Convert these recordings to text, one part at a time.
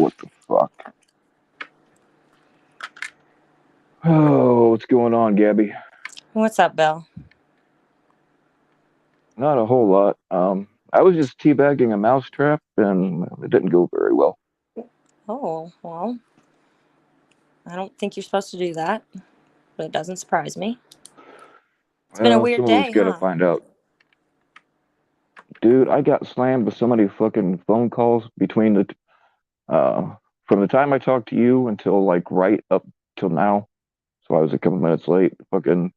What the fuck? Oh, what's going on, Gabby? What's up, Bill? Not a whole lot. I was just teabagging a mousetrap, and it didn't go very well. Oh, well, I don't think you're supposed to do that, but it doesn't surprise me. It's been a Well, weird some of us day, gotta huh? find out. Dude, I got slammed with so many fucking phone calls between from the time I talked to you until like right up till now. So I was a couple minutes late. Fucking,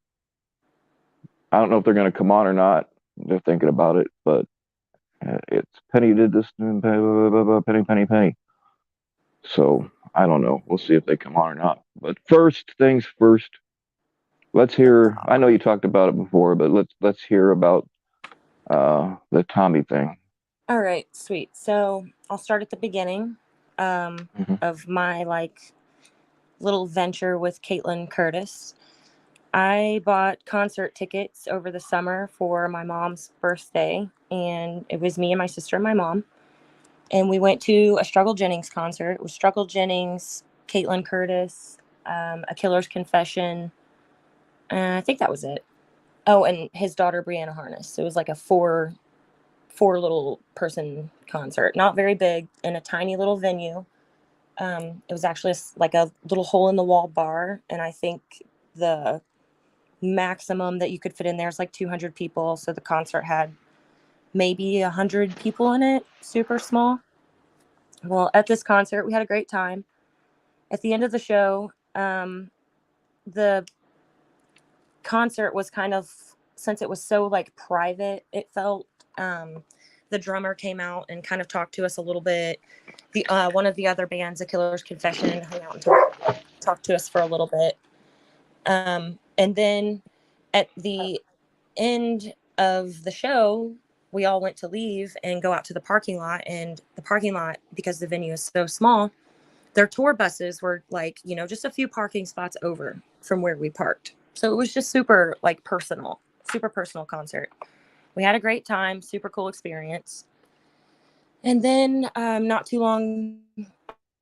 I don't know if they're gonna come on or not. They're thinking about it, but it's Penny did this, Penny, Penny, Penny. So I don't know. We'll see if they come on or not. But first things first, let's hear. I know you talked about it before, but let's hear about the Tommy thing. All right, sweet. So I'll start at the beginning Mhm. of my little venture with Caitlin Curtis. I bought concert tickets over the summer for my mom's birthday, and it was me and my sister and my mom. And we went to a Struggle Jennings concert. It was Struggle Jennings, Caitlin Curtis, A Killer's Confession. I think that was it. Oh, and his daughter Brianna Harness. It was like a four little person concert, not very big, in a tiny little venue. It was actually like a little hole in the wall bar, and I think the maximum that you could fit in there is like 200 people. So the concert had maybe 100 people in it, super small. Well, at this concert, we had a great time. At the end of the show, the concert was kind of, since it was so like private, it felt. The drummer came out and kind of talked to us a little bit. The one of the other bands, A Killer's Confession, hung out and talked to us for a little bit. And then at the end of the show, we all went to leave and go out to the parking lot. And the parking lot, because the venue is so small, their tour buses were like, just a few parking spots over from where we parked. So it was just super personal concert. We had a great time, super cool experience. And then not too long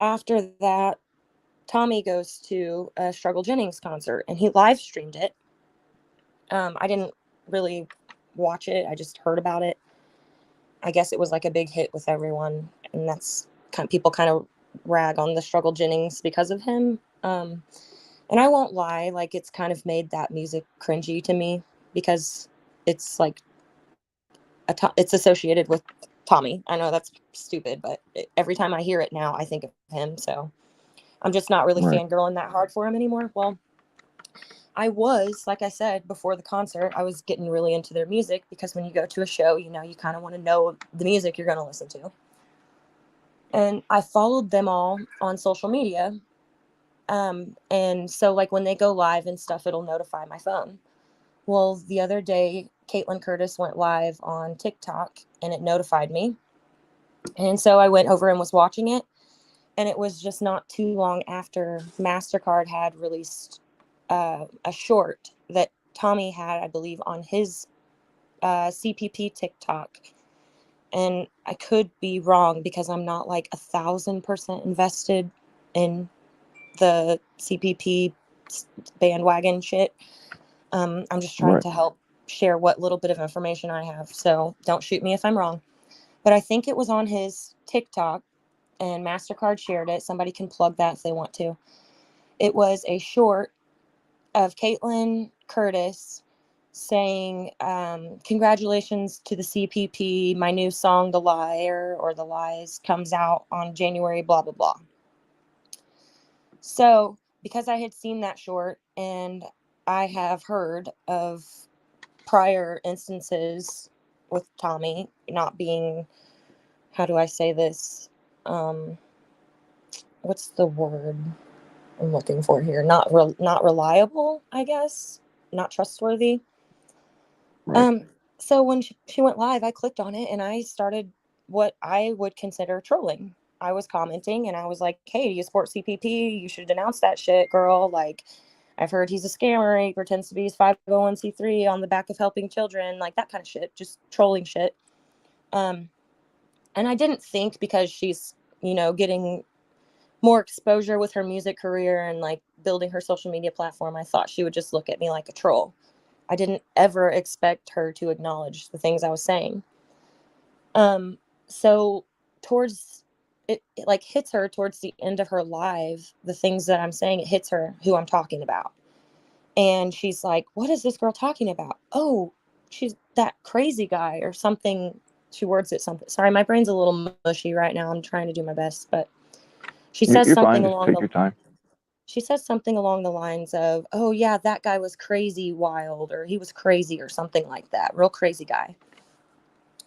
after that, Tommy goes to a Struggle Jennings concert, and he live streamed it. I didn't really watch it. I just heard about it. I guess it was like a big hit with everyone, and that's people kind of rag on the Struggle Jennings because of him. And I won't lie, like it's kind of made that music cringy to me because it's like it's associated with Tommy. I know that's stupid, but every time I hear it now, I think of him. So I'm just not really Right. fangirling that hard for him anymore. Well, I was, like I said, before the concert, I was getting really into their music because when you go to a show, you kind of want to know the music you're going to listen to. And I followed them all on social media. And so like when they go live and stuff, it'll notify my phone. Well, the other day, Caitlin Curtis went live on TikTok and it notified me. And so I went over and was watching it. And it was just not too long after MasterCard had released a short that Tommy had, I believe, on his CPP TikTok. And I could be wrong because I'm not like 1,000% invested in the CPP bandwagon shit. I'm just trying Right. to help share what little bit of information I have. So don't shoot me if I'm wrong. But I think it was on his TikTok and MasterCard shared it. Somebody can plug that if they want to. It was a short of Caitlin Curtis saying, congratulations to the CPP. My new song, The Liar or The Lies, comes out on January, blah, blah, blah. So because I had seen that short and I have heard of prior instances with Tommy not being, how do I say this? What's the word I'm looking for here? Not reliable, I guess. Not trustworthy. Right. So when she went live, I clicked on it and I started what I would consider trolling. I was commenting and I was like, hey, you support CPP? You should denounce that shit, girl. Like, I've heard he's a scammer. He pretends to be his 501c3 on the back of helping children, like that kind of shit, just trolling shit. And I didn't think because she's, getting more exposure with her music career and like building her social media platform, I thought she would just look at me like a troll. I didn't ever expect her to acknowledge the things I was saying. So towards it like hits her towards the end of her live, the things that I'm saying, it hits her who I'm talking about. And she's like, what is this girl talking about? Oh, she's that crazy guy or something. She words it something. Sorry, my brain's a little mushy right now. I'm trying to do my best, but she says You're fine. something Just along take the your time. she says something along the lines of, oh yeah, that guy was crazy wild, or he was crazy or something like that. Real crazy guy.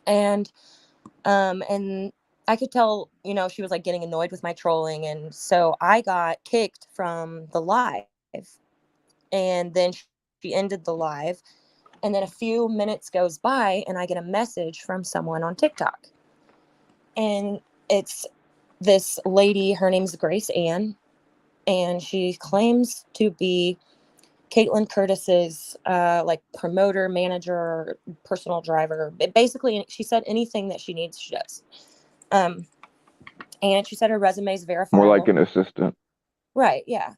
And I could tell, she was like getting annoyed with my trolling. And so I got kicked from the live. And then she ended the live. And then a few minutes goes by and I get a message from someone on TikTok. And it's this lady, her name's Grace Ann, and she claims to be Caitlin Curtis's like promoter, manager, personal driver. Basically, she said anything that she needs, she does. And she said her resume is More like verifiable. an assistant. Right? Yeah.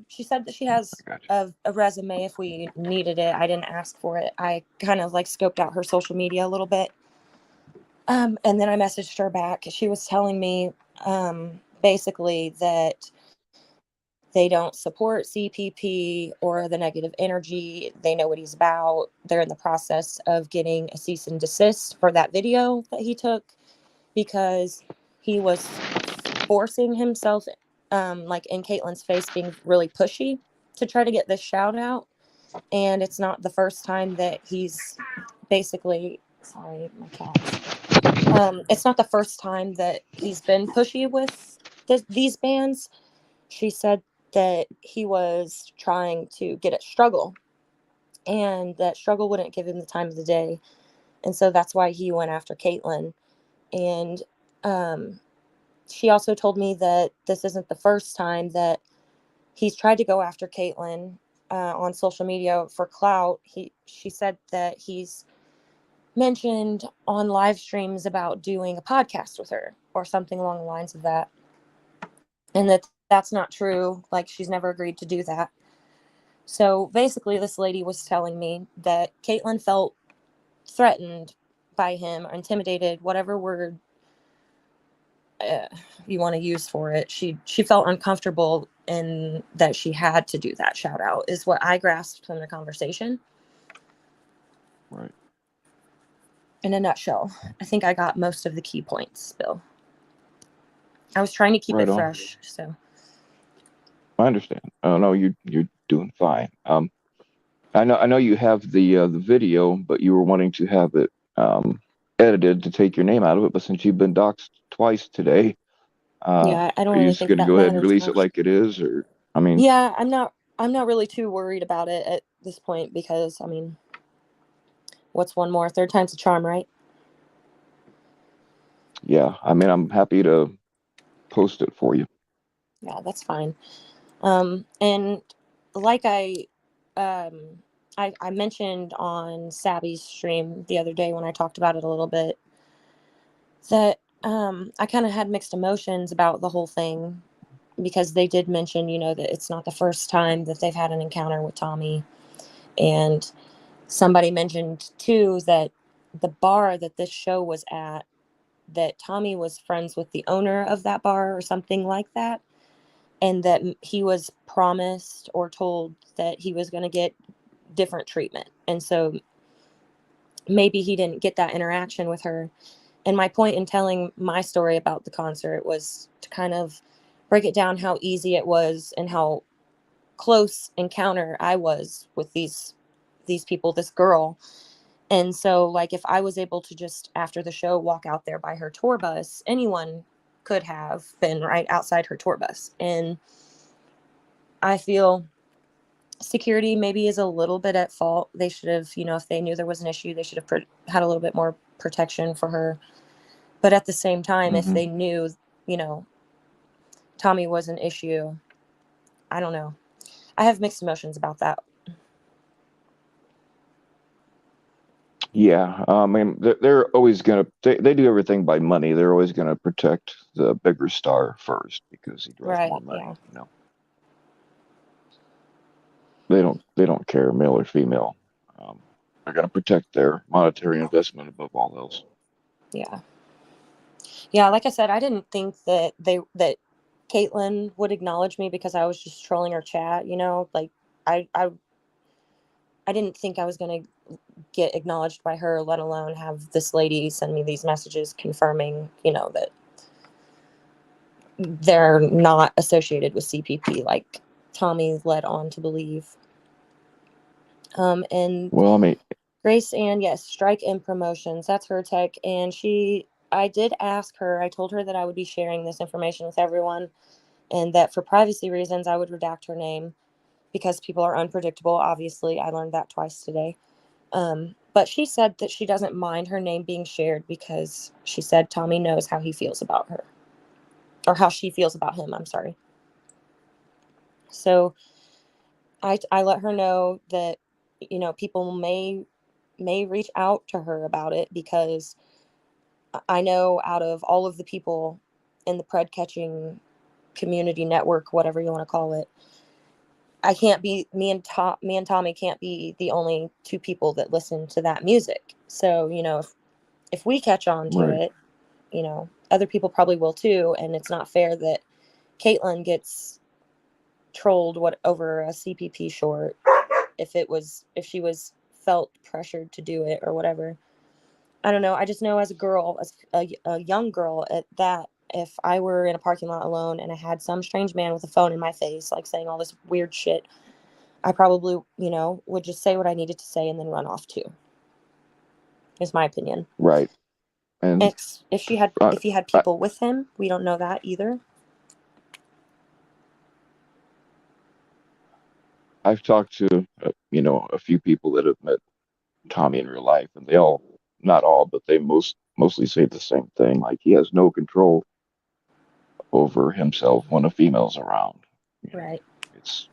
She said that she has I got a resume if we needed it. I didn't ask for it. I kind of like scoped out her social media a little bit. And then I messaged her back. She was telling me basically that they don't support CPP or the negative energy. They know what he's about. They're in the process of getting a cease and desist for that video that he took because he was forcing himself, like in Caitlin's face, being really pushy to try to get this shout out. And it's not the first time that he's basically, sorry, my cats. It's not the first time that he's been pushy with these bands. She said that he was trying to get at Struggle and that Struggle wouldn't give him the time of the day. And so that's why he went after Caitlin. And she also told me that this isn't the first time that he's tried to go after Caitlin on social media for clout. She said that he's mentioned on live streams about doing a podcast with her or something along the lines of that. And that's not true. Like, she's never agreed to do that. So basically, this lady was telling me that Caitlin felt threatened by him or intimidated, whatever word you want to use for it. She felt uncomfortable and that she had to do that shout out is what I grasped from the conversation. Right. In a nutshell, I think I got most of the key points, Bill. I was trying to keep Right it on. fresh, so I understand. No, you're doing fine. I know you have the video, but you were wanting to have it edited to take your name out of it. But since you've been doxxed twice today, yeah, I don't are you really just think going to that go ahead and matters release it much. like it is, or I mean, Yeah, I'm not really too worried about it at this point because I mean, what's one more? Third time's a charm, right? yeah, I mean, I'm happy to post it for you. Yeah, that's fine. And like um, I mentioned on Sabby's stream the other day when I talked about it a little bit, that I kind of had mixed emotions about the whole thing because they did mention, that it's not the first time that they've had an encounter with Tommy. And somebody mentioned too that the bar that this show was at, that Tommy was friends with the owner of that bar or something like that, and that he was promised or told that he was going to get different treatment. And so maybe he didn't get that interaction with her. And my point in telling my story about the concert was to kind of break it down how easy it was and how close encounter I was with these people, this girl. And so, like, if I was able to just after the show walk out there by her tour bus, anyone could have been right outside her tour bus. And I feel security maybe is a little bit at fault. They should have, if they knew there was an issue, they should have had a little bit more protection for her. But at the same time, if they knew, Tommy was an issue, I don't know. I have mixed emotions about that. Yeah, I mean, they're always gonna they do everything by money. They're always gonna protect the bigger star first because he draws more Right. money. Yeah. They don't care male or female. They're gonna protect their monetary investment above all else. Yeah. Yeah. Like I said, I didn't think that Caitlin would acknowledge me because I was just trolling her chat. Like I didn't think I was going to get acknowledged by her, let alone have this lady send me these messages confirming, that they're not associated with CPP, like Tommy led on to believe. And Well, I mean, Grace Ann, yes, strike and promotions. That's her tech. And I did ask her, I told her that I would be sharing this information with everyone and that for privacy reasons, I would redact her name because people are unpredictable. Obviously, I learned that twice today. But she said that she doesn't mind her name being shared because she said Tommy knows how he feels about her, or how she feels about him. I'm sorry. So I let her know that, people may reach out to her about it because I know out of all of the people in the pred catching community network, whatever you want to call it, I can't be me and Tommy can't be the only two people that listen to that music. So, if we catch on to right, it, other people probably will too. And it's not fair that Caitlin gets trolled over a CPP short if she was felt pressured to do it or whatever. I don't know. I just know as a girl, as a young girl at that, if I were in a parking lot alone and I had some strange man with a phone in my face, like saying all this weird shit, I probably, would just say what I needed to say and then run off too. Is my opinion. right. And If he had I, people with him, we don't know that either. I've talked to a few people that have met Tommy in real life, and they all, not all, but they mostly say the same thing. Like he has no control over himself when a female's around. Right. It's.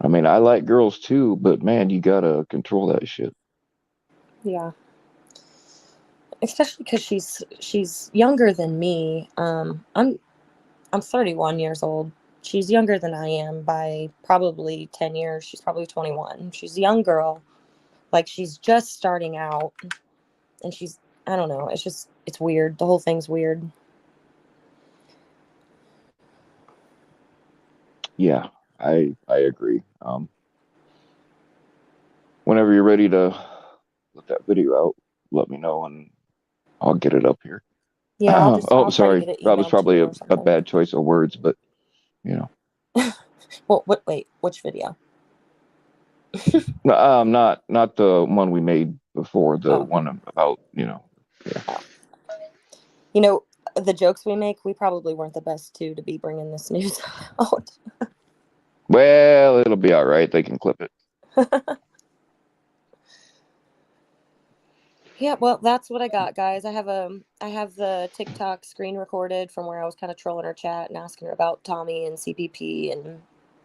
I mean, I like girls too, but man, you gotta control that shit. Yeah. Especially because she's younger than me. I'm 31 years old. She's younger than I am by probably 10 years. She's probably 21. She's a young girl. Like she's just starting out, and I don't know. It's weird. The whole thing's weird. Yeah, I agree. Whenever you're ready to let that video out, let me know and I'll get it up here. Yeah, Oh, I'll try to sorry. get it That was emailed to probably you a, or a something. bad choice of words, but you know. Well, wait, which video? No, not the one we made before, the Oh, okay. one about, yeah. Oh. You know, the jokes we make, we probably weren't the best two to be bringing this news out. Well, it'll be all right. They can clip it. Yeah, well, that's what I got, guys. I have the TikTok screen recorded from where I was kind of trolling her chat and asking her about Tommy and CPP and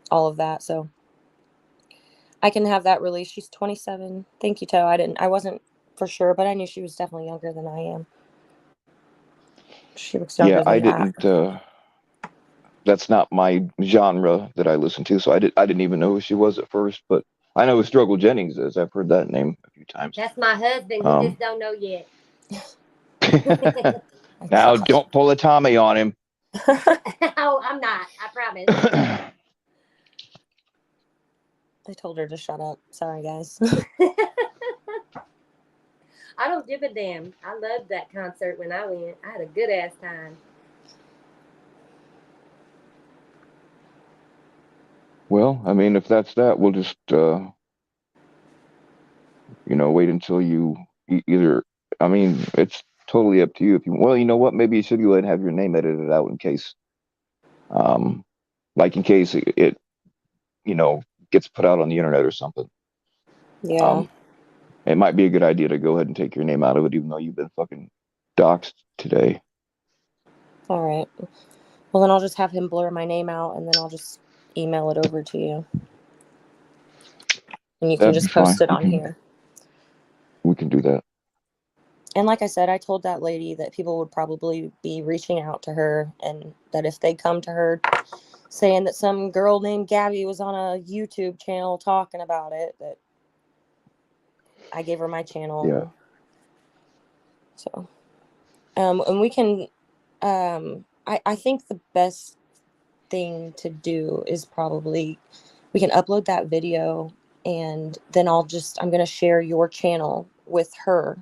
all of that. So I can have that released. She's 27. Thank you, Toe. I wasn't for sure, but I knew she was definitely younger than I am. She looks Yeah, younger I than that. didn't that's not my genre that I listen to, so I didn't even know who she was at first, but I know who Struggle Jennings is. I've heard that name a few times. That's my husband. He just don't know yet. Now, don't pull a Tommy on him. Oh, I'm not. I promise. I told her to shut up. Sorry, guys. I don't give a damn. I loved that concert when I went. I had a good ass time. Well, I mean, if that's that, we'll just wait until you either. I mean, it's totally up to you. If you, well, you know what? Maybe you should go ahead and have your name edited out in case, um, like in case it gets put out on the internet or something. Yeah. Um, it might be a good idea to go ahead and take your name out of it, even though you've been fucking doxxed today. All right. Well, then I'll just have him blur my name out, and then I'll just email it over to you, and you can That'd be just fine. post it on here. We can do that. And like I said, I told that lady that people would probably be reaching out to her, and that if they come to her saying that some girl named Gabby was on a YouTube channel talking about it, that I gave her my channel. Yeah. So, and we can, I think the best thing to do is probably we can upload that video, and then I'm going to share your channel with her,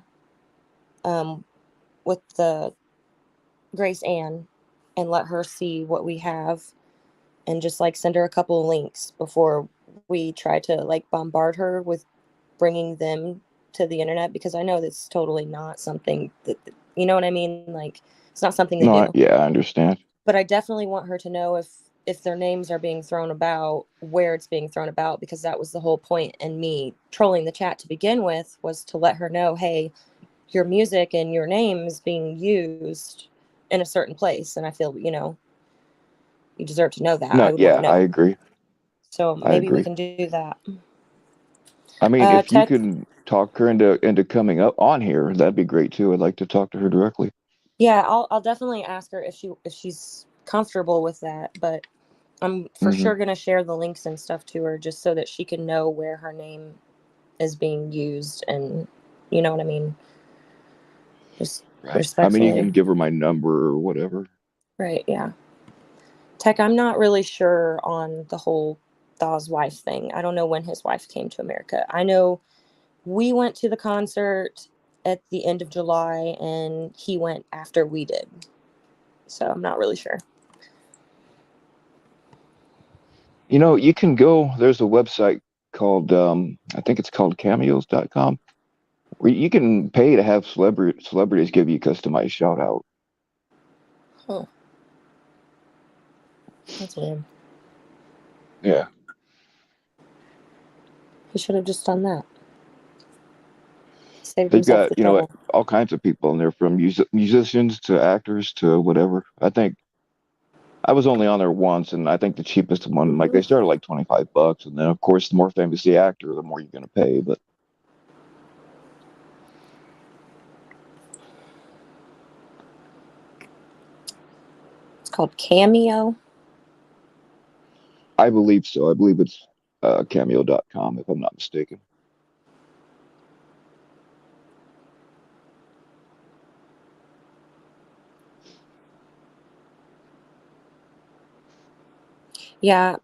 with the Grace Ann, and let her see what we have, and just like send her a couple of links before we try to like bombard her with bringing them to the internet, because I know that's totally not something that, you know what I mean? Like, it's not something they No, do. yeah, I understand. But I definitely want her to know if their names are being thrown about, where it's being thrown about, because that was the whole point. And me trolling the chat to begin with was to let her know, hey, your music and your name is being used in a certain place, and I feel, you deserve to know that. No, I would want to yeah, I know. agree. So I maybe we agree. can do that. I mean, if you Tech, can talk her into coming up on here, that'd be great too. I'd like to talk to her directly. yeah, I'll definitely ask her if she's comfortable with that. But I'm for Hmm. sure gonna share the links and stuff to her, just so that she can know where her name is being used, and you know what I mean. Just Right. I mean, you respectfully. can give her my number or whatever. Right? Yeah. Tech, I'm not really sure on the whole Thaw's wife thing. I don't know when his wife came to America. I know we went to the concert at the end of July, and he went after we did. So I'm not really sure. You can go, there's a website called, I think it's called cameos.com, where you can pay to have celebrities give you a customized shout out. Huh. That's weird. Yeah. He should have just done that. Saved They've himself got, the trouble. all kinds of people in there from musicians to actors to whatever. I think I was only on there once, and I think the cheapest one, like they started like $25, and then of course the more famous the actor, the more you're gonna pay. But It's called Cameo. I believe so. I believe it's cameo.com if I'm not mistaken. Yeah.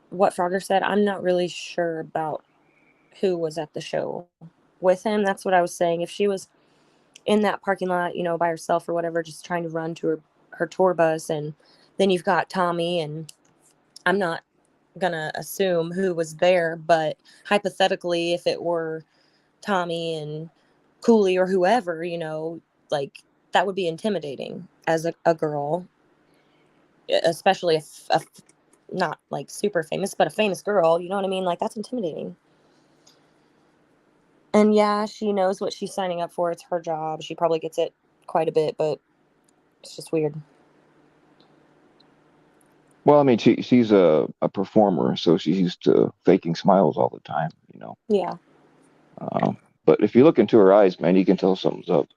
What Frogger said, I'm not really sure about who was at the show with him. That's what I was saying. If she was in that parking lot, by herself or whatever, just trying to run to her tour bus, and then you've got Tommy, and I'm not gonna assume who was there, but hypothetically, if it were Tommy and Cooley or whoever, like, that would be intimidating as a girl, especially if not like super famous, but a famous girl, you know what I mean? Like, that's intimidating. And yeah, she knows what she's signing up for. It's her job. She probably gets it quite a bit, but it's just weird. Well, I mean, she's a performer, so she's used to faking smiles all the time. Yeah. But if you look into her eyes, man, you can tell something's up.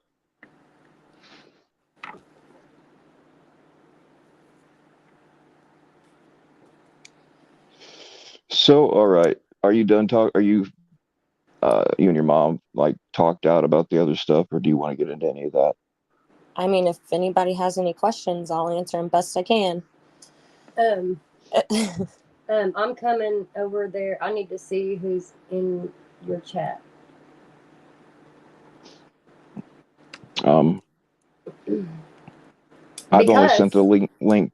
So, all right, are you done talk? Are you and your mom like talked out about the other stuff, or do you want to get into any of that? I mean, if anybody has any questions, I'll answer them best I can. I'm coming over there. I need to see who's in your chat. I've only sent the link.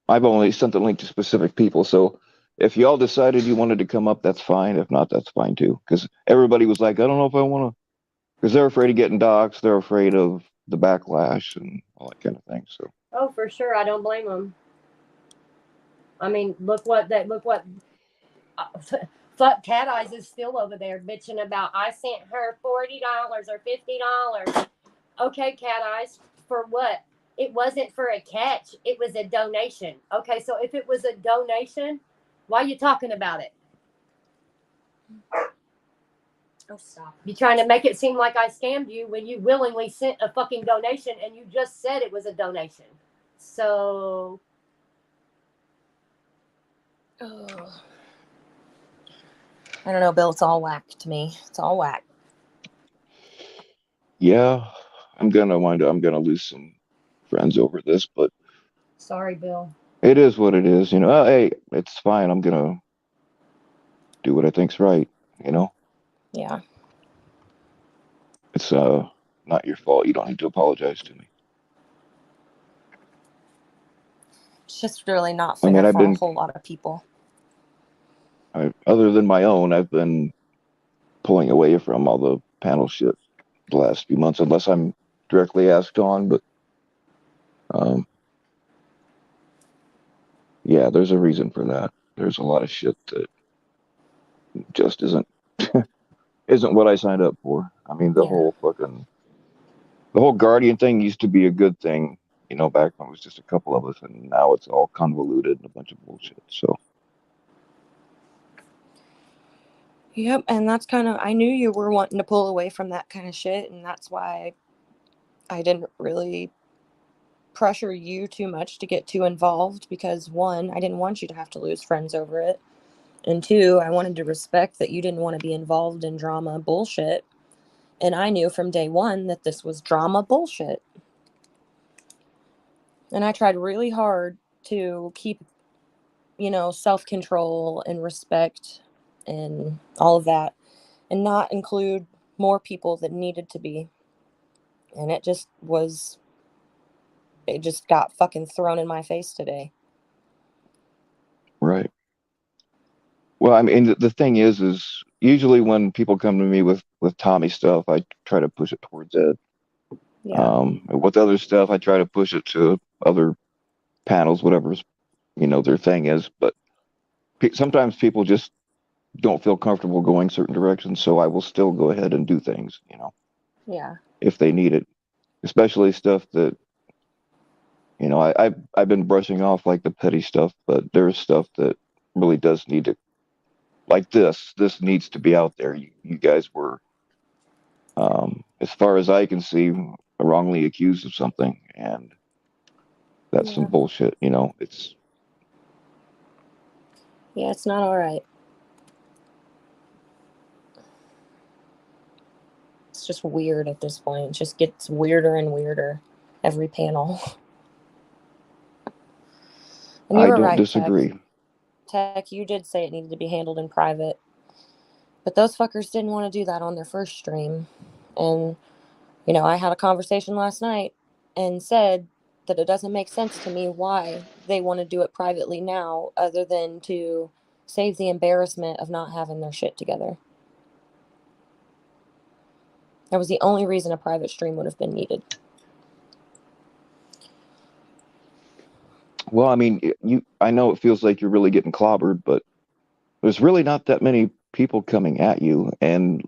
I've only sent the link to specific people. So if y'all decided you wanted to come up, that's fine. If not, that's fine too. Because everybody was like, I don't know if I want to. Because they're afraid of getting doxxed. They're afraid of the backlash and all that kind of thing. So. Oh, for sure. I don't blame them. I mean, look what. Fuck, Cat Eyes is still over there bitching about. I sent her $40 or $50. Okay, Cat Eyes, for what? It wasn't for a catch. It was a donation. Okay, so if it was a donation, why are you talking about it? Oh, stop. You're trying to make it seem like I scammed you when you willingly sent a fucking donation and you just said it was a donation. So. Oh. I don't know, Bill. It's all whack to me. It's all whack. Yeah, I'm gonna lose some friends over this, but Sorry, Bill. it is what it is. Hey, it's fine. I'm gonna do what I think's right. Yeah. It's not your fault. You don't need to apologize to me. It's just really not fair for a whole lot of people. Other than my own, I've been pulling away from all the panel shit the last few months, unless I'm directly asked on. But yeah, there's a reason for that. There's a lot of shit that just isn't what I signed up for. I mean, the whole Guardian thing used to be a good thing, back when it was just a couple of us, and now it's all convoluted and a bunch of bullshit. So. Yep, and that's I knew you were wanting to pull away from that kind of shit, and that's why I didn't really pressure you too much to get too involved, because one, I didn't want you to have to lose friends over it, and two, I wanted to respect that you didn't want to be involved in drama bullshit, and I knew from day one that this was drama bullshit, and I tried really hard to keep, self-control and respect and all of that, and not include more people that needed to be. And it just got fucking thrown in my face today. Right. Well, I mean, the thing is usually when people come to me with Tommy stuff, I try to push it towards Ed. Yeah. With other stuff, I try to push it to other panels, whatever's, their thing is. But sometimes people just don't feel comfortable going certain directions, so I will still go ahead and do things, Yeah. if they need it, especially stuff that, I've been brushing off like the petty stuff, but there's stuff that really does need to, like this needs to be out there. You guys were, as far as I can see, wrongly accused of something, and that's some bullshit. It's not all right. It's just weird at this point. It just gets weirder and weirder every panel. And you were right, disagree. Tech, you did say it needed to be handled in private, but those fuckers didn't want to do that on their first stream. And I had a conversation last night and said that it doesn't make sense to me why they want to do it privately now, other than to save the embarrassment of not having their shit together. That was the only reason a private stream would have been needed. Well, I mean, I know it feels like you're really getting clobbered, but there's really not that many people coming at you. And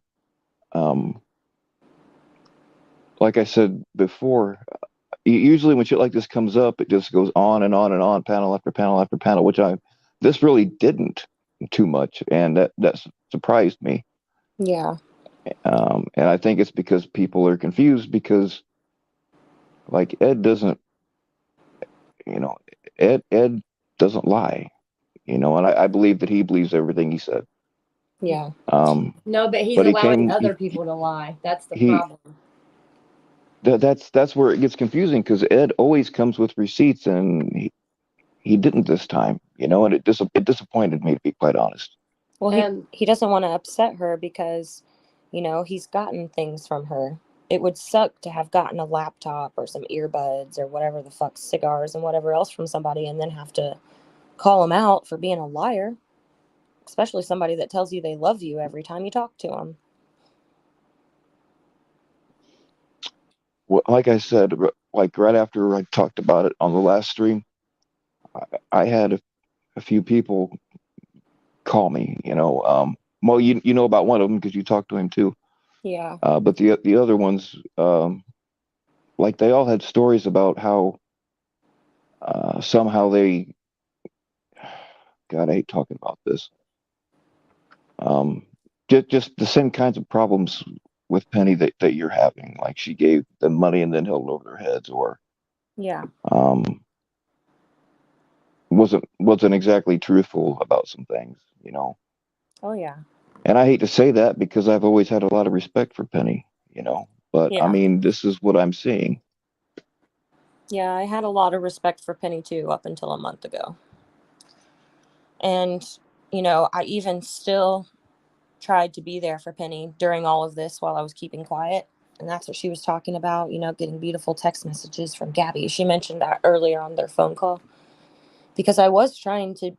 like I said before, usually when shit like this comes up, it just goes on and on and on, panel after panel after panel, which this really didn't too much, and that surprised me. Yeah. And I think it's because people are confused, because like Ed doesn't, Ed doesn't lie, and I believe that he believes everything he said. Yeah. No, but he's But he allowing came. other people to lie. That's the He problem. that's where it gets confusing because Ed always comes with receipts, and he didn't this time. And it disappointed me, to be quite honest. Well, he doesn't want to upset her because, he's gotten things from her. It would suck to have gotten a laptop or some earbuds or whatever the fuck, cigars and whatever else from somebody, and then have to call him out for being a liar, especially somebody that tells you they love you every time you talk to them. Well, like I said, like right after I talked about it on the last stream, I had a few people call me. Well, you know about one of them because you talked to him too. Yeah. But the other ones, like they all had stories about how somehow they, God, I hate talking about this. Just the same kinds of problems with Penny that you're having. Like she gave them money and then held it over their heads, or Yeah. um, wasn't exactly truthful about some things. Oh, yeah. And I hate to say that because I've always had a lot of respect for Penny. But I Yeah. mean, this is what I'm seeing. Yeah, I had a lot of respect for Penny too up until a month ago. And, I even still tried to be there for Penny during all of this while I was keeping quiet. And that's what she was talking about, getting beautiful text messages from Gabby. She mentioned that earlier on their phone call. Because I was trying to,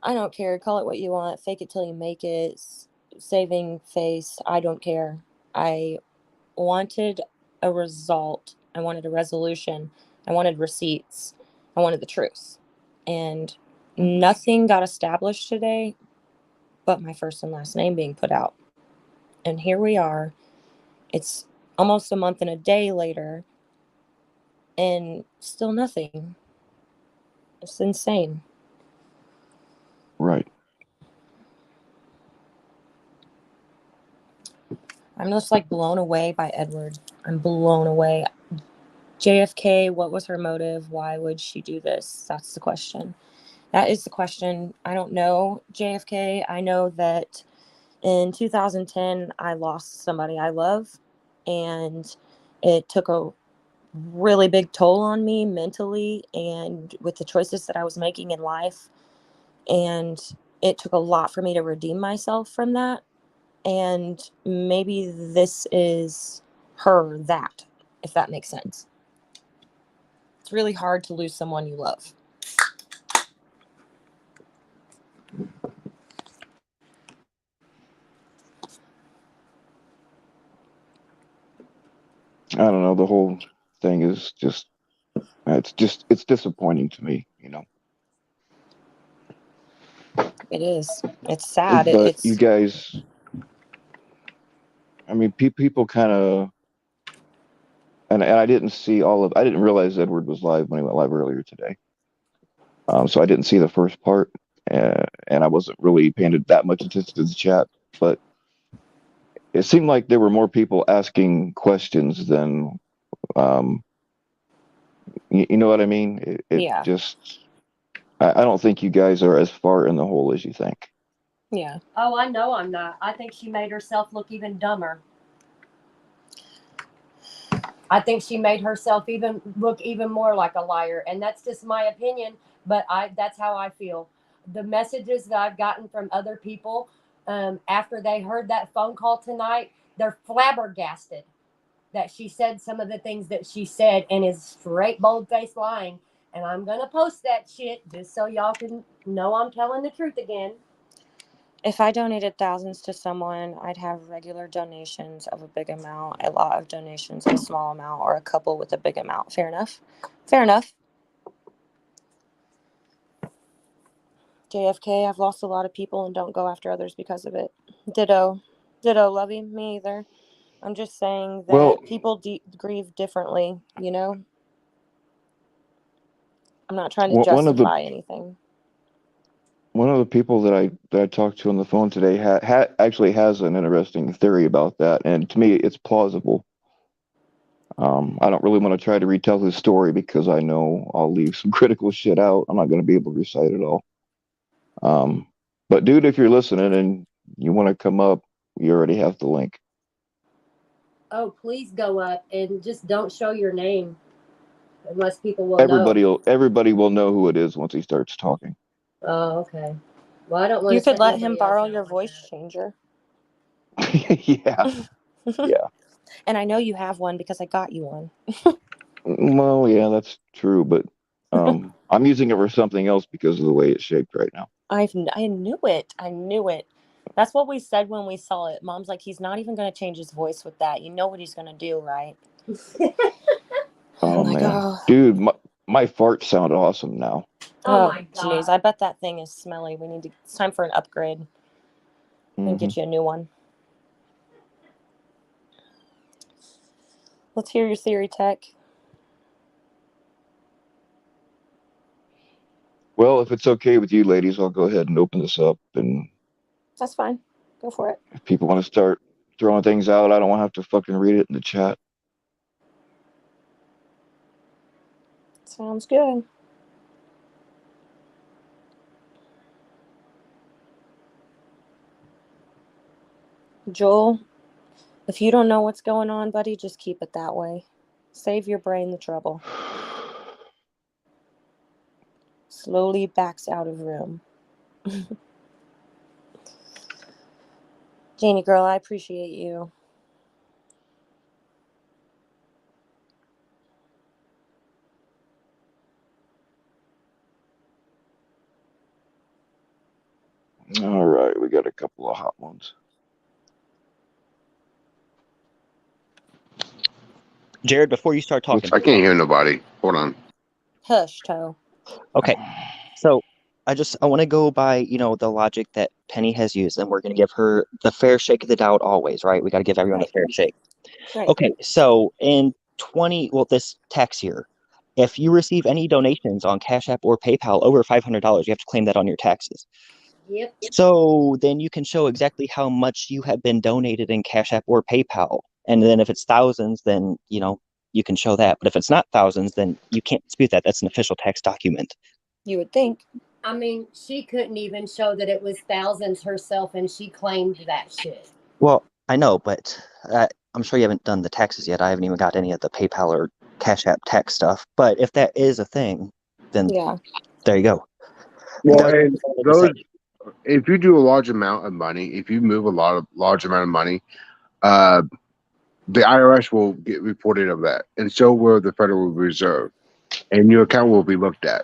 I don't care, call it what you want, fake it till you make it, saving face, I don't care. I wanted a result. I wanted a resolution. I wanted receipts. I wanted the truth. And nothing got established today but my first and last name being put out. And here we are. It's almost a month and a day later, and still nothing. It's insane. Right. I'm just like blown away by Edward. I'm blown away. JFK, what was her motive? Why would she do this? That's the question. That is the question. I don't know JFK. I know that in 2010, I lost somebody I love, and it took a really big toll on me mentally and with the choices that I was making in life. And it took a lot for me to redeem myself from that. And maybe this is her that, if that makes sense. It's really hard to lose someone you love. I don't know. The whole thing is it's disappointing to me. It is. It's sad. But you It's guys, I mean, people kind of, and I didn't realize Edward was live when he went live earlier today. So I didn't see the first part, and I wasn't really paying that much attention to the chat. But it seemed like there were more people asking questions than, um, you know what I mean? It yeah. just, I don't think you guys are as far in the hole as you think. Yeah. Oh, I know I'm not. I think she made herself look even dumber. I think she made herself even look even more like a liar, and that's just my opinion. But that's how I feel. The messages that I've gotten from other people after they heard that phone call tonight, they're flabbergasted that she said some of the things that she said and is straight bold faced lying. And I'm gonna post that shit just so y'all can know I'm telling the truth again. If I donated thousands to someone, I'd have regular donations of a big amount, a lot of donations of a small amount, or a couple with a big amount. Fair enough. Fair enough. JFK, I've lost a lot of people and don't go after others because of it. Ditto. Ditto, Lovey. Me either. I'm just saying Well, that people grieve differently. I'm not trying to one of the justify anything. one of the people that I talked to on the phone today actually has an interesting theory about that, and to me, it's plausible. I don't really want to try to retell his story because I know I'll leave some critical shit out. I'm not going to be able to recite it all. Um, but dude, if you're listening and you want to come up, you already have the link. Oh, please go up and just don't show your name unless people will know. Everybody will know who it is once he starts talking. Oh, okay. Well, I don't want You to could shut let him nobody borrow else out your like voice that. changer. Yeah. Yeah. And I know you have one because I got you one. Well, yeah, that's true, but I'm using it for something else because of the way it's shaped right now. I knew it. I knew it. That's what we said when we saw it. Mom's like, he's not even going to change his voice with that. You know what he's going to do, right? Oh I'm like, man, oh. dude, my farts sound awesome now. Oh my God. Jeez, I bet that thing is smelly. It's time for an upgrade. And get you a new one. Let's hear your theory, Tech. Well, if it's okay with you ladies, I'll go ahead and open this up, and That's fine. Go for it. if people want to start throwing things out, I don't want to have to fucking read it in the chat. Sounds good. Joel, if you don't know what's going on, buddy, just keep it that way. Save your brain the trouble. Slowly backs out of room. Janie girl, I appreciate you. All right, we got a couple of hot ones. Jared, before you start talking. I can't hear nobody. Hold on. Hush, Toe. Okay. So I want to go by, the logic that Penny has used, and we're going to give her the fair shake of the doubt always, right? We got to give everyone a fair shake. Right. Okay. So in this tax year, if you receive any donations on Cash App or PayPal over $500, you have to claim that on your taxes. Yep. So then you can show exactly how much you have been donated in Cash App or PayPal. And then if it's thousands, then, you can show that. But if it's not thousands, then you can't dispute that. That's an official tax document. You would think. I mean, she couldn't even show that it was thousands herself, and she claimed that shit. Well, I know, but I'm sure you haven't done the taxes yet. I haven't even got any of the PayPal or Cash App tax stuff. But if that is a thing, then there you go. Well, and those, if you do a large amount of money, if you move large amount of money, the IRS will get reported of that, and so will the Federal Reserve, and your account will be looked at.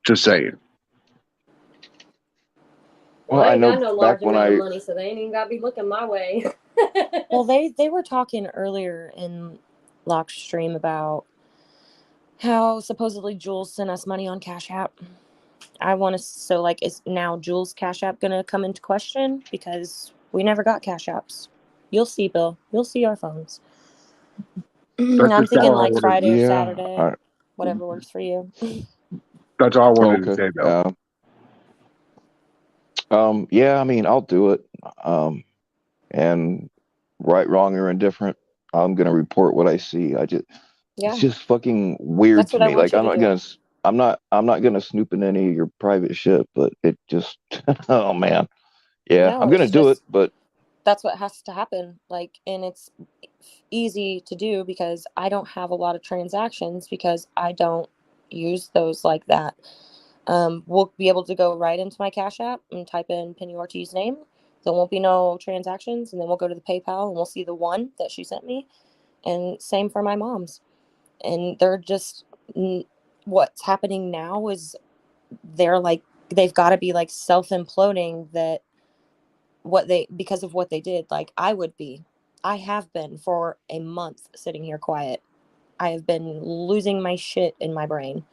Just saying. Well, I ain't got no large when amount of money, so they ain't even got to be looking my way. Well, they were talking earlier in Locke's stream about how supposedly Jules sent us money on Cash App. I want to, is now Jules' Cash App going to come into question? Because we never got Cash Apps. You'll see, Bill. You'll see our phones. I'm thinking like Friday or Saturday, whatever works for you. That's all I wanted to say, though. Yeah, I mean, I'll do it. And right, wrong, or indifferent, I'm gonna report what I see. It's just fucking weird That's to what I me. want Like you to I'm not gonna snoop in any of your private shit, but it just, oh man, yeah, No, I'm gonna do it, but that's what has to happen. And it's easy to do because I don't have a lot of transactions because I don't use those like that. We'll be able to go right into my Cash App and type in Penny Ortiz name. There won't be no transactions, and then we'll go to the PayPal and we'll see the one that she sent me, and same for my mom's. And they're just, what's happening now is they've got to be self-imploding that because of what they did. I have been for a month sitting here quiet. I have been losing my shit in my brain.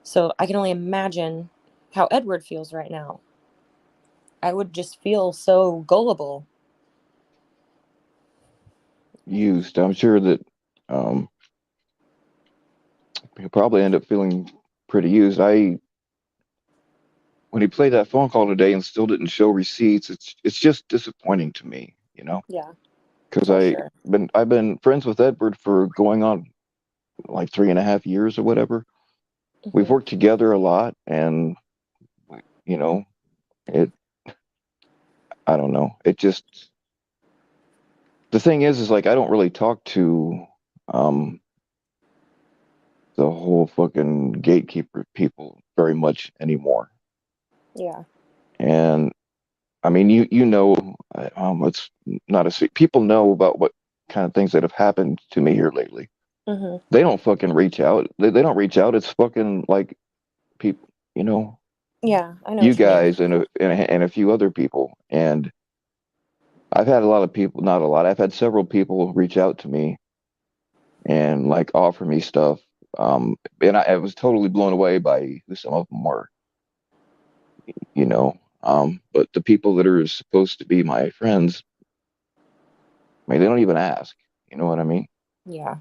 So I can only imagine how Edward feels right now. I would just feel so gullible. Used. I'm sure that he'll probably end up feeling pretty used. When he played that phone call today and still didn't show receipts, it's just disappointing to me, Yeah. Because I've been friends with Edward for going on like 3.5 years or whatever. Mm-hmm. We've worked together a lot, and It, I don't know. It just, the thing is like I don't really talk to um the whole fucking gatekeeper people very much anymore. Yeah. And I mean, you know, it's not a secret. People know about what kind of things that have happened to me here lately. Hmm. They don't fucking reach out. They don't reach out. It's fucking like people, you know, Yeah, I know you what you mean. guys and a few other people. And I've had a lot of people, not a lot. I've had several people reach out to me and like offer me stuff. And I was totally blown away by who some of them were, you know. But the people that are supposed to be my friends, I mean, they don't even ask. You know what I mean? Yeah.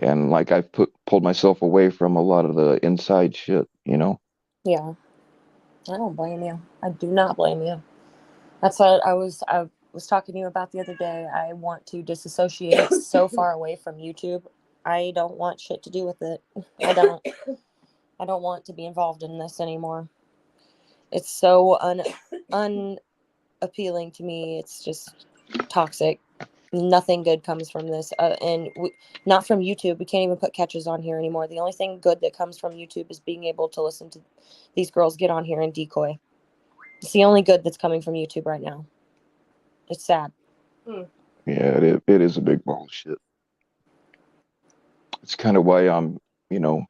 And like I've pulled myself away from a lot of the inside shit, you know? Yeah. I don't blame you. I do not blame you. That's what I was talking to you about the other day. I want to disassociate so far away from YouTube. I don't want shit to do with it. I don't. I don't want to be involved in this anymore. It's so unappealing to me. It's just toxic. Nothing good comes from this, not from YouTube. We can't even put catches on here anymore. The only thing good that comes from YouTube is being able to listen to these girls get on here and decoy. It's the only good that's coming from YouTube right now. It's sad. Yeah, it is a big ball of shit. It's kind of why you know,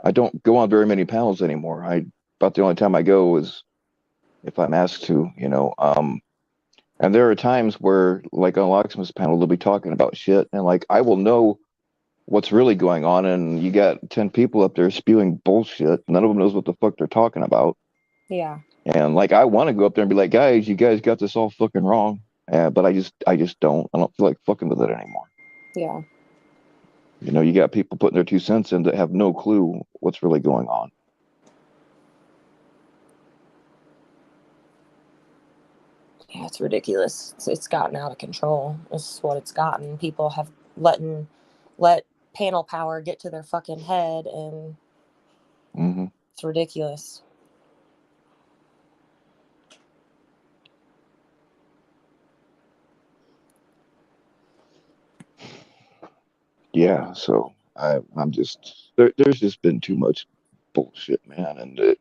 I don't go on very many panels anymore. About the only time I go is if I'm asked to, you know. And there are times where, like on Locksmith's panel, they'll be talking about shit, and like I will know what's really going on, and you got 10 people up there spewing bullshit. None of them knows what the fuck they're talking about. Yeah. And like I want to go up there and be like, guys, you guys got this all fucking wrong. But I just don't. I don't feel like fucking with it anymore. Yeah. You know, you got people putting their 2 cents in that have no clue what's really going on. Yeah, it's ridiculous. It's gotten out of control. It's what it's gotten. People have let panel power get to their fucking head, and Hmm. it's ridiculous. Yeah, so I'm just there's just been too much bullshit, man, and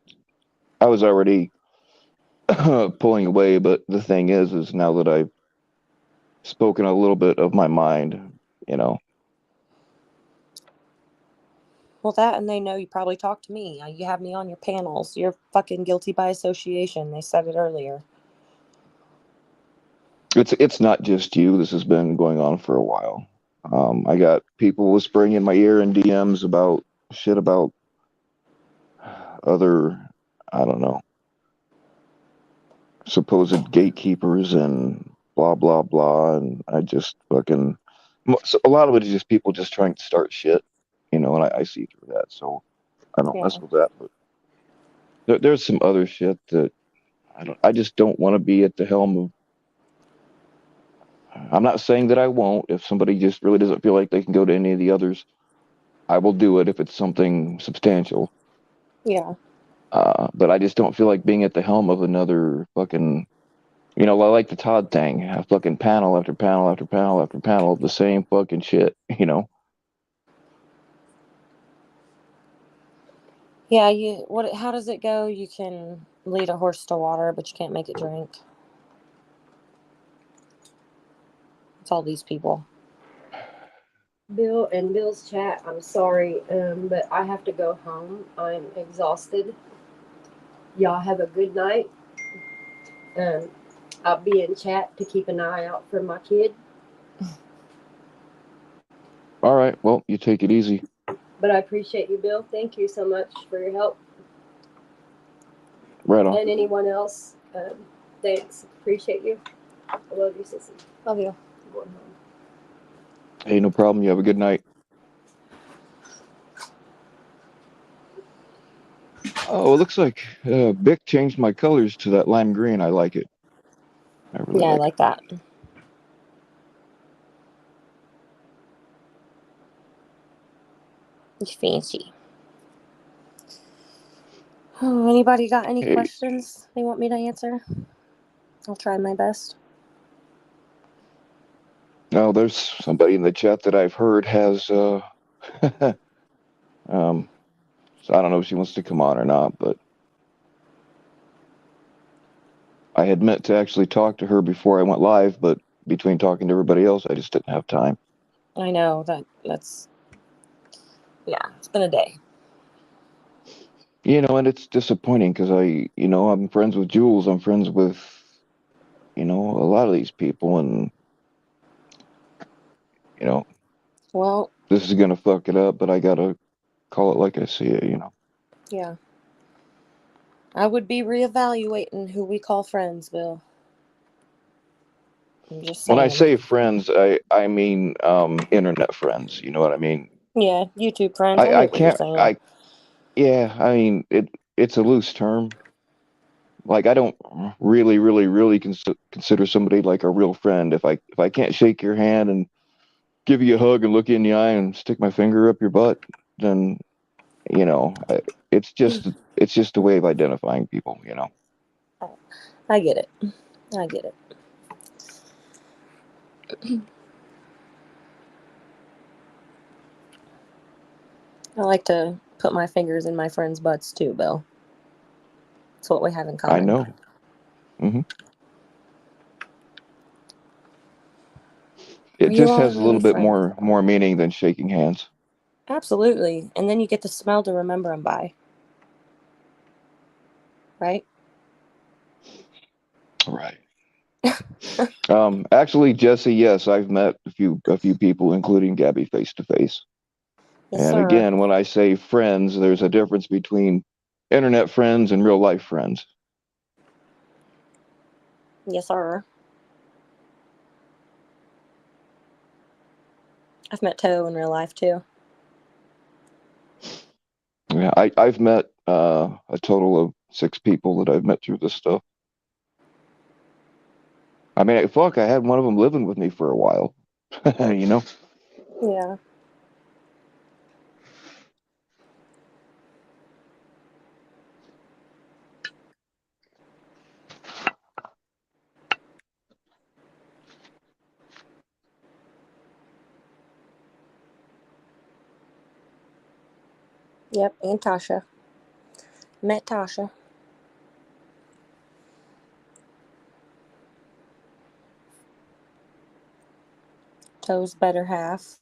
I was already pulling away, but the thing is now that I've spoken a little bit of my mind, you know, Well, that, and they know you probably talk to me. You have me on your panels. You're fucking guilty by association. They said it earlier. it's not just you. This has been going on for a while. I got people whispering in my ear in DMs about shit about other, I don't know, supposed gatekeepers and blah blah blah, and I just fucking so a lot of it is just people just trying to start shit, you know, and I see through that, so I don't Yeah. mess with that. But there's some other shit that I just don't want to be at the helm of. I'm not saying that I won't. If somebody just really doesn't feel like they can go to any of the others, I will do it if it's something substantial. Yeah. But I just don't feel like being at the helm of another fucking. You know, I like the Todd thing. A fucking panel after panel after panel after panel of the same fucking shit. You know. Yeah. How does it go? You can lead a horse to water, but you can't make it drink. It's all these people. Bill and Bill's chat, I'm sorry, but I have to go home. I'm exhausted. Y'all have a good night. I'll be in chat to keep an eye out for my kid. All right. Well, you take it easy. But I appreciate you, Bill. Thank you so much for your help. Right on. And anyone else, thanks. Appreciate you. I love you, sissy. Love you. I'm going home. Hey, no problem. You have a good night. Oh, it looks like Bic changed my colors to that lime green. I like it. I really Yeah, I like like that. It's fancy. Oh, Anybody got any Hey. questions they want me to answer? I'll try my best. No, there's somebody in the chat that I've heard has so I don't know if she wants to come on or not, but I had meant to actually talk to her before I went live, but between talking to everybody else, I just didn't have time. I know that's it's been a day. And it's disappointing because I'm friends with Jules, I'm friends with, a lot of these people, and, Well, this is gonna fuck it up, but I gotta call it like I see it. yeah. I would be reevaluating who we call friends, Bill. I'm just saying. When I say friends, I mean internet friends. You know what I mean? Yeah, YouTube friends. I I get what you're can't saying. yeah. I mean it's a loose term. Like I don't really, really, really consider somebody like a real friend if I can't shake your hand and give you a hug and look you in the eye and stick my finger up your butt, then it's just a way of identifying people. I get it. I get it. I like to put my fingers in my friends' butts too, Bill. It's what we have in common. I know. Mm-hmm. It just has a little bit more meaning than shaking hands. Absolutely. And then you get the smell to remember them by. Right? Right. Actually, Jesse, yes, I've met a few people, including Gabby, face to face. Yes, And sir. again, when I say friends, there's a difference between internet friends and real life friends. Yes, sir. I've met Toe in real life too. Yeah, I've met a total of 6 people that I've met through this stuff. I mean, fuck, I had one of them living with me for a while. Yeah. Yep, and Tasha. Met Tasha. Toe's better half.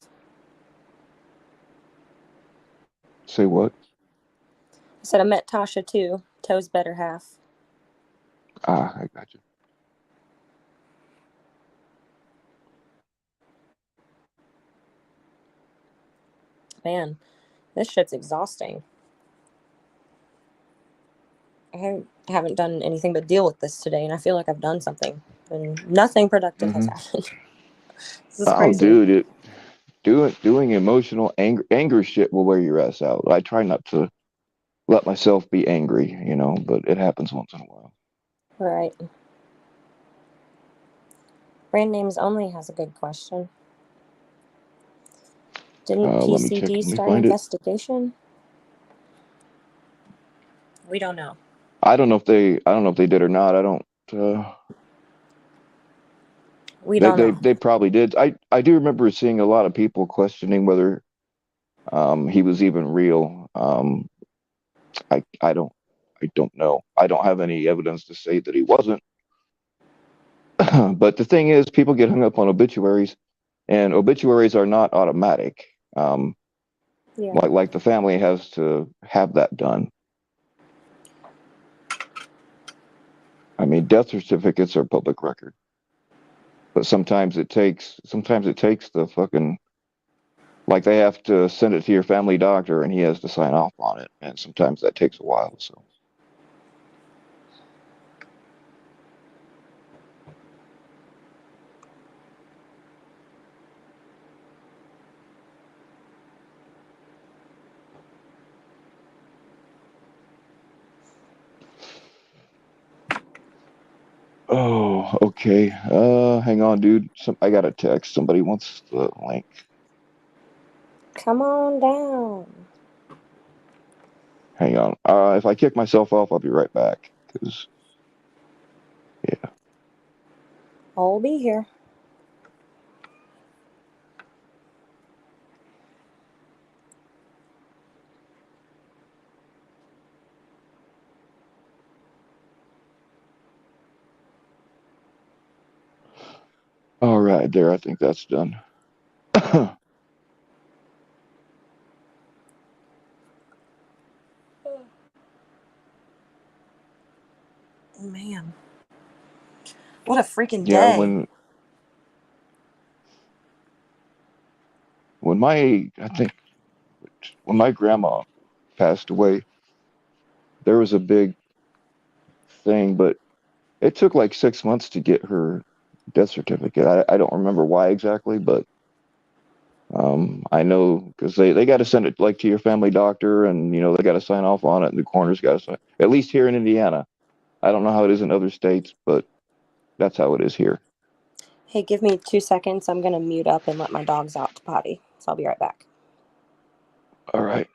Say what? I said I met Tasha too. Toe's better half. Ah, I got you. Man, this shit's exhausting. I haven't done anything but deal with this today, and I feel like I've done something, and nothing productive has happened. This is crazy. Dude, doing emotional anger shit will wear your ass out. I try not to let myself be angry, but it happens once in a while. Right. Brand names only has a good question. Didn't PCD start an investigation? We don't know. I don't know if they did or not. I don't. We don't know. They probably did. I do remember seeing a lot of people questioning whether he was even real. I don't know. I don't have any evidence to say that he wasn't. But the thing is, people get hung up on obituaries, and obituaries are not automatic. Like the family has to have that done. I mean, death certificates are public record, but sometimes it takes the fucking, like, they have to send it to your family doctor and he has to sign off on it, and sometimes that takes a while. So. Oh, okay. Hang on, dude. I got a text. Somebody wants the link. Come on down. Hang on. If I kick myself off, I'll be right back. Cause yeah. I'll be here. All right, there. I think that's done. Man, what a freaking Yeah, day. when my I think when my grandma passed away, there was a big thing, but it took like 6 months to get her death certificate. I don't remember why exactly, but I know because they got to send it like to your family doctor, and they got to sign off on it, and the coroner's got to sign. At least here in Indiana, I don't know how it is in other states, but that's how it is here. Hey, give me 2 seconds. I'm going to mute up and let my dogs out to potty. So I'll be right back. All right.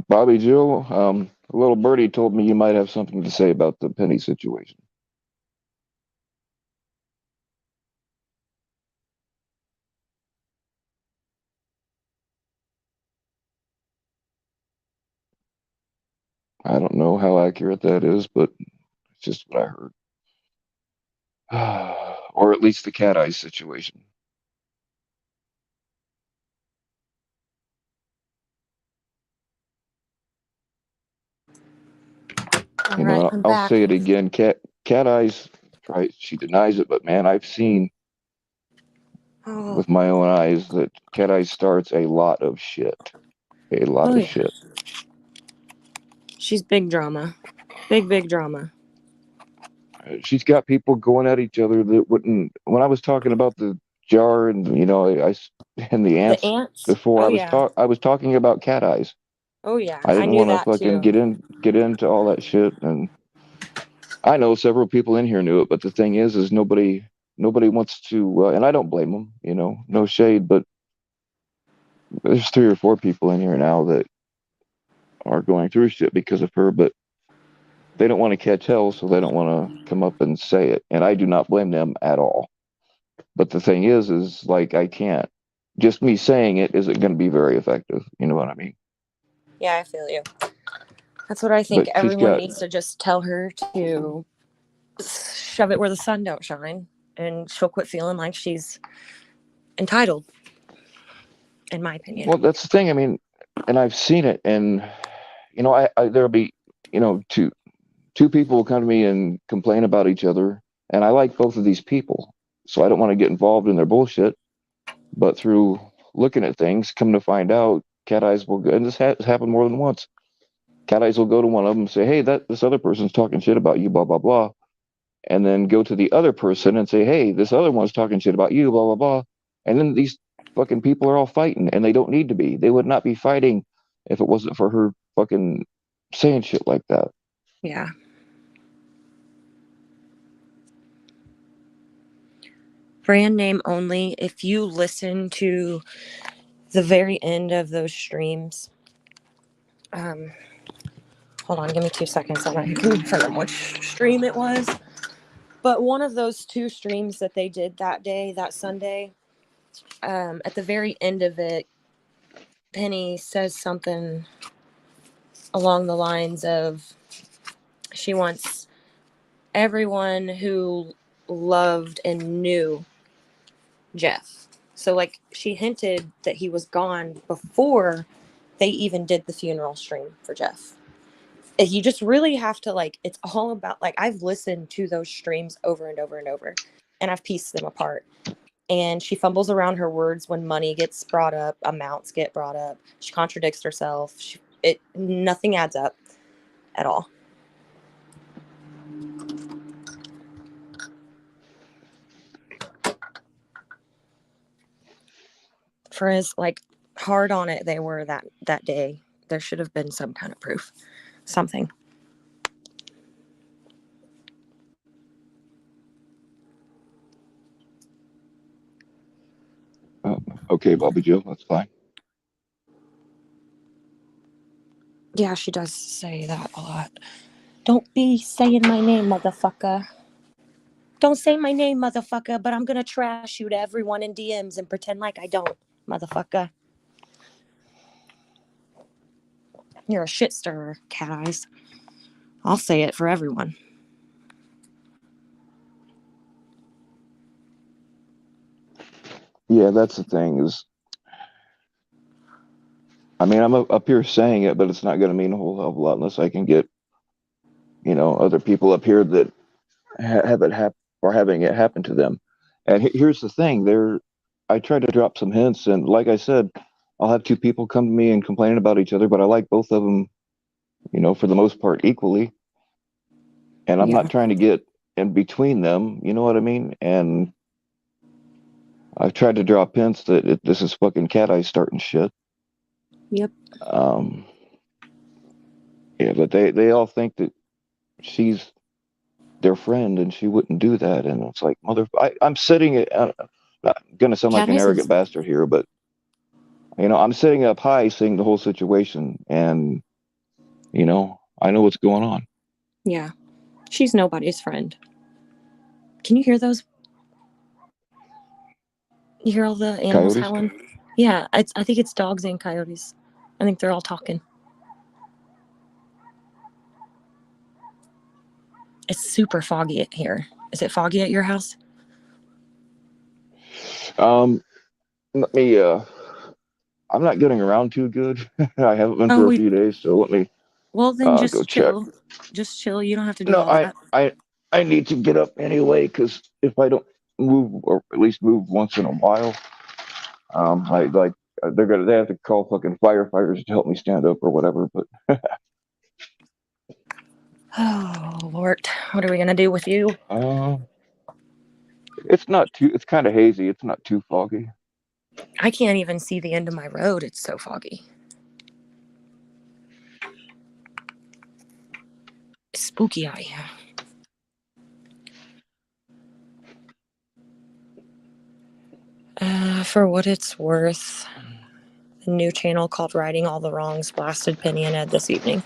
Bobby Jill, a little birdie told me you might have something to say about the Penny situation. I don't know how accurate that is, but it's just what I heard. Or at least the cat eyes situation. All right, I'm I'll back. say it again. Cat eyes, right? She denies it, but man, I've seen Oh, with my own eyes that cat eyes starts a lot of shit. A lot oh of yeah. shit. She's big drama. Big drama. She's got people going at each other that wouldn't. When I was talking about the jar and and the The ants ants? before, Oh yeah. I was talking about cat eyes. Oh yeah. I I didn't knew want to that fucking too. get into all that shit, and I know several people in here knew it, but the thing is nobody wants to, and I don't blame them. No shade, but there's 3 or 4 people in here now that are going through shit because of her, but they don't want to catch hell, so they don't want to come up and say it, and I do not blame them at all. But the thing is like I can't. Just me saying it isn't going to be very effective. You know what I mean? Yeah, I feel you. That's what I think. But she's Everyone got needs to just tell her to shove it where the sun don't shine, and she'll quit feeling like she's entitled, in my opinion. well, that's the thing. I mean, and I've seen it, and I there'll be two people will come to me and complain about each other, and I like both of these people, so I don't want to get involved in their bullshit. But through looking at things, come to find out, cat eyes will go, and this has happened more than once. Cat eyes will go to one of them and say, "Hey, this other person's talking shit about you, blah blah blah," and then go to the other person and say, "Hey, this other one's talking shit about you, blah blah blah," and then these fucking people are all fighting, and they don't need to be. They would not be fighting if it wasn't for her fucking saying shit like that. Yeah. Brand name only. If you listen to the very end of those streams, hold on, give me 2 seconds. I'm not confirm which stream it was. But one of those 2 streams that they did that day, that Sunday, at the very end of it, Penny says something along the lines of she wants everyone who loved and knew Jeff. So, like, she hinted that he was gone before they even did the funeral stream for Jeff. You just really have to, like, it's all about, like, I've listened to those streams over and over and over. and I've pieced them apart. And she fumbles around her words when money gets brought up, amounts get brought up. She contradicts herself. Nothing adds up at all. For as like hard on it they were that day, there should have been some kind of proof, something. Okay, Bobby Joe, that's fine. Yeah, she does say that a lot. Don't be saying my name, motherfucker. Don't say my name, motherfucker, but I'm gonna trash you to everyone in DMs and pretend like I don't, motherfucker. You're a shit stirrer, Cat Eyes. I'll say it for everyone. Yeah, that's the thing is, I mean, I'm up here saying it, but it's not going to mean a whole hell of a lot unless I can get, other people up here that have it happen or having it happen to them. And here's the thing: I try to drop some hints, and like I said, I'll have two people come to me and complain about each other, but I like both of them, for the most part, equally. And I'm not trying to get in between them. You know what I mean? And I've tried to drop hints that this is fucking Cat Eye starting shit. Yep. Yeah, but they all think that she's their friend and she wouldn't do that. And it's like, I'm sitting at, I'm gonna sound like Cat an Eyes arrogant is... bastard here, but I'm sitting up high seeing the whole situation, and I know what's going on. Yeah. She's nobody's friend. Can you hear those? You hear all the animals Coyotes? howling? Yeah, I think it's dogs and coyotes. I think they're all talking. It's super foggy here. Is it foggy at your house? Let me I'm not getting around too good. I haven't been for a few days, so let me well then go just check. chill. Just chill. You don't have to do No, all that. I need to get up anyway, because if I don't move, or at least move once in a while, they have to call fucking firefighters to help me stand up or whatever. But Oh Lord, what are we gonna do with you? it's not too. It's kind of hazy. It's not too foggy. I can't even see the end of my road. It's so foggy. It's spooky out here. For what it's worth, a new channel called Righting All the Wrongs blasted Penny and Ed this evening.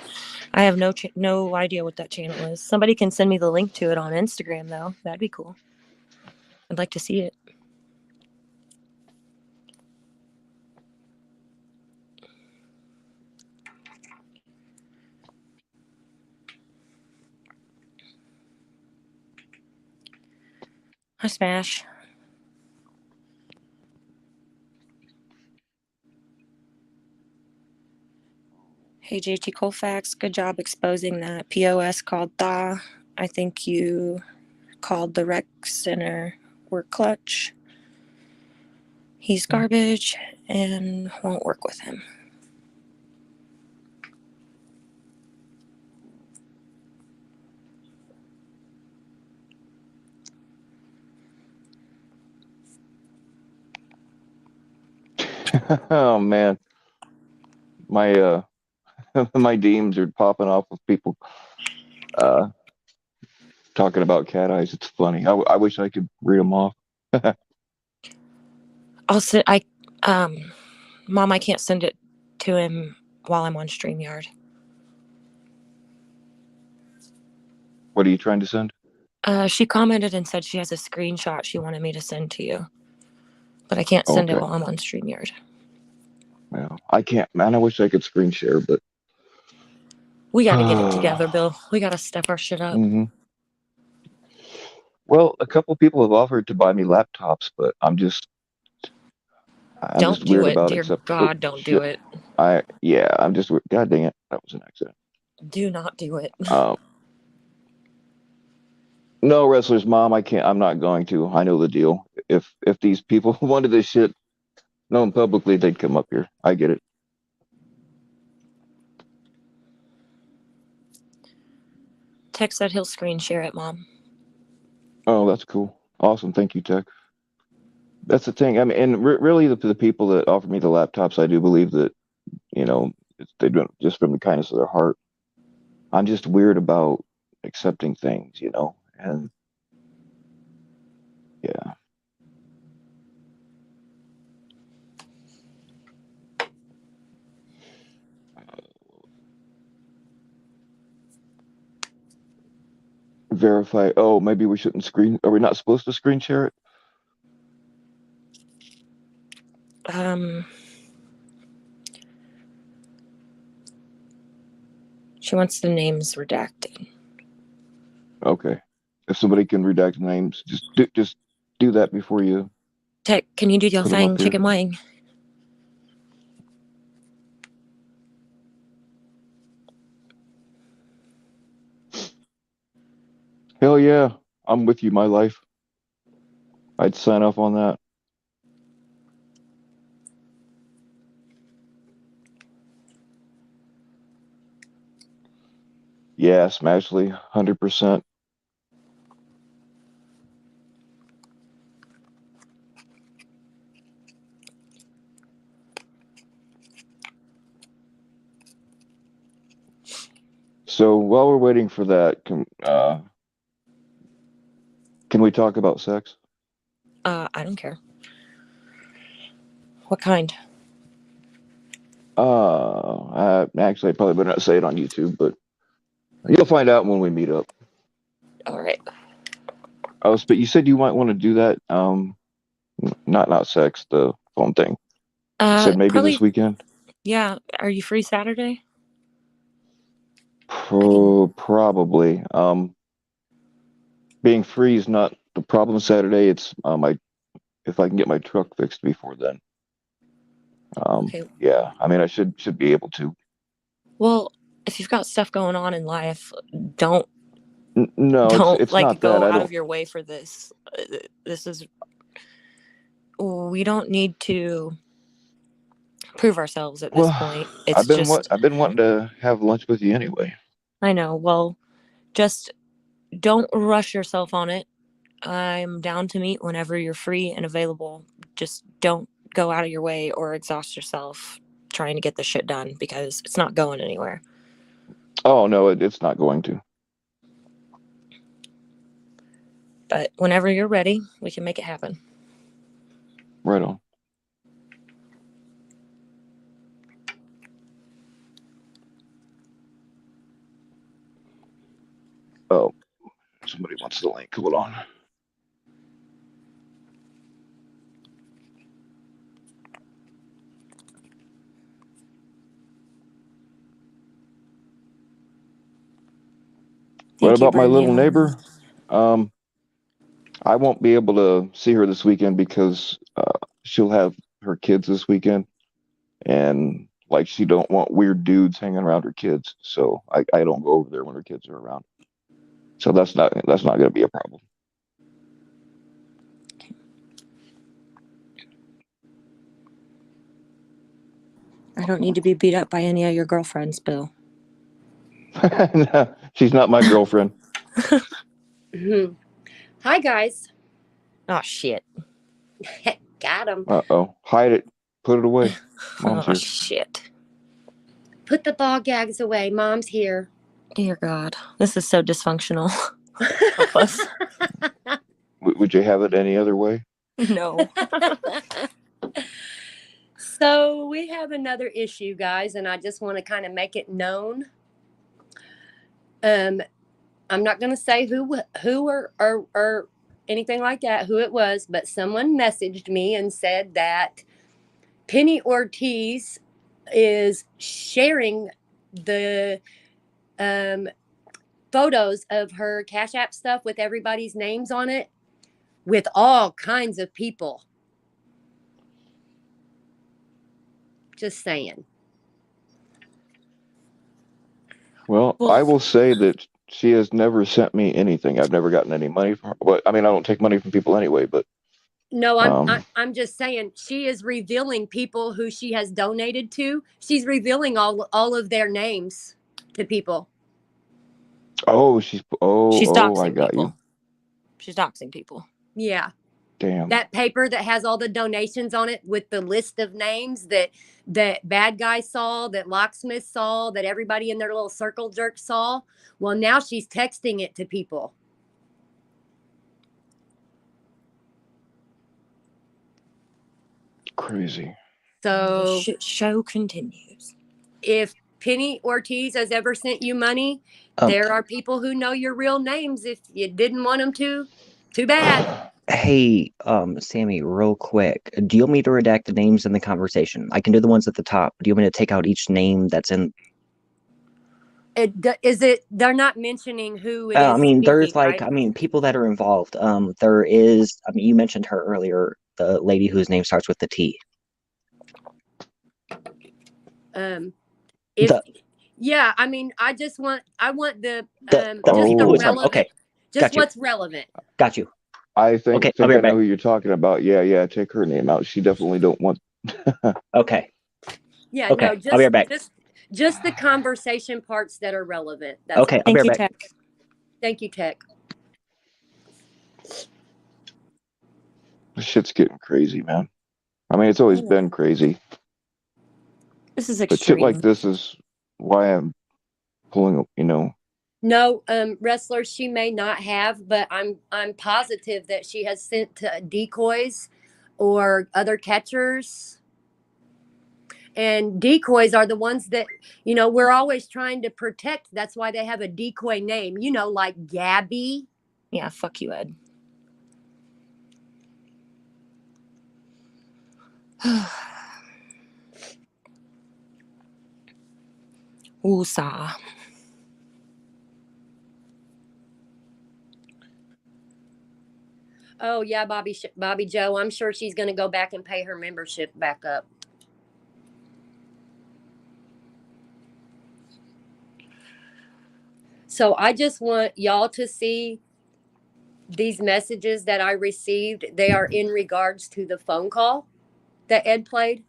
I have no idea what that channel is. Somebody can send me the link to it on Instagram, though. That'd be cool. I'd like to see it. Hi, Smash. Hey, JT Colfax, good job exposing that POS called DA. I think you called the rec center work clutch. He's garbage and won't work with him. Oh man, my my DMs are popping off with people talking about Cat Eyes. It's funny. I wish I could read them off. Mom, I can't send it to him while I'm on StreamYard. What are you trying to send? She commented and said she has a screenshot she wanted me to send to you. But I can't send it while I'm on StreamYard. Well, I can't, man. I wish I could screen share, but we got to get it together, Bill. We got to step our shit up. Mm-hmm. Well, a couple people have offered to buy me laptops, but I'm just weird about it. Dear God, don't do it. I'm just weird. God dang it, that was an accident. Do not do it. No, wrestler's mom, I can't. I'm not going to. I know the deal. If these people wanted this shit known publicly, they'd come up here. I get it. Tex said he'll screen share it, Mom. Oh, that's cool. Awesome. Thank you, Tech. That's the thing. I mean, and really, the people that offer me the laptops, I do believe that, they do it just from the kindness of their heart. I'm just weird about accepting things, and yeah. Verify. Oh, maybe we shouldn't screen. Are we not supposed to screen share it? She wants the names redacted. Okay. If somebody can redact names, just do that before you Tech, can you do your put them thing, up here. chicken wing? Hell yeah, I'm with you, my life. I'd sign off on that. Yeah, Smashley, 100%. So while we're waiting for that, can we talk about sex? I don't care. What kind? Actually, I probably better not say it on YouTube, but you'll find out when we meet up. All right. Oh, but you said you might want to do that. Not sex, the phone thing. You said maybe Probably, this weekend. yeah. Are you free Saturday? Probably. Being free is not the problem Saturday. It's if I can get my truck fixed before then. Okay. Yeah. I mean, I should be able to. Well, if you've got stuff going on in life, don't No, it's like not that. go I out don't. of your way for this. We don't need to prove ourselves at this Well, point. It's just, I've been wanting to have lunch with you anyway. I know. Well, just don't rush yourself on it. I'm down to meet whenever you're free and available. Just don't go out of your way or exhaust yourself trying to get this shit done because it's not going anywhere. Oh no, it's not going to. But whenever you're ready, we can make it happen. Right on. Oh, somebody wants the link. Hold on. What Thank you, about my little Brandon. neighbor? I won't be able to see her this weekend because she'll have her kids this weekend, and like she don't want weird dudes hanging around her kids, so I don't go over there when her kids are around. So that's not going to be a problem. I don't need to be beat up by any of your girlfriends, Bill. No, she's not my girlfriend. Hi, guys. Oh, shit. Got him. Uh-oh. Hide it. Put it away. Mom's Oh, here. shit. Put the ball gags away. Mom's here. Dear God. This is so dysfunctional. Help us. Would you have it any other way? No. So we have another issue, guys, and I just want to kind of make it known. I'm not going to say who or anything like that, who it was, but someone messaged me and said that Penny Ortiz is sharing the photos of her Cash App stuff with everybody's names on it with all kinds of people. Just saying. Well, I will say that She has never sent me anything. I've never gotten any money from her. But I mean, I don't take money from people anyway. But No, um, I'm just saying she is revealing people who she has donated to. She's revealing all of their names to people. oh, She's I doxing got people. you. She's doxing people. Yeah. Damn. That paper that has all the donations on it with the list of names that bad guy saw, that locksmith saw, that everybody in their little circle jerk saw. Well, now she's texting it to people. Crazy. So The show continues. if Penny Ortiz has ever sent you money, there are people who know your real names. If you didn't want them to, too bad. Hey, Sammy, real quick, do you want me to redact the names in the conversation? I can do the ones at the top. Do you want me to take out each name that's in? They're not mentioning who it is I mean, there's speaking, right? I mean, people that are involved. There is, I mean, you mentioned her earlier, the lady whose name starts with the T. If The yeah, I mean, I want the just people the who it's on. Okay, relevant, just got you, what's relevant. got you. I Okay, think I'll be I right know back. who you're talking about. Yeah. Take her name out. She definitely don't want. Okay, Yeah, okay, no, I'll be right back. just the conversation parts that are relevant. That's Okay, all. I'll be Thank right you, back. Tech. Thank you, Tech. This shit's getting crazy, man. I mean, it's always been crazy, This is but shit like extreme. this is why I'm pulling. No, wrestler she may not have, but I'm positive that she has sent to decoys or other catchers. And decoys are the ones that, we're always trying to protect. That's why they have a decoy name, like Gabby. Yeah, fuck you, Ed. Woosah. Oh yeah, Bobby Joe. I'm sure she's going to go back and pay her membership back up. So I just want y'all to see these messages that I received. They are in regards to the phone call that Ed played.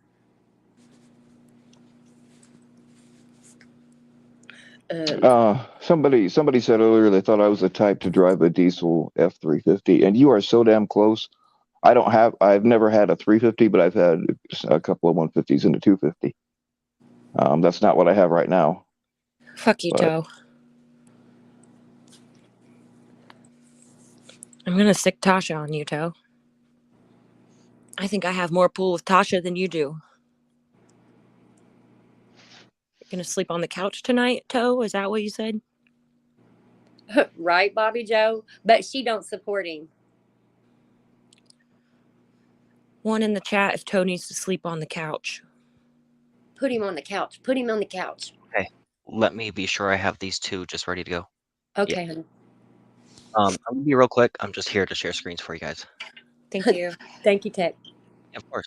Somebody said earlier they thought I was the type to drive a diesel F350, and you are so damn close. I've never had a 350, but I've had a couple of 150s and a 250. That's not what I have right now. Fuck you, But Toe. I'm gonna sick Tasha on you, Toe. I think I have more pull with Tasha than you do. Gonna sleep on the couch tonight, Toe? Is that what you said? Right, Bobby Joe? But she don't support him. One in the chat if Toe needs to sleep on the couch. Put him on the couch. Put him on the couch. Okay, let me be sure I have these two just ready to go. Okay, honey. I'm gonna be real quick. I'm just here to share screens for you guys. Thank you. Thank you, Tech. Of course.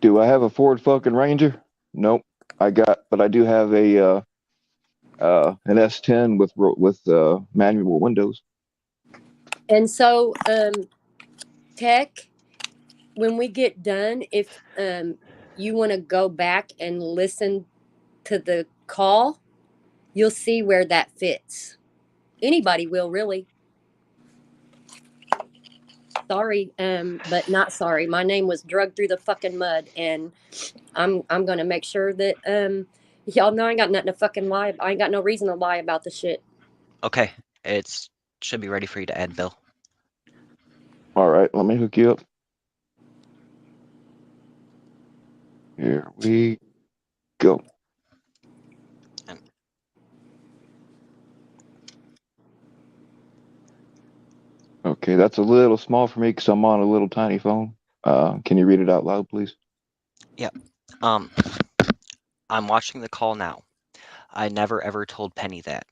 do I have a Ford fucking Ranger? Nope. But I do have a an S10 with manual windows. And so, Tech, when we get done, if you want to go back and listen to the call, you'll see where that fits. Anybody will, really. Sorry, but not sorry. My name was drugged through the fucking mud, and I'm gonna make sure that y'all know I ain't got nothing to fucking lie. I ain't got no reason to lie about the shit. Okay, it should be ready for you to add, Bill. All right, let me hook you up. Here we go. Okay, that's a little small for me because I'm on a little tiny phone. Can you read it out loud, please? Yeah. I'm watching the call now. I never ever told Penny that.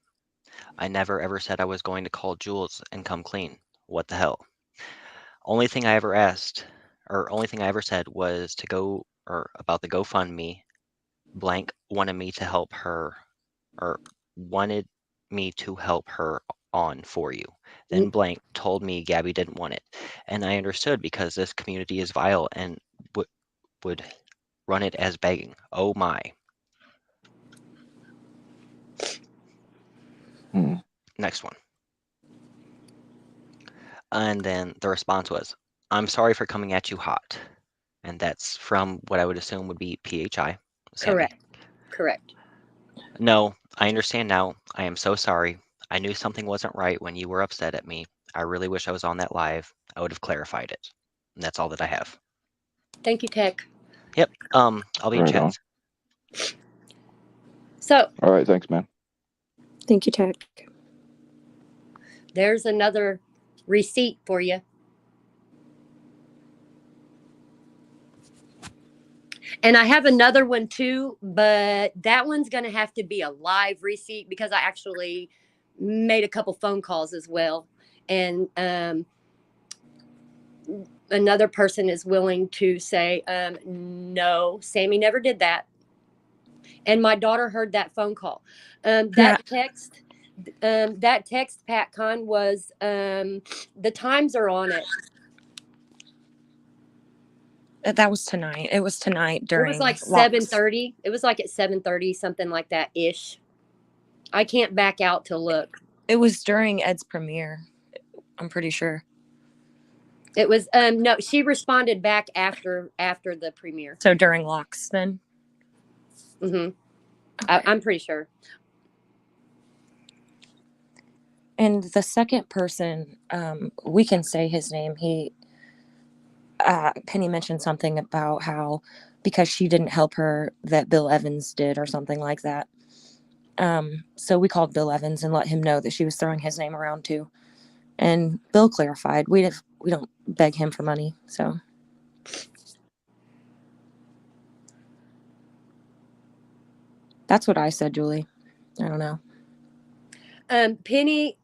I never ever said I was going to call Jules and come clean. What the hell? Only thing I ever said was to go, or about the GoFundMe blank wanted me to help her, or wanted me to help her on for you. Then blank told me Gabby didn't want it. And I understood because this community is vile and would run it as begging. Oh my. Next one. And then the response was, I'm sorry for coming at you hot. And that's from what I would assume would be PHI. Sammy. Correct. No, I understand now. I am so sorry. I knew something wasn't right when you were upset at me. I really wish I was on that live. I would have clarified it. And that's all that I have. Thank you, Tech. Yep. I'll be in Right chat. on. So All right, thanks, man. Thank you, Tech. there's another receipt for you. And I have another one too, but that one's going to have to be a live receipt because I actually made a couple phone calls as well. And another person is willing to say, no, Sammy never did that. And my daughter heard that phone call. That text, PatCon, was the times are on it. That was tonight. It was tonight during. It was like locks. 7:30. It was like at 7:30, something like that ish. I can't back out to look. It was during Ed's premiere. I'm pretty sure. It was no. She responded back after the premiere. So during locks then. Mm-hmm. Okay. I'm pretty sure. And the second person, we can say his name. Penny mentioned something about how because she didn't help her that Bill Evans did or something like that. So we called Bill Evans and let him know that she was throwing his name around too. And Bill clarified, we don't beg him for money. So that's what I said, Julie. I don't know. Penny,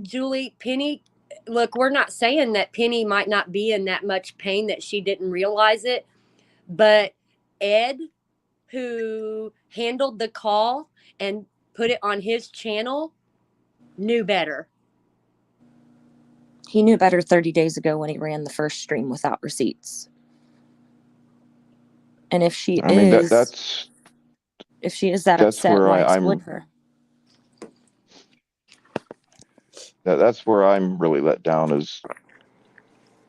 Julie, Penny, look, we're not saying that Penny might not be in that much pain that she didn't realize it, but Ed, who handled the call and put it on his channel, knew better. He knew better 30 days ago when he ran the first stream without receipts. And if she that's upset, where why I'm split her? that's where I'm really let down, is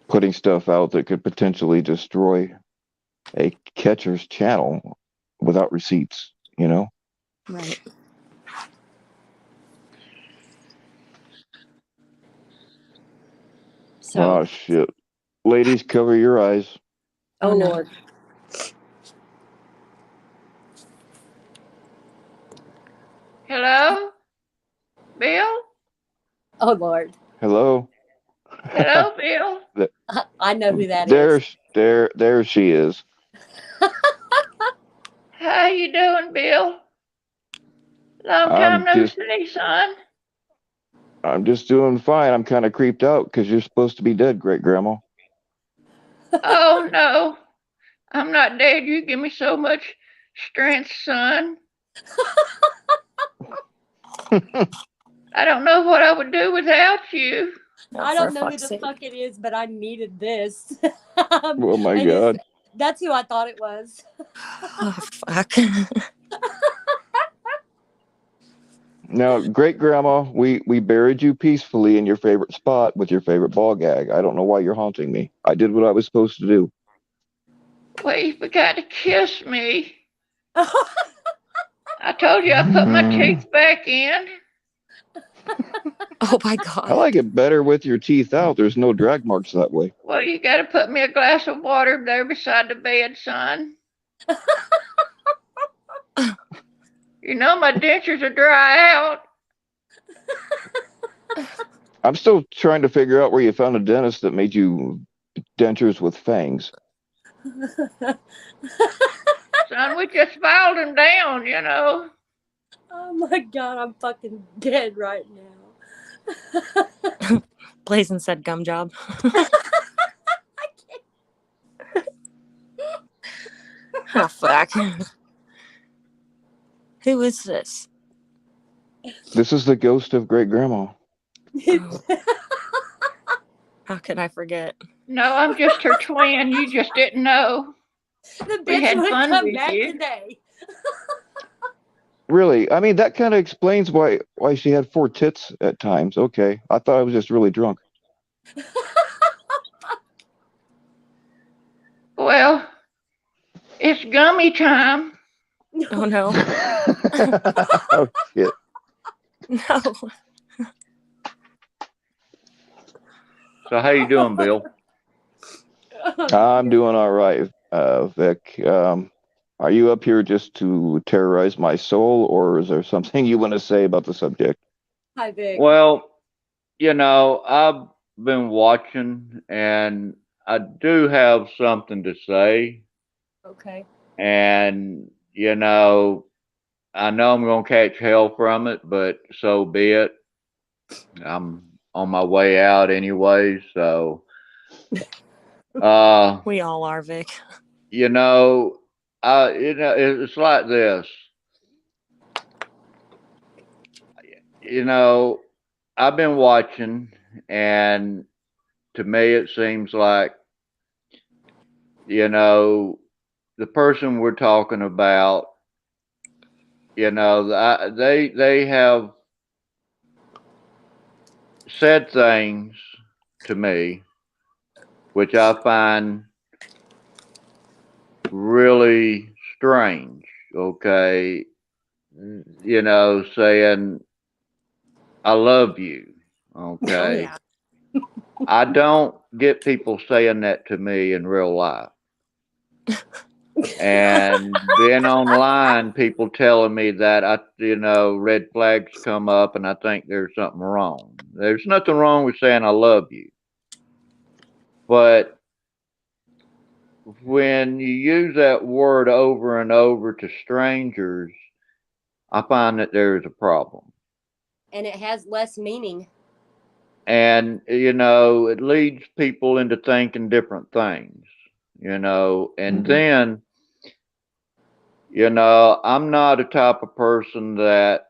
putting stuff out that could potentially destroy a catcher's channel without receipts, you know? Right. So, oh shit. Ladies, cover your eyes. oh no. Lord. Hello? Bill? Oh Lord. Hello? Hello, Bill? I know who that is. There she is. How you doing, Bill? Long time no see, son. I'm just doing fine. I'm kind of creeped out because you're supposed to be dead, great grandma. Oh, no. I'm not dead. You give me so much strength, son. I don't know what I would do without you. I don't know who the fuck it is, but I needed this. Oh my God. That's who I thought it was. Oh, fuck. Now, great grandma, we buried you peacefully in your favorite spot with your favorite ball gag. I don't know why you're haunting me. I did what I was supposed to do. Well, you forgot to kiss me. I told you I put my teeth back in. Oh my God. I like it better with your teeth out. There's no drag marks that way. Well, you got to put me a glass of water there beside the bed, son. You know my dentures are dry out. I'm still trying to figure out where you found a dentist that made you dentures with fangs. Son, we just filed them down, you know. Oh my God, I'm fucking dead right now. Blazin said gum job. Oh, fuck. Who is this? This is the ghost of great grandma. Oh, how could I forget? No, I'm just her twin. You just didn't know. The We bitch had would fun come with back you. today. Really? I mean, that kind of explains why she had 4 tits at times. Okay, I thought I was just really drunk. Well, it's gummy time. Oh no, Oh shit! no. So how you doing, Bill? I'm doing all right, Vic. Are you up here just to terrorize my soul, or is there something you want to say about the subject? Hi, Vic. Well, I've been watching and I do have something to say. Okay. And, I know I'm going to catch hell from it, but so be it. I'm on my way out anyway. So, We all are, Vic. it's like this. I've been watching, and to me, it seems like, the person we're talking about, they have said things to me which I find really strange. Okay, saying I love you. Oh Okay, yeah. I don't get people saying that to me in real life. And being online, people telling me that red flags come up and I think there's something wrong. There's nothing wrong with saying I love you. But when you use that word over and over to strangers, I find that there is a problem. And it has less meaning. And, it leads people into thinking different things, and then, I'm not a type of person that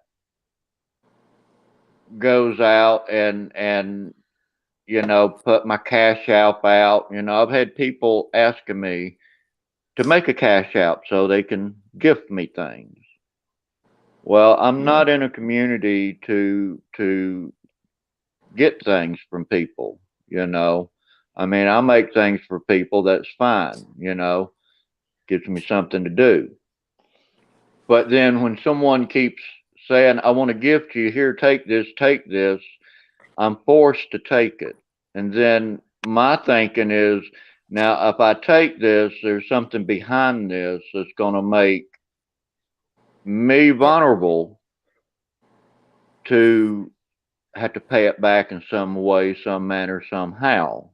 goes out and put my cash app out. I've had people asking me to make a cash app so they can gift me things. Well, I'm not in a community to get things from people. I mean, I make things for people. That's fine. Gives me something to do. But then when someone keeps saying, I want to gift you, here, take this, I'm forced to take it. And then my thinking is, now if I take this, there's something behind this that's going to make me vulnerable to have to pay it back in some way, some manner, somehow.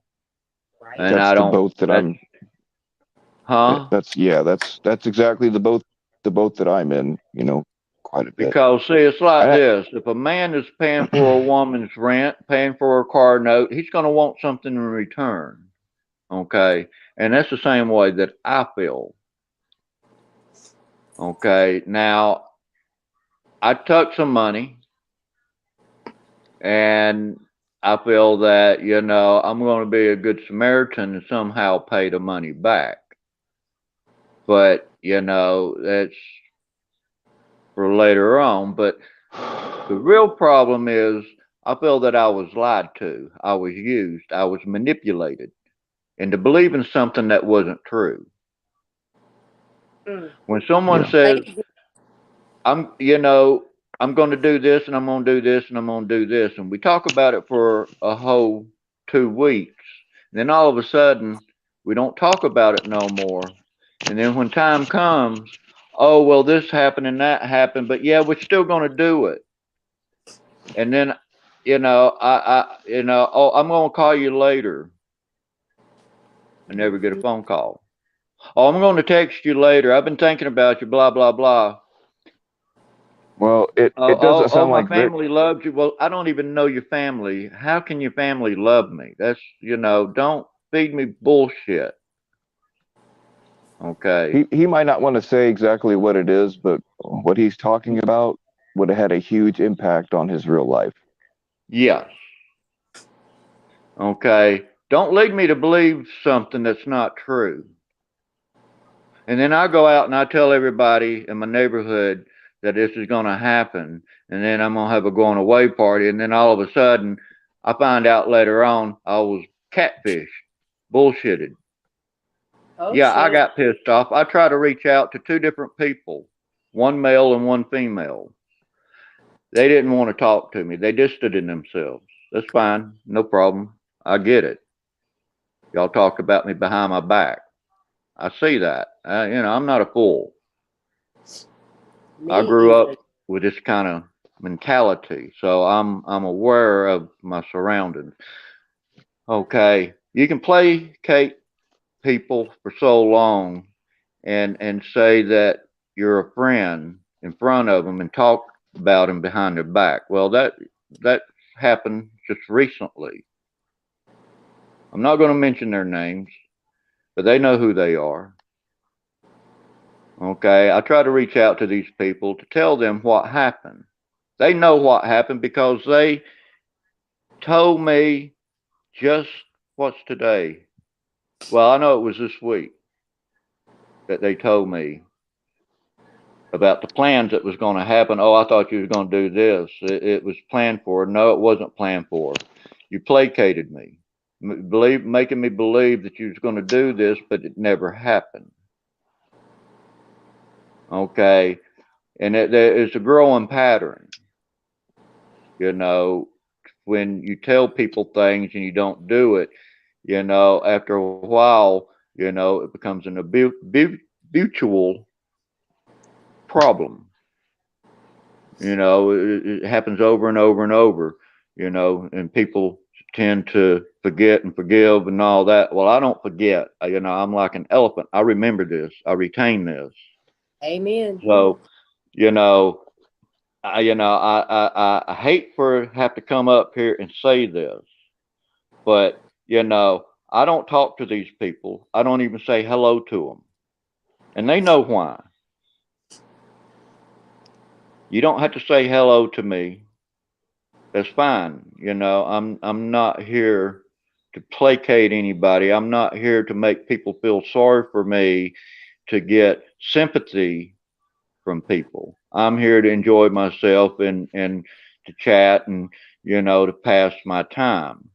Right. And That's I the don't, boat that I'm. huh? That's exactly the boat that I'm in. Quite a bit. Because see, it's like I, this: if a man is paying for a woman's rent, paying for a car note, he's going to want something in return. Okay, and that's the same way that I feel. Okay, now I took some money, and I feel that I'm going to be a good Samaritan and somehow pay the money back. But that's for later on. But the real problem is, I feel that I was lied to, I was used, I was manipulated into believing something that wasn't true. Mm. When someone yeah. says, I'm going to do this and I'm going to do this and I'm going to do this, and we talk about it for a whole 2 weeks, then all of a sudden we don't talk about it no more. And then when time comes, oh, well, this happened and that happened, but yeah, we're still going to do it. And then, oh, I'm going to call you later. I never get a phone call. Oh, I'm going to text you later. I've been thinking about you, blah, blah, blah. Well, it Oh, it doesn't sound my like Vic. family loves you. Well, I don't even know your family. How can your family love me? That's, don't feed me bullshit. Okay. He might not want to say exactly what it is, but what he's talking about would have had a huge impact on his real life. Yes. Okay. Don't lead me to believe something that's not true. And then I go out and I tell everybody in my neighborhood that this is going to happen. And then I'm going to have a going away party. And then all of a sudden, I find out later on I was catfished, bullshitted. Oh Yeah, I shit. got pissed off. I tried to reach out to two different people, one male and one female. They didn't want to talk to me. They distanced themselves. That's fine. No problem. I get it. Y'all talk about me behind my back. I see that. I'm not a fool. I Me grew either. up with this kind of mentality, so I'm aware of my surroundings. Okay, you can placate people for so long and say that you're a friend in front of them and talk about them behind their back. Well, that happened just recently. I'm not going to mention their names, but they know who they are. Okay, I try to reach out to these people to tell them what happened. They know what happened because they told me just what's today. Well, I know it was this week that they told me about the plans that was going to happen. Oh, I thought you was going to do this. It was planned for. No, it wasn't planned for. You placated me, making me believe that you was going to do this, but it never happened. Okay, and it's a growing pattern. You know, when you tell people things and you don't do it, after a while, it becomes an mutual problem. It happens over and over and over, and people tend to forget and forgive and all that. Well, I don't forget. I'm like an elephant. I remember this. I retain this. Amen. So, you know, I hate for have to come up here and say this, but I don't talk to these people. I don't even say hello to them, and they know why. You don't have to say hello to me. That's fine. I'm not here to placate anybody. I'm not here to make people feel sorry for me, to get sympathy from people. I'm here to enjoy myself and to chat and to pass my time.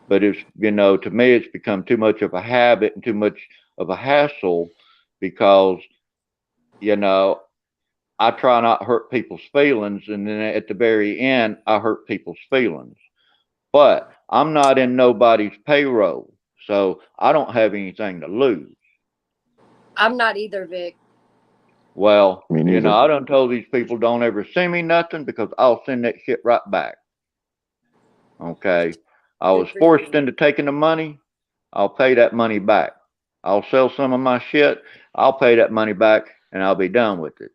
But it's to me it's become too much of a habit and too much of a hassle because you know I try not to hurt people's feelings, and then at the very end, I hurt people's feelings. But I'm not in nobody's payroll, so I don't have anything to lose. I'm not either, Vic. Well, Me neither. I done told these people don't ever send me nothing because I'll send that shit right back. Okay. I was Good for forced you. into taking the money. I'll pay that money back. I'll sell some of my shit. I'll pay that money back and I'll be done with it.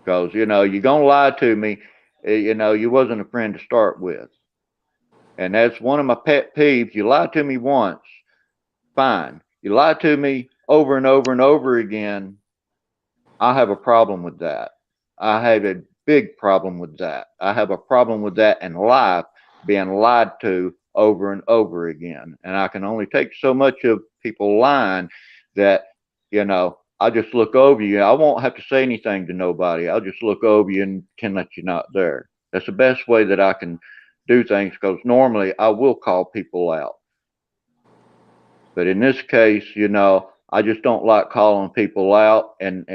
Because, you're going to lie to me. You wasn't a friend to start with. And that's one of my pet peeves. You lie to me once, fine. You lie to me over and over and over again, I have a problem with that. I have a big problem with that. I have a problem with that in life, being lied to over and over again. And I can only take so much of people lying that, I just look over you. I won't have to say anything to nobody. I'll just look over you and pretend that you're not there. That's the best way that I can do things because normally I will call people out. But in this case, I just don't like calling people out and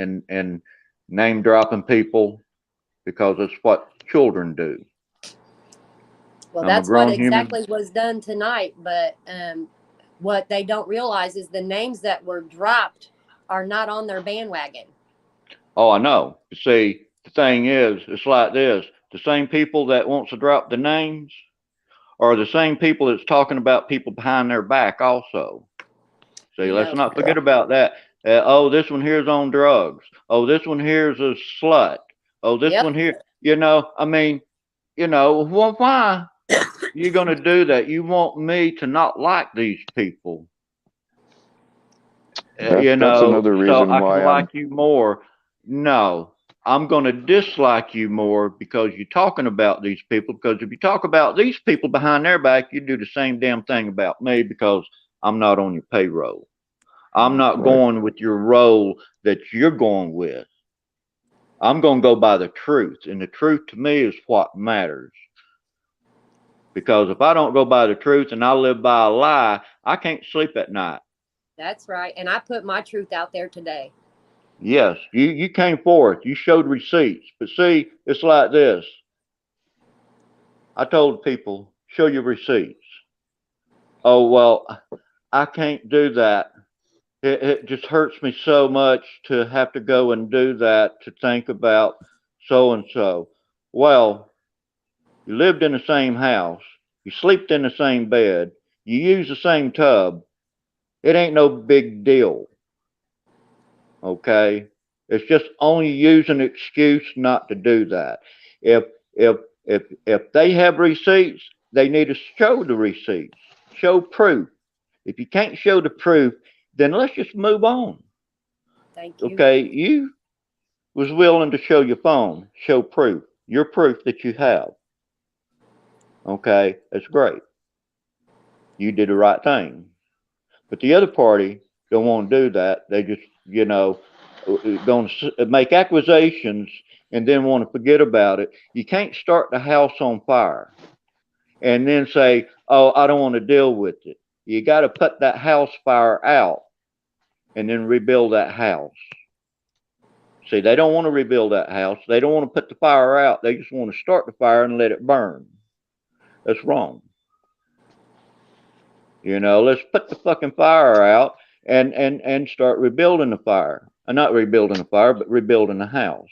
name dropping people because it's what children do. Well, I'm a that's what grown human. exactly was done tonight. But what they don't realize is the names that were dropped are not on their bandwagon. Oh, I know. See, the thing is, it's like this. The same people that wants to drop the names are the same people that's talking about people behind their back also. See, You let's know. not forget about that. Oh, this one here's on drugs. Oh, this one here's a slut. Oh, this Yep. one here, I mean, well, why you going to do that? You want me to not like these people. That's another so reason I can why I'm like you more. No, I'm going to dislike you more because you're talking about these people. Because if you talk about these people behind their back, you do the same damn thing about me because I'm not on your payroll. I'm not right. going with your role that you're going with. I'm going to go by the truth. And the truth to me is what matters. Because if I don't go by the truth and I live by a lie, I can't sleep at night. That's right. And I put my truth out there today. Yes, you came forth. You showed receipts. But see, it's like this. I told people, show your receipts. Oh, well, I can't do that. It just hurts me so much to have to go and do that, to think about so and so. Well, you lived in the same house. You slept in the same bed. You use the same tub. It ain't no big deal. Okay? It's just only use an excuse not to do that. If if if they have receipts, they need to show the receipts. Show proof. If you can't show the proof, then let's just move on. Thank you. Okay, you was willing to show your phone, show proof. Your proof that you have. Okay, that's great. You did the right thing. But the other party don't want to do that. They just, going to make accusations and then want to forget about it. You can't start the house on fire and then say, "Oh, I don't want to deal with it." You got to put that house fire out and then rebuild that house. See, they don't want to rebuild that house. They don't want to put the fire out. They just want to start the fire and let it burn. That's wrong. Let's put the fucking fire out and start rebuilding the fire. Not rebuilding the fire, but rebuilding the house.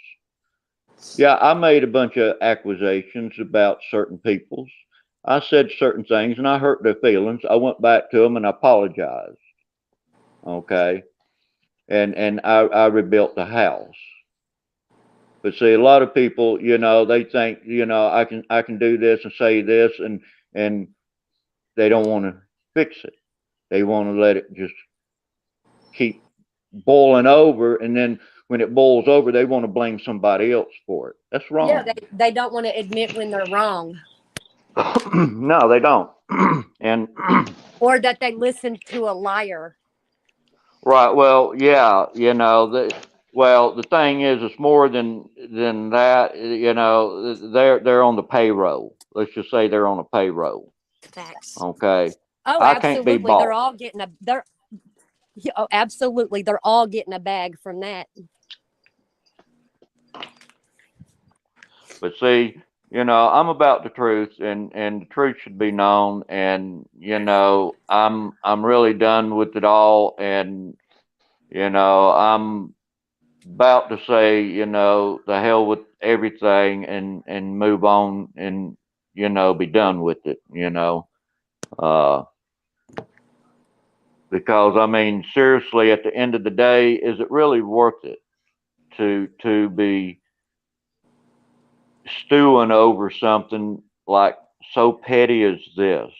Yeah, I made a bunch of accusations about certain peoples. I said certain things and I hurt their feelings. I went back to them and I apologized. Okay. And I rebuilt the house. But see, a lot of people, they think, I can do this and say this and they don't want to fix it. They want to let it just keep boiling over, and then when it boils over, they want to blame somebody else for it. That's wrong. Yeah, they don't want to admit when they're wrong. No, they don't. And or that they listened to a liar. right, well, yeah, well, the thing is, it's more than that. They're on the payroll. Let's just say they're on a payroll. Facts. Okay. Oh, I can't be absolutely. bought. They're all getting oh, absolutely. They're all getting a bag from that. But see, I'm about the truth, and the truth should be known. And I'm really done with it all. And I'm about to say, the hell with everything, and move on, and be done with it. Uh, because I mean, seriously, at the end of the day, is it really worth it to be stewing over something like so petty as this,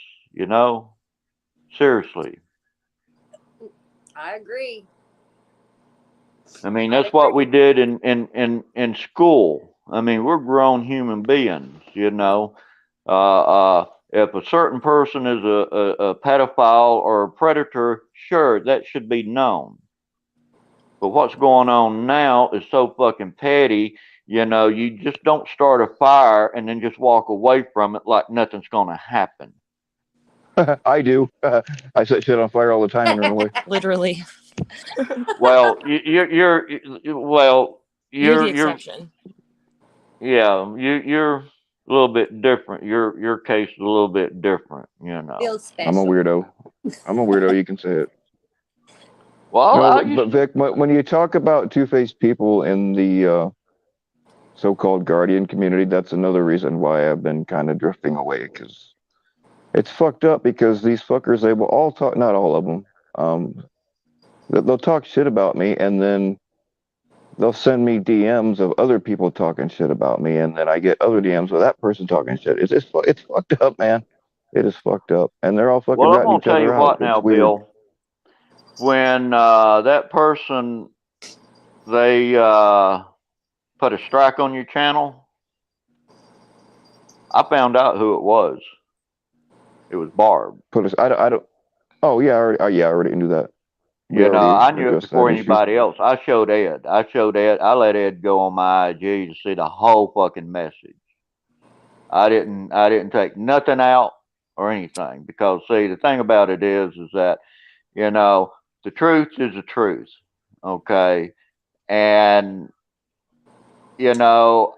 Seriously. I agree. I mean, that's what we did in school. I mean, we're grown human beings, if a certain person is a pedophile or a predator, sure, that should be known. But what's going on now is so fucking petty. You just don't start a fire and then just walk away from it like nothing's going to happen. I do. I set shit on fire all the time and run away. Literally. Well, you're You're the exception. Yeah, you're a little bit different. Your case is a little bit different. Feels special. I'm a weirdo. I'm a weirdo. You can say it. Well, but Vic, when you talk about two-faced people in the so-called guardian community, that's another reason why I've been kind of drifting away, because it's fucked up. Because these fuckers, they will all talk, not all of them, they'll talk shit about me, and then they'll send me DMs of other people talking shit about me, and then I get other DMs of that person talking shit. It's fucked up, man. It is fucked up, and they're all fucking well, I'm ratting gonna each tell you other out. what now, It's weird. Bill. when that person they put a strike on your channel, I found out who it was. It was Barb. Put us. I don't. Oh yeah, I already knew that. We You know, already I knew it addressed that before issue. anybody else. I showed Ed. I let Ed go on my IG to see the whole fucking message. I didn't take nothing out or anything because see the thing about it is that you know the truth is the truth, okay, and you know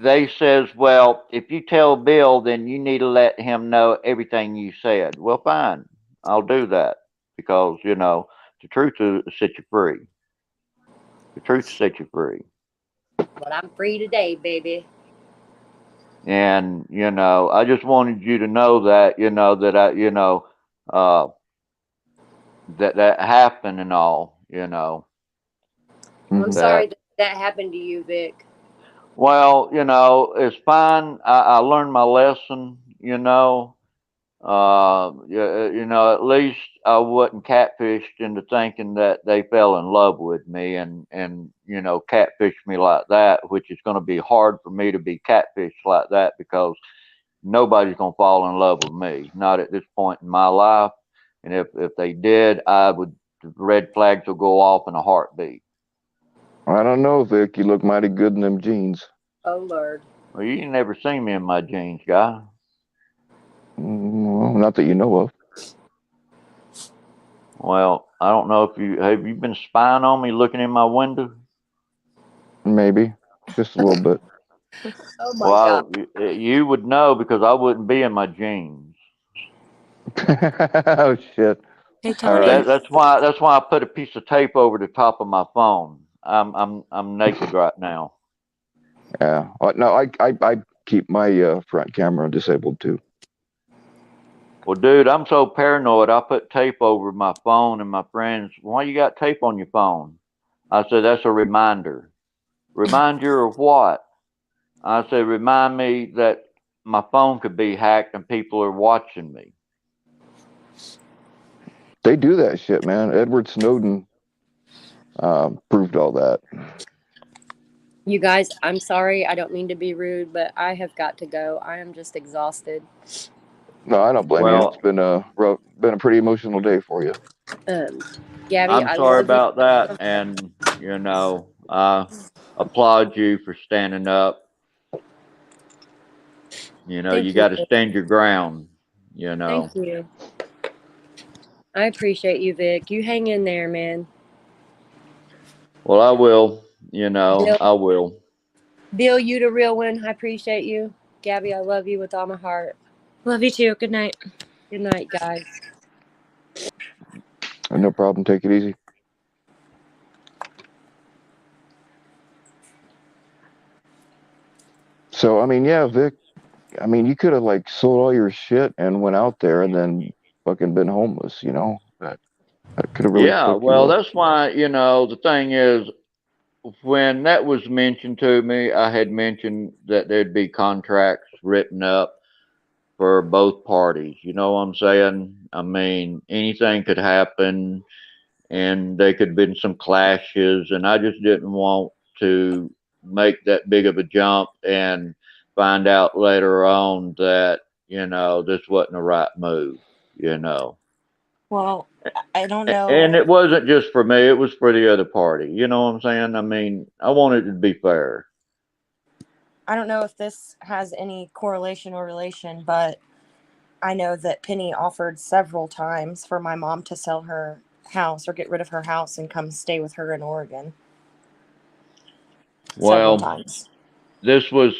they says well if you tell Bill then you need to let him know everything you said. Well, fine, I'll do that because the truth will set you free. The truth set you free. But I'm free today, baby. And I just wanted you to know that that I uh that happened and all. I'm Mhm. sorry That that happened to you, Vic. well, it's fine. I learned my lesson. At least I wasn't catfished into thinking that they fell in love with me and catfish me like that, which is going to be hard for me to be catfished like that because nobody's gonna fall in love with me, not at this point in my life. And if they did, the red flags will go off in a heartbeat. I don't know, Vic. You look mighty good in them jeans. Oh Lord. Well, you ain't never seen me in my jeans, guy. Well, not that you know of. Well, I don't know if you been spying on me, looking in my window. Maybe just a little bit. Oh my God. Well, you would know because I wouldn't be in my jeans. Oh shit! Hey, All Tony. right. That's why I put a piece of tape over the top of my phone. I'm naked right now. Yeah. No, I keep my front camera disabled too. Well, dude, I'm so paranoid. I put tape over my phone, and my friends, why you got tape on your phone? I said, that's a reminder. Reminder of what? I said, remind me that my phone could be hacked and people are watching me. They do that shit, man. Edward Snowden proved all that. You guys, I'm sorry. I don't mean to be rude, but I have got to go. I am just exhausted. No, I don't blame you. It's Well, been a pretty emotional day for you. Um, Gabby, I'm I sorry love you. about that. And, I applaud you for standing up. Thank You you. got to stand your ground, you Thank know. you. I appreciate you, Vic. You hang in there, man. Well, I will, Bill, I will. Bill, you the real one. I appreciate you. Gabby, I love you with all my heart. Love you too. Good night. Good night, guys. No problem. Take it easy. So, I mean, yeah, Vic. I mean, you could have like sold all your shit and went out there and then fucking been homeless. That could have really Yeah, fucked you well, up. that's why, the thing is, when that was mentioned to me, I had mentioned that there'd be contracts written up for both parties. You know what I'm saying? I mean, anything could happen and there could have been some clashes, and I just didn't want to make that big of a jump and find out later on that, this wasn't the right move, you know. Well, I don't And know. it wasn't just for me, it was for the other party. You know what I'm saying? I mean, I wanted it to be fair. I don't know if this has any correlation or relation, but I know that Penny offered several times for my mom to sell her house or get rid of her house and come stay with her in Oregon. Several Well, times. this was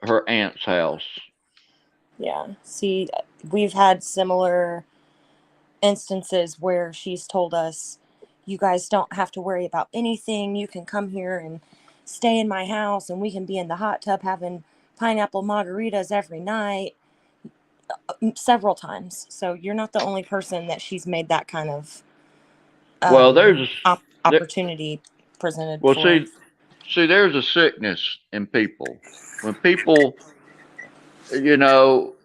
her aunt's house. Yeah. See, we've had similar instances where she's told us, you guys don't have to worry about anything. You can come here and stay in my house and we can be in the hot tub having pineapple margaritas every night, several times. So you're not the only person that she's made that kind of Well, there, opportunity presented well, for. see, there's a sickness in people. When people, you know,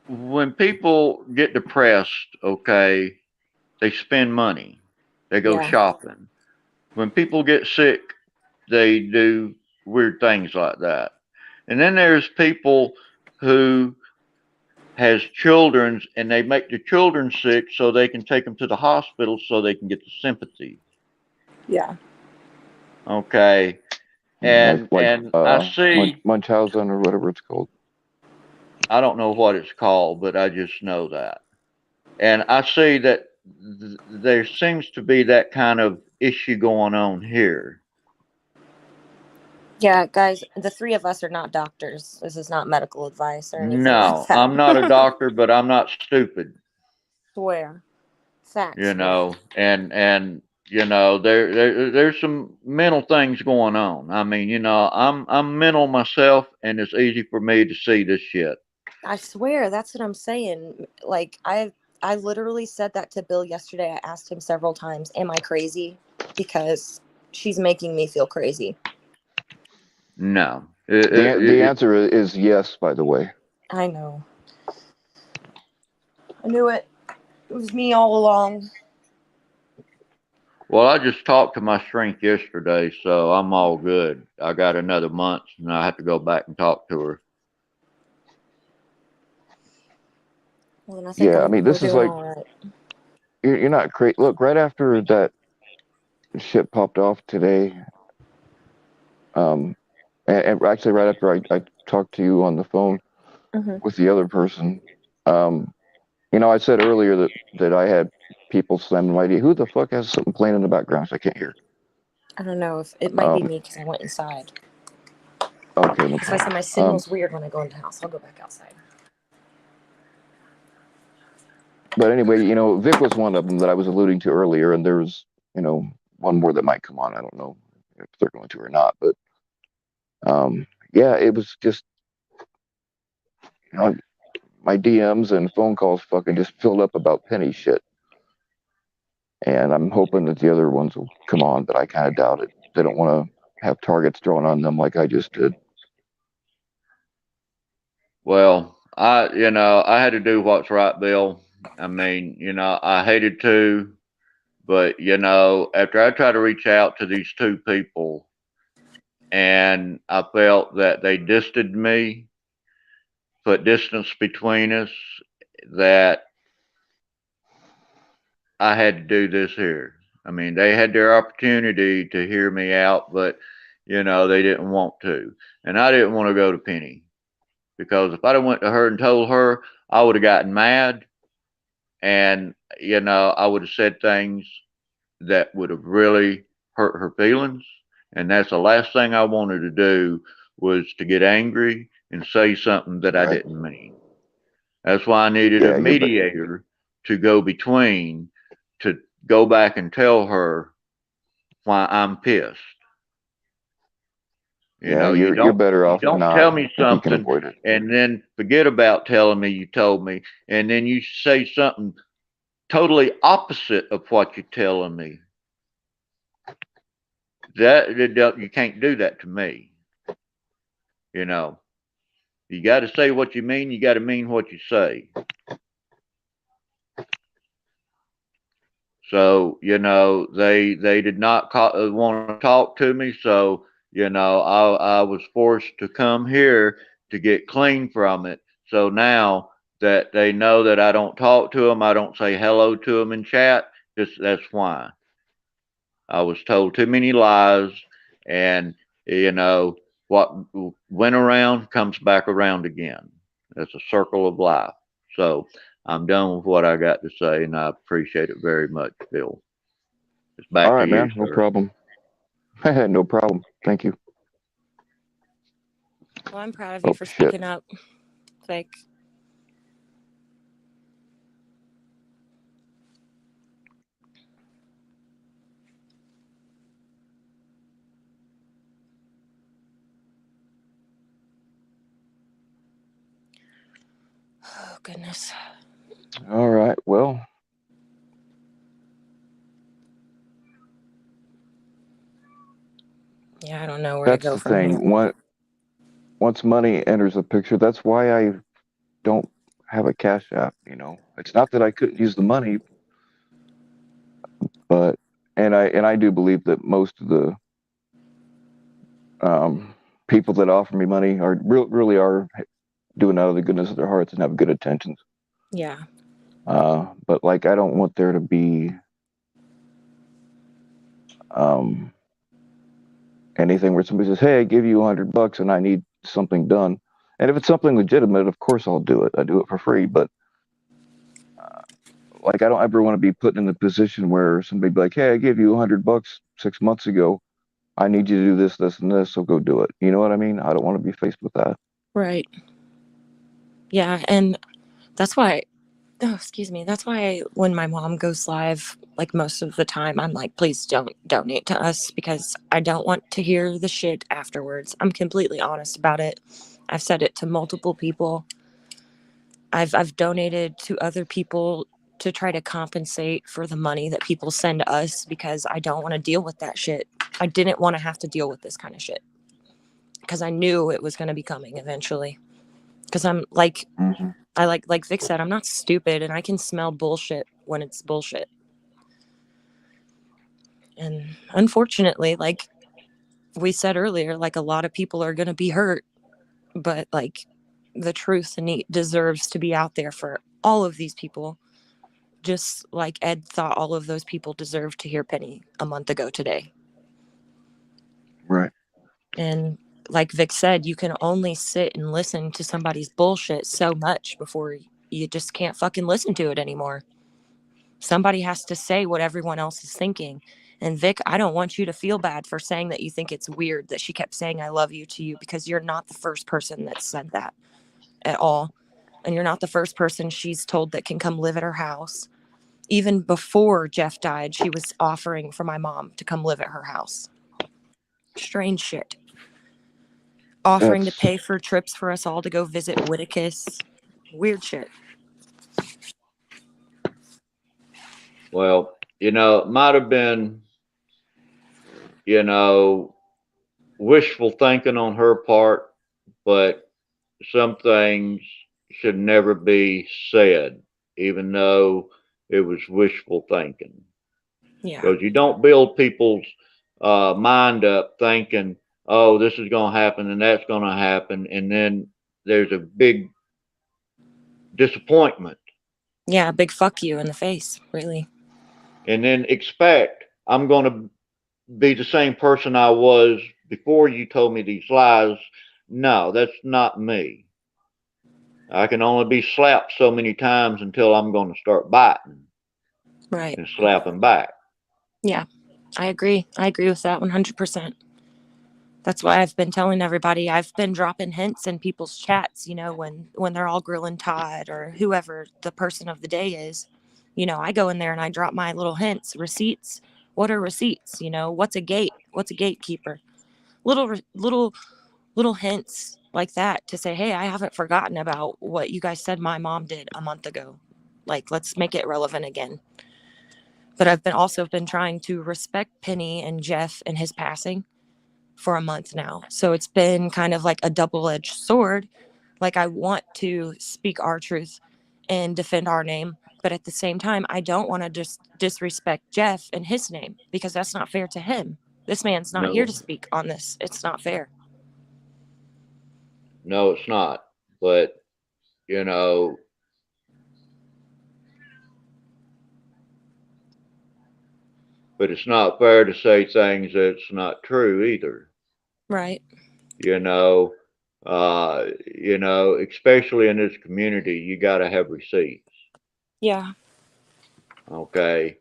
when people get depressed, okay, They spend money. They go Yeah. shopping. When people get sick, they do weird things like that. And then there's people who has children and they make the children sick so they can take them to the hospital so they can get the sympathy. Yeah. Okay. That's like And I see, Munchausen or whatever it's called. I don't know what it's called, but I just know that. And I see that there seems to be that kind of issue going on here. Yeah, guys, the three of us are not doctors. This is not medical advice or anything like No, that. I'm not a doctor, but I'm not stupid. Swear. Facts. You know, and you know there's some mental things going on. I mean, you know, I'm mental myself, and it's easy for me to see this shit. I swear, that's what I'm saying. Like, I literally said that to Bill yesterday. I asked him several times, am I crazy? Because she's making me feel crazy. No. The answer is yes, by the way. I know. I knew it. It was me all along. Well, I just talked to my shrink yesterday, so I'm all good. I got another month, and I have to go back and talk to her. Well, then I think Yeah, I mean, we're this is doing like, all right. you're not crazy. Look, right after that shit popped off today, and actually right after I talked to you on the phone with the other person, you know, I said earlier that I had people slamming my ID. Who the fuck has something playing in the background so I can't hear? I don't know if it might be me because I went inside. Okay, no Because I said problem. my signal's weird when I go into the house. I'll go back outside. But anyway, you know, Vic was one of them that I was alluding to earlier, and there was, you know, one more that might come on. I don't know if they're going to or not, but yeah, it was just, you know, my DMs and phone calls fucking just filled up about penny shit. And I'm hoping that the other ones will come on, but I kind of doubt it. They don't want to have targets thrown on them like I just did. Well, you know, I had to do what's right, Bill. I mean, you know, I hated to, but you know, after I tried to reach out to these two people, and I felt that they distanced me, put distance between us, that I had to do this here. I mean, they had their opportunity to hear me out, but you know, they didn't want to, and I didn't want to go to Penny because if I'd have went to her and told her, I would have gotten mad, and you know, I would have said things that would have really hurt her feelings, and that's the last thing I wanted to do was to get angry and say something that I Right. didn't mean. That's why I needed a Yeah, mediator to go between to go back and tell her why I'm pissed. You yeah, know, you're better you off don't not tell me if you can something avoid it. and then forget about telling me you told me, and then you say something totally opposite of what you're telling me. That you can't do that to me. You know, you got to say what you mean. You got to mean what you say. So you know, they did not want to talk to me. So you know, I was forced to come here to get clean from it. So now that they know that I don't talk to them, I don't say hello to them in chat. Just that's why I was told too many lies, and you know what went around comes back around again. That's a circle of life. So I'm done with what I got to say, and I appreciate it very much, Bill. It's All back to right, you, man, no sir. problem. No problem. Thank you. Well, I'm proud of you Oh for shit. speaking up. Like, oh, goodness. All right. Well, Yeah, I don't know where to that's go the from here. thing. Once money enters the picture, that's why I don't have a cash app. You know, it's not that I couldn't use the money. But I do believe that most of the people that offer me money are really are doing out of the goodness of their hearts and have good intentions. Yeah. But like, I don't want there to be um, anything where somebody says, "Hey, I give you $100 and I need something done." And if it's something legitimate, of course I'll do it. I do it for free. But like, I don't ever want to be put in the position where somebody be like, "Hey, I gave you $100 6 months ago. I need you to do this, this, and this, so go do it." You know what I mean? I don't want to be faced with that. Right. Yeah, and that's why. Oh, excuse me. That's why when my mom goes live, like most of the time, I'm like, please don't donate to us because I don't want to hear the shit afterwards. I'm completely honest about it. I've said it to multiple people. I've donated to other people to try to compensate for the money that people send us because I don't want to deal with that shit. I didn't want to have to deal with this kind of shit because I knew it was going to be coming eventually. Because I'm like, Mm-hmm. I like Vic said, I'm not stupid and I can smell bullshit when it's bullshit. And unfortunately, like we said earlier, like a lot of people are going to be hurt, but like the truth deserves to be out there for all of these people. Just like Ed thought all of those people deserved to hear Penny a month ago today. Right. And like Vic said, you can only sit and listen to somebody's bullshit so much before you just can't fucking listen to it anymore. Somebody has to say what everyone else is thinking. And Vic, I don't want you to feel bad for saying that you think it's weird that she kept saying I love you to you, because you're not the first person that said that at all. And you're not the first person she's told that can come live at her house. Even before Jeff died, she was offering for my mom to come live at her house. Strange shit. Offering to That's pay for trips for us all to go visit Whittakis. Weird shit. Well, it might have been, you know, wishful thinking on her part, but some things should never be said, even though it was wishful thinking. Yeah. Because you don't build people's mind up thinking, oh, this is going to happen and that's going to happen. And then there's a big disappointment. Yeah, big fuck you in the face, really. And then expect I'm going to be the same person I was before you told me these lies. No, that's not me. I can only be slapped so many times until I'm going to start biting Right. and slapping back. Yeah, I agree. I agree with that 100%. That's why I've been telling everybody, I've been dropping hints in people's chats, when they're all grilling Todd or whoever the person of the day is. I go in there and I drop my little hints, receipts. What are receipts? What's a gate? What's a gatekeeper? Little hints like that to say, hey, I haven't forgotten about what you guys said my mom did a month ago. Like, let's make it relevant again. But I've also been trying to respect Penny and Jeff and his passing for a month now. So it's been kind of like a double-edged sword. Like, I want to speak our truth and defend our name, but at the same time, I don't want to just disrespect Jeff and his name, because that's not fair to him. This man's not here No, to speak on this. It's not fair. no, it's not. But, you know, but it's not fair to say things that's not true either. Right. You know, especially in this community, you got to have receipts. Yeah. Okay.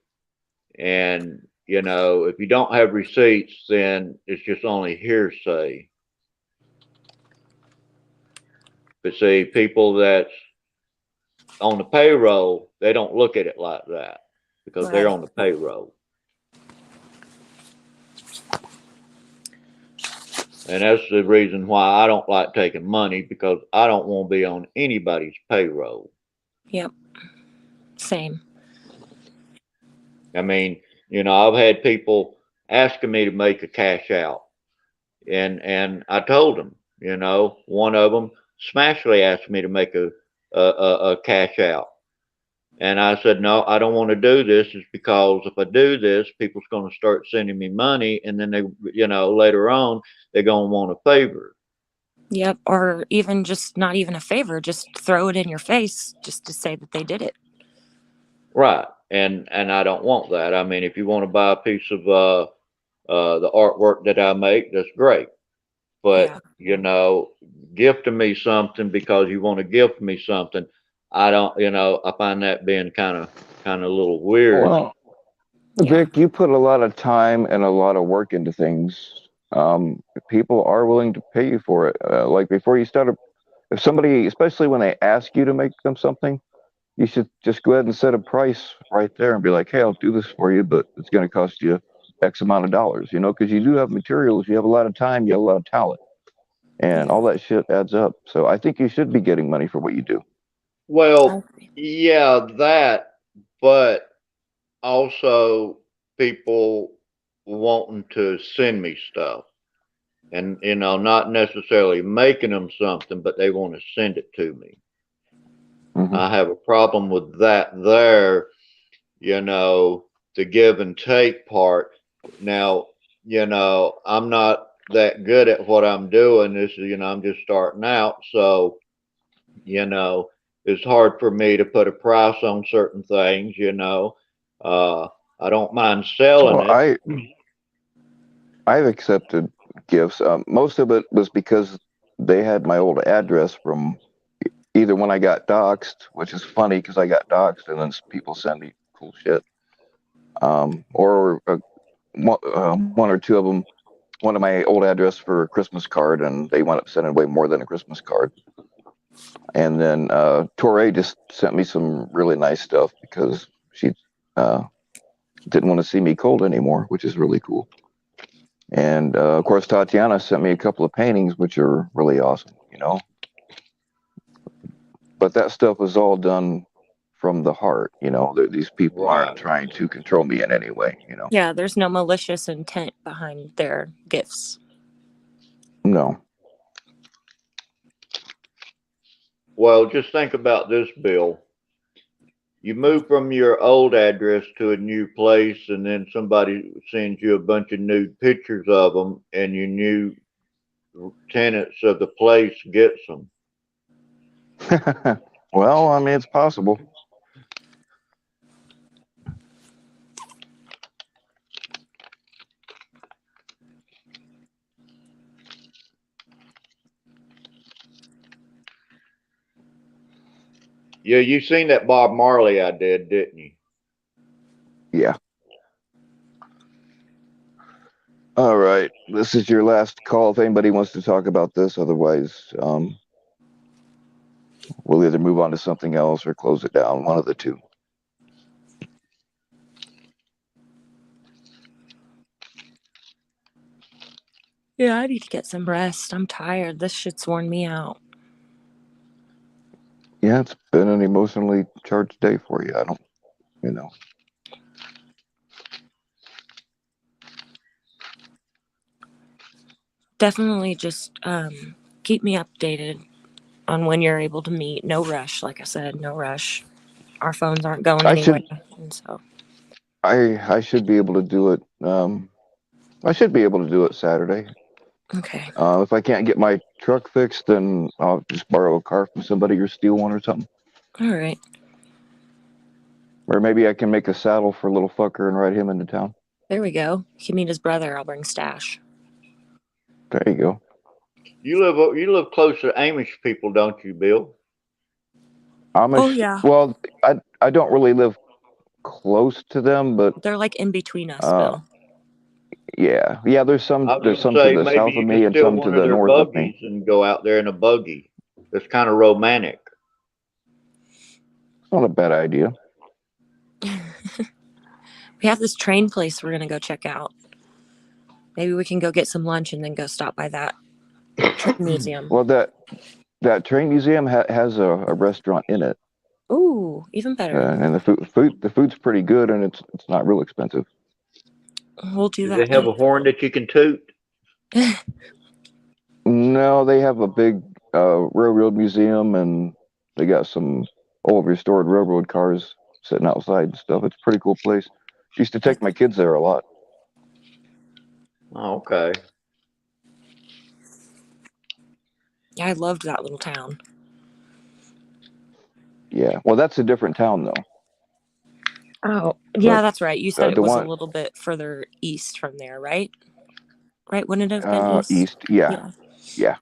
And, if you don't have receipts, then it's just only hearsay. But see, people that's on the payroll, they don't look at it like that because they're Right. on the payroll. And that's the reason why I don't like taking money, because I don't want to be on anybody's payroll. Yep. Same. I mean, I've had people asking me to make a cash out, and I told them, one of them smashly asked me to make a cash out, And I said, no, I don't want to do this. It's because if I do this, people's going to start sending me money. And then they, later on, they're going to want a favor. Yep. Or even just not even a favor, just throw it in your face just to say that they did it. Right. And I don't want that. I mean, if you want to buy a piece of the artwork that I make, that's great. But, gifting me something because you want to gift me something, I don't, I find that being kind of a little weird. Well, Vic, you put a lot of time and a lot of work into things. People are willing to pay you for it. Like before you start, if somebody, especially when they ask you to make them something, you should just go ahead and set a price right there and be like, hey, I'll do this for you, but it's going to cost you X amount of dollars, because you do have materials, you have a lot of time, you have a lot of talent, and all that shit adds up. So I think you should be getting money for what you do. Well, yeah, that, but also people wanting to send me stuff and, not necessarily making them something, but they want to send it to me. Mm-hmm. I have a problem with that there, the give and take part. Now, I'm not that good at what I'm doing. This is, I'm just starting out. So, it's hard for me to put a price on certain things, I don't mind selling Well, it. I've accepted gifts. Most of it was because they had my old address from either when I got doxxed, which is funny because I got doxxed and then people send me cool shit, or one or two of them wanted my old address for a Christmas card, and they wound up sending way more than a Christmas card. And then Torre just sent me some really nice stuff because she didn't want to see me cold anymore, which is really cool. And of course, Tatiana sent me a couple of paintings, which are really awesome, But that stuff was all done from the heart, These people aren't trying to control me in any way, Yeah, there's no malicious intent behind their gifts. No. Well, just think about this, Bill. You move from your old address to a new place, and then somebody sends you a bunch of nude pictures of them, and your new tenants of the place gets them. Well, I mean, it's possible. Yeah, you seen that Bob Marley I did, didn't you? Yeah. All right. This is your last call if anybody wants to talk about this. Otherwise, we'll either move on to something else or close it down. One of the two. Yeah, I need to get some rest. I'm tired. This shit's worn me out. Yeah, it's been an emotionally charged day for you. I don't, Definitely just keep me updated on when you're able to meet. No rush, like I said, no rush. Our phones aren't going anywhere, and so I should be able to do it. I should be able to do it Saturday. okay. If I can't get my truck fixed, then I'll just borrow a car from somebody or steal one or something. All right. Or maybe I can make a saddle for a little fucker and ride him into town. There we go. He can meet his brother. I'll bring Stash. There you go. You live close to Amish people, don't you, Bill? Amish. Oh yeah. Well, I don't really live close to them, but they're like in between us, Bill. Yeah. There's some to the south of me and some to the north of me. And go out there in a buggy. It's kind of romantic. It's not a bad idea. We have this train place we're gonna go check out. Maybe we can go get some lunch and then go stop by that train museum. Well, that train museum has a restaurant in it. Ooh, even better. And the food's pretty good, and it's not real expensive. We'll do that. Do they have a horn that you can toot? No, they have a big railroad museum, and they got some old restored railroad cars sitting outside and stuff. It's a pretty cool place. Used to take my kids there a lot. Oh, okay. Yeah, I loved that little town. Yeah. Well, that's a different town though. Oh, yeah, But that's right. You said it the was a one little bit further east from there, right? Right? Wouldn't it have been east? east, yeah.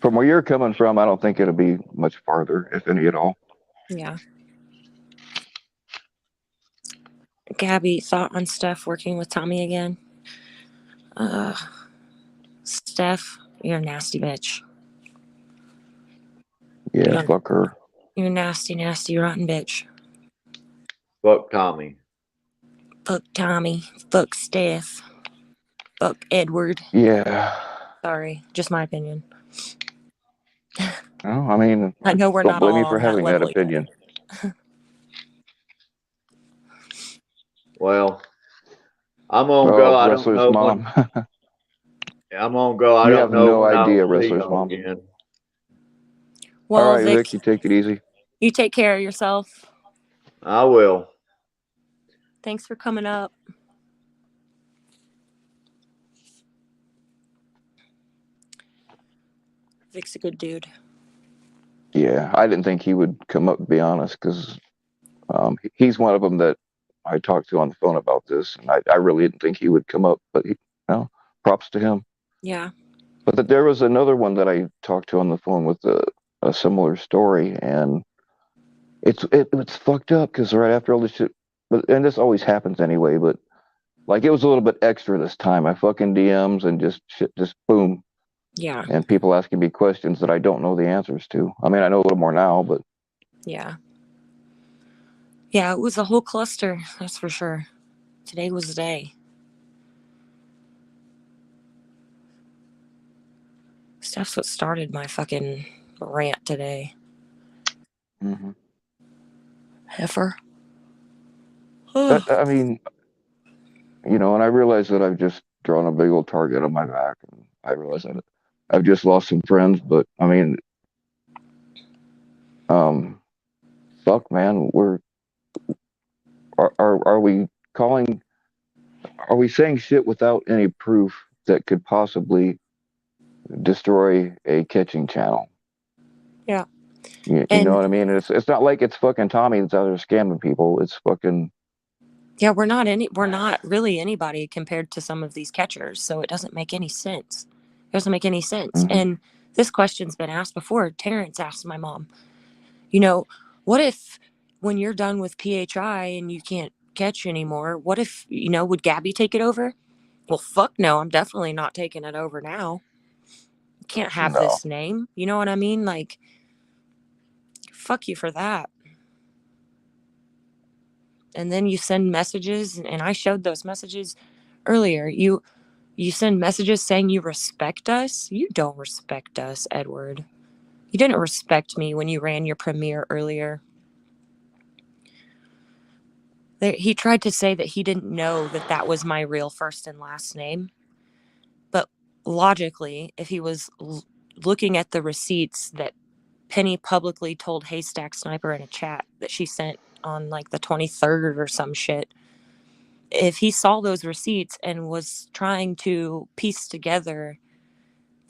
From where you're coming from, I don't think it'll be much farther, if any at all. Yeah. Gabby, thought on Steph working with Tommy again? Steph, you're a nasty bitch. Yeah, fuck her. You're a nasty, nasty, rotten bitch. Fuck Tommy. Fuck Tommy. Fuck Steph. Fuck Edward. Yeah. Sorry, just my opinion. Well, I mean, I know we're don't not blame all me for on that having that level yet. opinion. Well, I'm gonna go. I don't Wrestler's know mom. when. I'm gonna go. I You don't have know no when idea, I'll see wrestler's y'all mom. again. Well, All right, Vic, Vic, you take it easy. you take care of yourself. I will. Thanks for coming up. Vic's a good dude. Yeah, I didn't think he would come up, to be honest, because he's one of them that I talked to on the phone about this, and I really didn't think he would come up, but props to him. Yeah. But there was another one that I talked to on the phone with a similar story, and it's fucked up because right after all this shit, and this always happens anyway, but like it was a little bit extra this time. I fucking DMs and just shit, just boom. Yeah. And people asking me questions that I don't know the answers to. I mean, I know a little more now, but Yeah. Yeah, it was a whole cluster, that's for sure. Today was the day. Steph's what started my fucking rant today. mm-hmm. Heifer. I mean, and I realize that I've just drawn a big old target on my back, and I realize that I've just lost some friends. But I mean, fuck, man, are we calling? Are we saying shit without any proof that could possibly destroy a catching channel? Yeah. You know what I mean? It's not like it's fucking Tommy that's out there scamming people. It's fucking. Yeah, we're not really anybody compared to some of these catchers, so it doesn't make any sense. It doesn't make any sense. Mm-hmm. And this question's been asked before. Terrence asked my mom, what if when you're done with PHI and you can't catch anymore, what if, would Gabby take it over? Well, fuck no, I'm definitely not taking it over now. Can't have this name. You know what I mean? Like, fuck you for that. And then you send messages, and I showed those messages earlier. You send messages saying you respect us. You don't respect us, Edward. You didn't respect me when you ran your premiere earlier. He tried to say that he didn't know that was my real first and last name. But logically, if he was looking at the receipts that Penny publicly told Haystack Sniper in a chat that she sent on like the 23rd or some shit, if he saw those receipts and was trying to piece together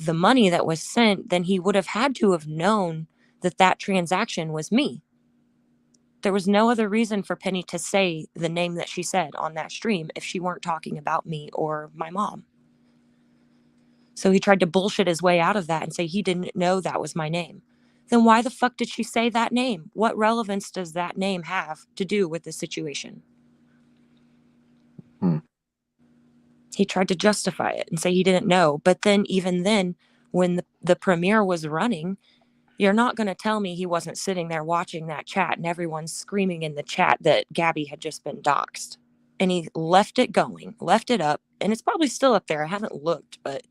the money that was sent, then he would have had to have known that transaction was me. There was no other reason for Penny to say the name that she said on that stream if she weren't talking about me or my mom. So he tried to bullshit his way out of that and say he didn't know that was my name. Then why the fuck did she say that name? What relevance does that name have to do with the situation? He tried to justify it and say he didn't know. But then, even then, when the premiere was running, you're not going to tell me he wasn't sitting there watching that chat and everyone's screaming in the chat that Gabby had just been doxxed. And he left it going, left it up, and it's probably still up there. I haven't looked, but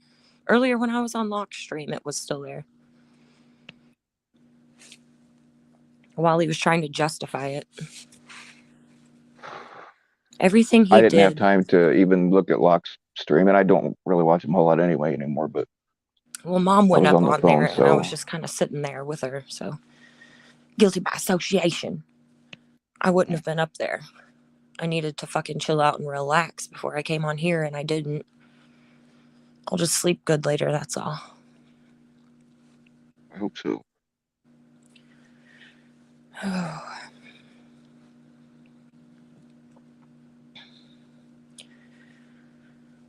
earlier when I was on lock stream, it was still there. While he was trying to justify it. Everything he did. I didn't have time to even look at Locke's stream, and I don't really watch him a whole lot anyway anymore, but well, Mom went up on there, so. and I was just kind of sitting there with her, so. guilty by association. I wouldn't have been up there. I needed to fucking chill out and relax before I came on here, and I didn't. I'll just sleep good later, that's all. I hope so.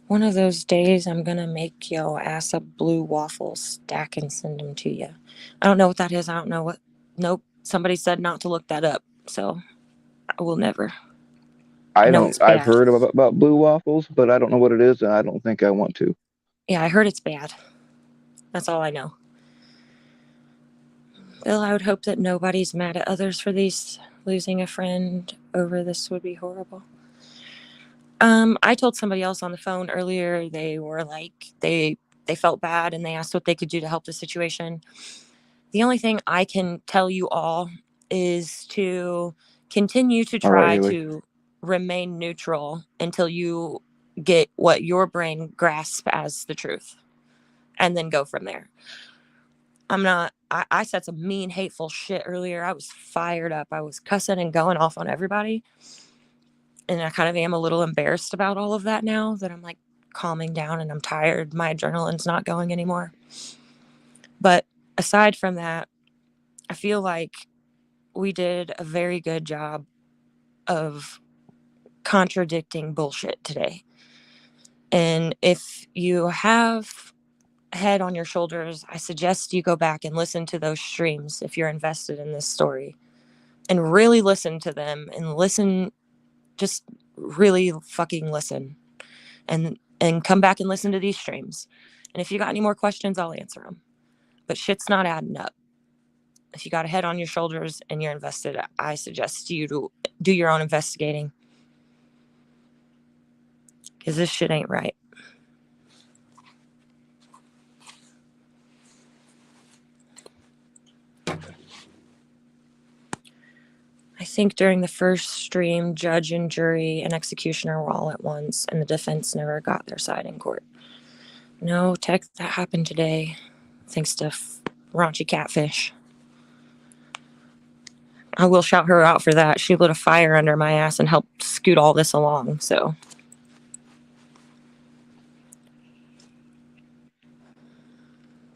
One of those days, I'm gonna make yo ass a blue waffle stack and send them to you. I don't know what that is. I don't know what. Nope. Somebody said not to look that up, so I will never. I know it's I've bad. heard about blue waffles, but I don't know what it is, and I don't think I want to. Yeah, I heard it's bad. That's all I know. Bill, I would hope that nobody's mad at others for these. Losing a friend over this would be horrible. I told somebody else on the phone earlier. They were like, they felt bad and they asked what they could do to help the situation. The only thing I can tell you all is to continue to try to remain neutral until you get what your brain grasps as the truth, and then go from there. I said some mean, hateful shit earlier. I was fired up. I was cussing and going off on everybody. And I kind of am a little embarrassed about all of that now that I'm like calming down and I'm tired. My adrenaline's not going anymore. But aside from that, I feel like we did a very good job of contradicting bullshit today. And if you have a head on your shoulders, I suggest you go back and listen to those streams if you're invested in this story, and really listen to them and listen, just really fucking listen, and come back and listen to these streams. And if you got any more questions, I'll answer them. But shit's not adding up. If you got a head on your shoulders and you're invested, I suggest you to do your own investigating, because this shit ain't right. I think during the first stream, judge and jury and executioner were all at once, and the defense never got their side in court. No, tech, that happened today, thanks to raunchy catfish. I will shout her out for that. She lit a fire under my ass and helped scoot all this along, so.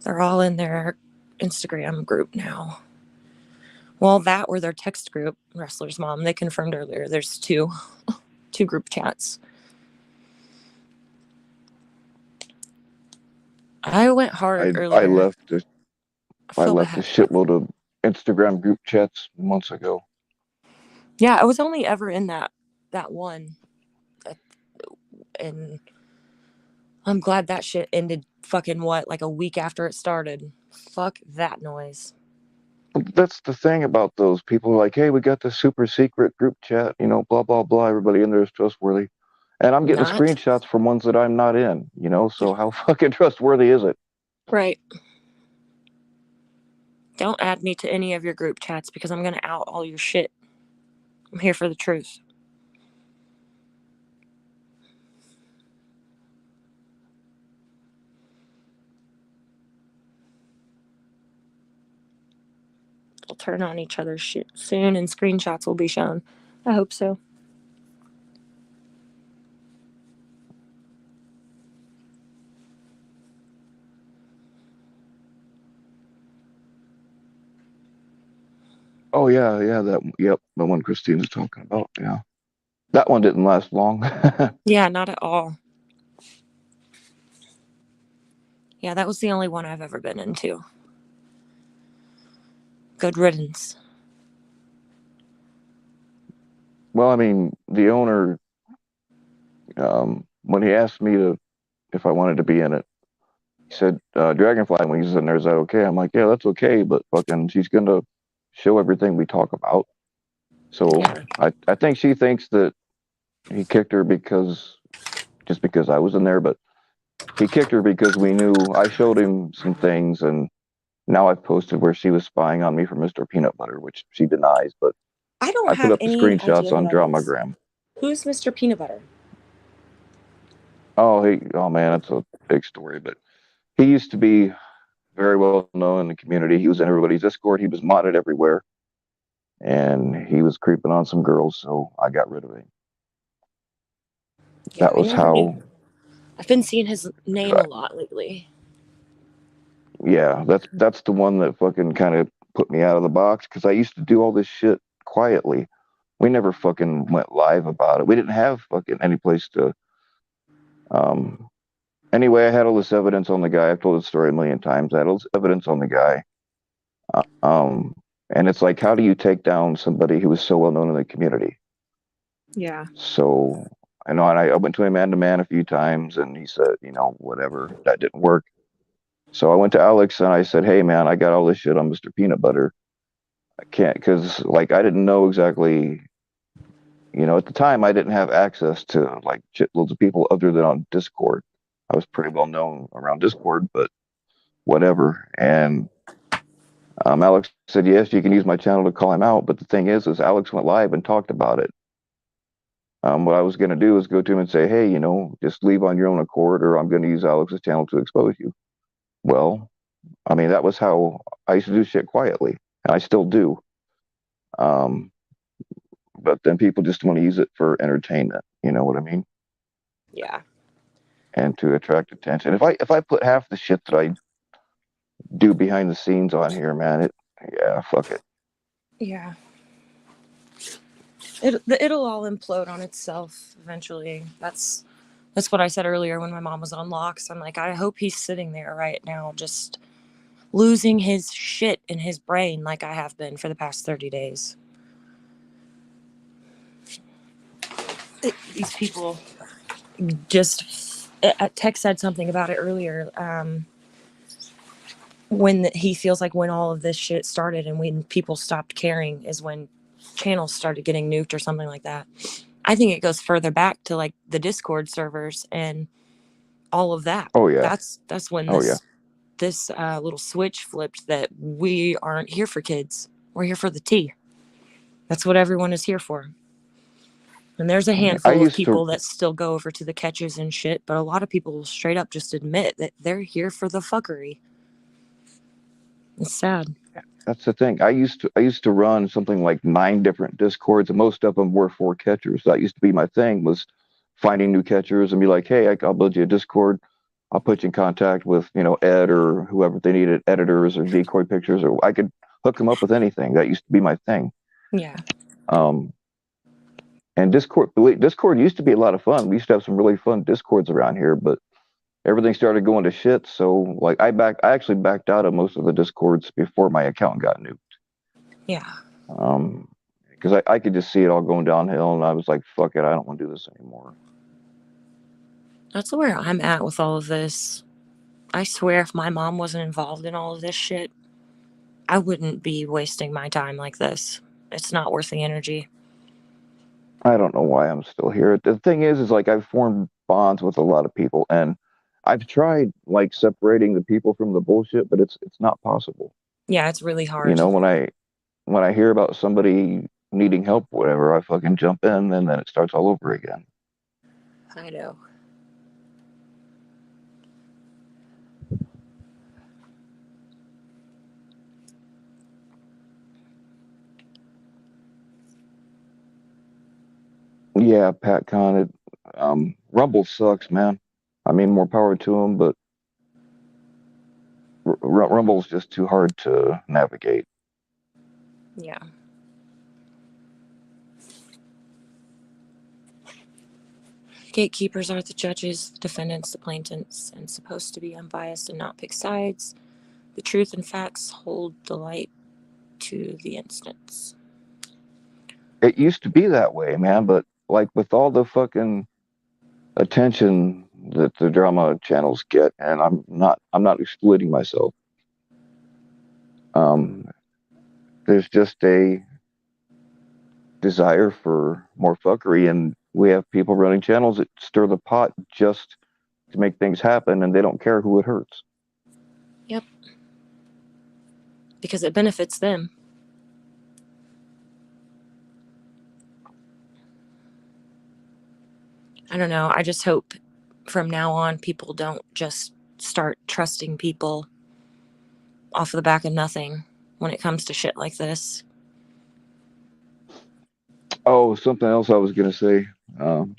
They're all in their Instagram group now. Well, that or their text group, Wrestler's Mom. They confirmed earlier there's two group chats. I went hard earlier. I left a shitload of Instagram group chats months ago. Yeah, I was only ever in that one. And I'm glad that shit ended fucking like a week after it started. Fuck that noise. That's the thing about those people, like, hey, we got this super secret group chat, blah, blah, blah. Everybody in there is trustworthy. And I'm getting screenshots from ones that I'm not in, so how fucking trustworthy is it? Right. Don't add me to any of your group chats because I'm going to out all your shit. I'm here for the truth. We'll turn on each other's shit soon and screenshots will be shown. I hope so. Oh yeah, the one Christine was talking about, yeah. That one didn't last long. Yeah, not at all. Yeah, that was the only one I've ever been into. Good riddance. Well, I mean, the owner, when he asked me if I wanted to be in it, he said, Dragonfly, when he's in there, is that okay? I'm like, yeah, that's okay, but fucking she's going to show everything we talk about. So yeah. I think she thinks that he kicked her because I was in there, but he kicked her because we knew I showed him some things, and now I've posted where she was spying on me for Mr. Peanut Butter, which she denies, but I put up the screenshots on Dramagram. Who's Mr. Peanut Butter? Oh man, that's a big story, but he used to be very well known in the community. He was in everybody's Discord. He was modded everywhere. and he was creeping on some girls, so I got rid of him. Yeah, That was how. I've been seeing his name a lot lately. Yeah, that's the one that fucking kind of put me out of the box because I used to do all this shit quietly. We never fucking went live about it. We didn't have fucking any place to. Um, anyway, I had all this evidence on the guy. I've told this story a million times. I had all this evidence on the guy. Uh, um, and it's like, how do you take down somebody who is so well known in the community? Yeah. So I know, and I went to him man to man a few times, and he said, whatever, that didn't work. So I went to Alex and I said, hey man, I got all this shit on Mr. Peanut Butter. I can't, because like I didn't know exactly, at the time I didn't have access to like shitloads of people other than on Discord. I was pretty well known around Discord, but whatever. And Alex said, yes, you can use my channel to call him out. But the thing is Alex went live and talked about it. What I was going to do is go to him and say, hey, just leave on your own accord, or I'm going to use Alex's channel to expose you. Well, I mean, that was how I used to do shit quietly, and I still do. But then people just want to use it for entertainment. You know what I mean? Yeah. And to attract attention. If I put half the shit that I do behind the scenes on here, man, fuck it. Yeah. It'll all implode on itself eventually. That's what I said earlier when my mom was on locks. I'm like, I hope he's sitting there right now just losing his shit in his brain like I have been for the past 30 days. These people just... Tech said something about it earlier. When he feels like when all of this shit started and when people stopped caring is when channels started getting nuked or something like that. I think it goes further back to like the Discord servers and all of that. Oh yeah. That's when Oh yeah. this little switch flipped that we aren't here for kids. We're here for the tea. That's what everyone is here for. And there's a handful of people that still go over to the catches and shit, but a lot of people straight up just admit that they're here for the fuckery. It's sad. That's the thing. I used to run something like 9 different Discords, and most of them were for catchers. That used to be my thing, was finding new catchers and be like, hey, I'll build you a Discord. I'll put you in contact with, Ed or whoever they needed, editors or decoy pictures, or I could hook them up with anything. That used to be my thing. Yeah. And Discord used to be a lot of fun. We used to have some really fun Discords around here, but everything started going to shit. So like I actually backed out of most of the Discords before my account got nuked. Yeah. Because I could just see it all going downhill, and I was like, fuck it, I don't want to do this anymore. That's where I'm at with all of this. I swear if my mom wasn't involved in all of this shit, I wouldn't be wasting my time like this. It's not worth the energy. I don't know why I'm still here. The thing is like I've formed bonds with a lot of people, and I've tried like separating the people from the bullshit, but it's not possible. Yeah, it's really hard. When I hear about somebody needing help, whatever, I fucking jump in, and then it starts all over again. I know. Yeah, PatCon. Rumble sucks, man. I mean, more power to them, but Rumble's just too hard to navigate. Yeah. Gatekeepers are the judges, the defendants, the plaintiffs, and supposed to be unbiased and not pick sides. The truth and facts hold the light to the instance. It used to be that way, man, but like with all the fucking attention that the drama channels get, and I'm not excluding myself. There's just a desire for more fuckery, and we have people running channels that stir the pot just to make things happen, and they don't care who it hurts. Yep. Because it benefits them. I don't know. I just hope from now on people don't just start trusting people off the back of nothing when it comes to shit like this. Oh, something else I was gonna say. Um,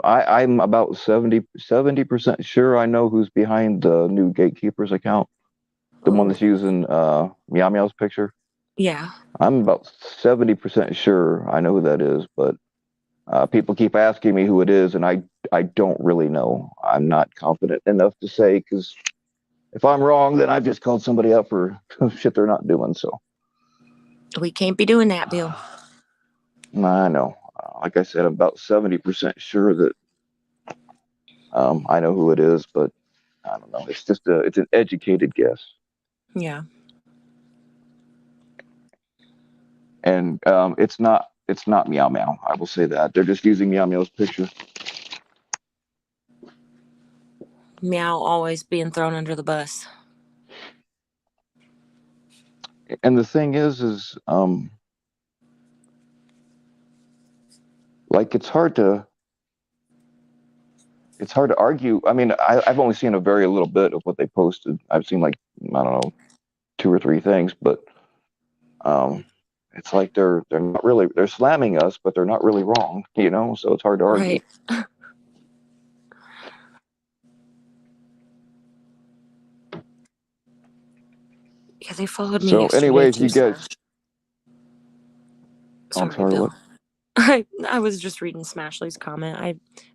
I'm about 70% sure I know who's behind the new Gatekeepers account, the one that's using Meow Meow's picture. Yeah. I'm about 70% sure I know who that is, but people keep asking me who it is, and I don't really know. I'm not confident enough to say, because if I'm wrong, then I've just called somebody out for shit they're not doing. So We can't be doing that, Bill. I know. Like I said, I'm about 70% sure that I know who it is, but I don't know. It's an educated guess. Yeah. And it's not Meow Meow. I will say that. They're just using Meow Meow's picture. Meow always being thrown under the bus. And the thing is like it's hard to argue. I mean, I've only seen a very little bit of what they posted. I've seen like, I don't know, two or three things, but um, it's like they're not really, they're slamming us, but they're not really wrong, you know. So it's hard to argue. Right. Yeah, they followed me So, yesterday anyways, too. you guys. I'm Sorry, sorry. Bill. What? I was just reading Smashley's comment.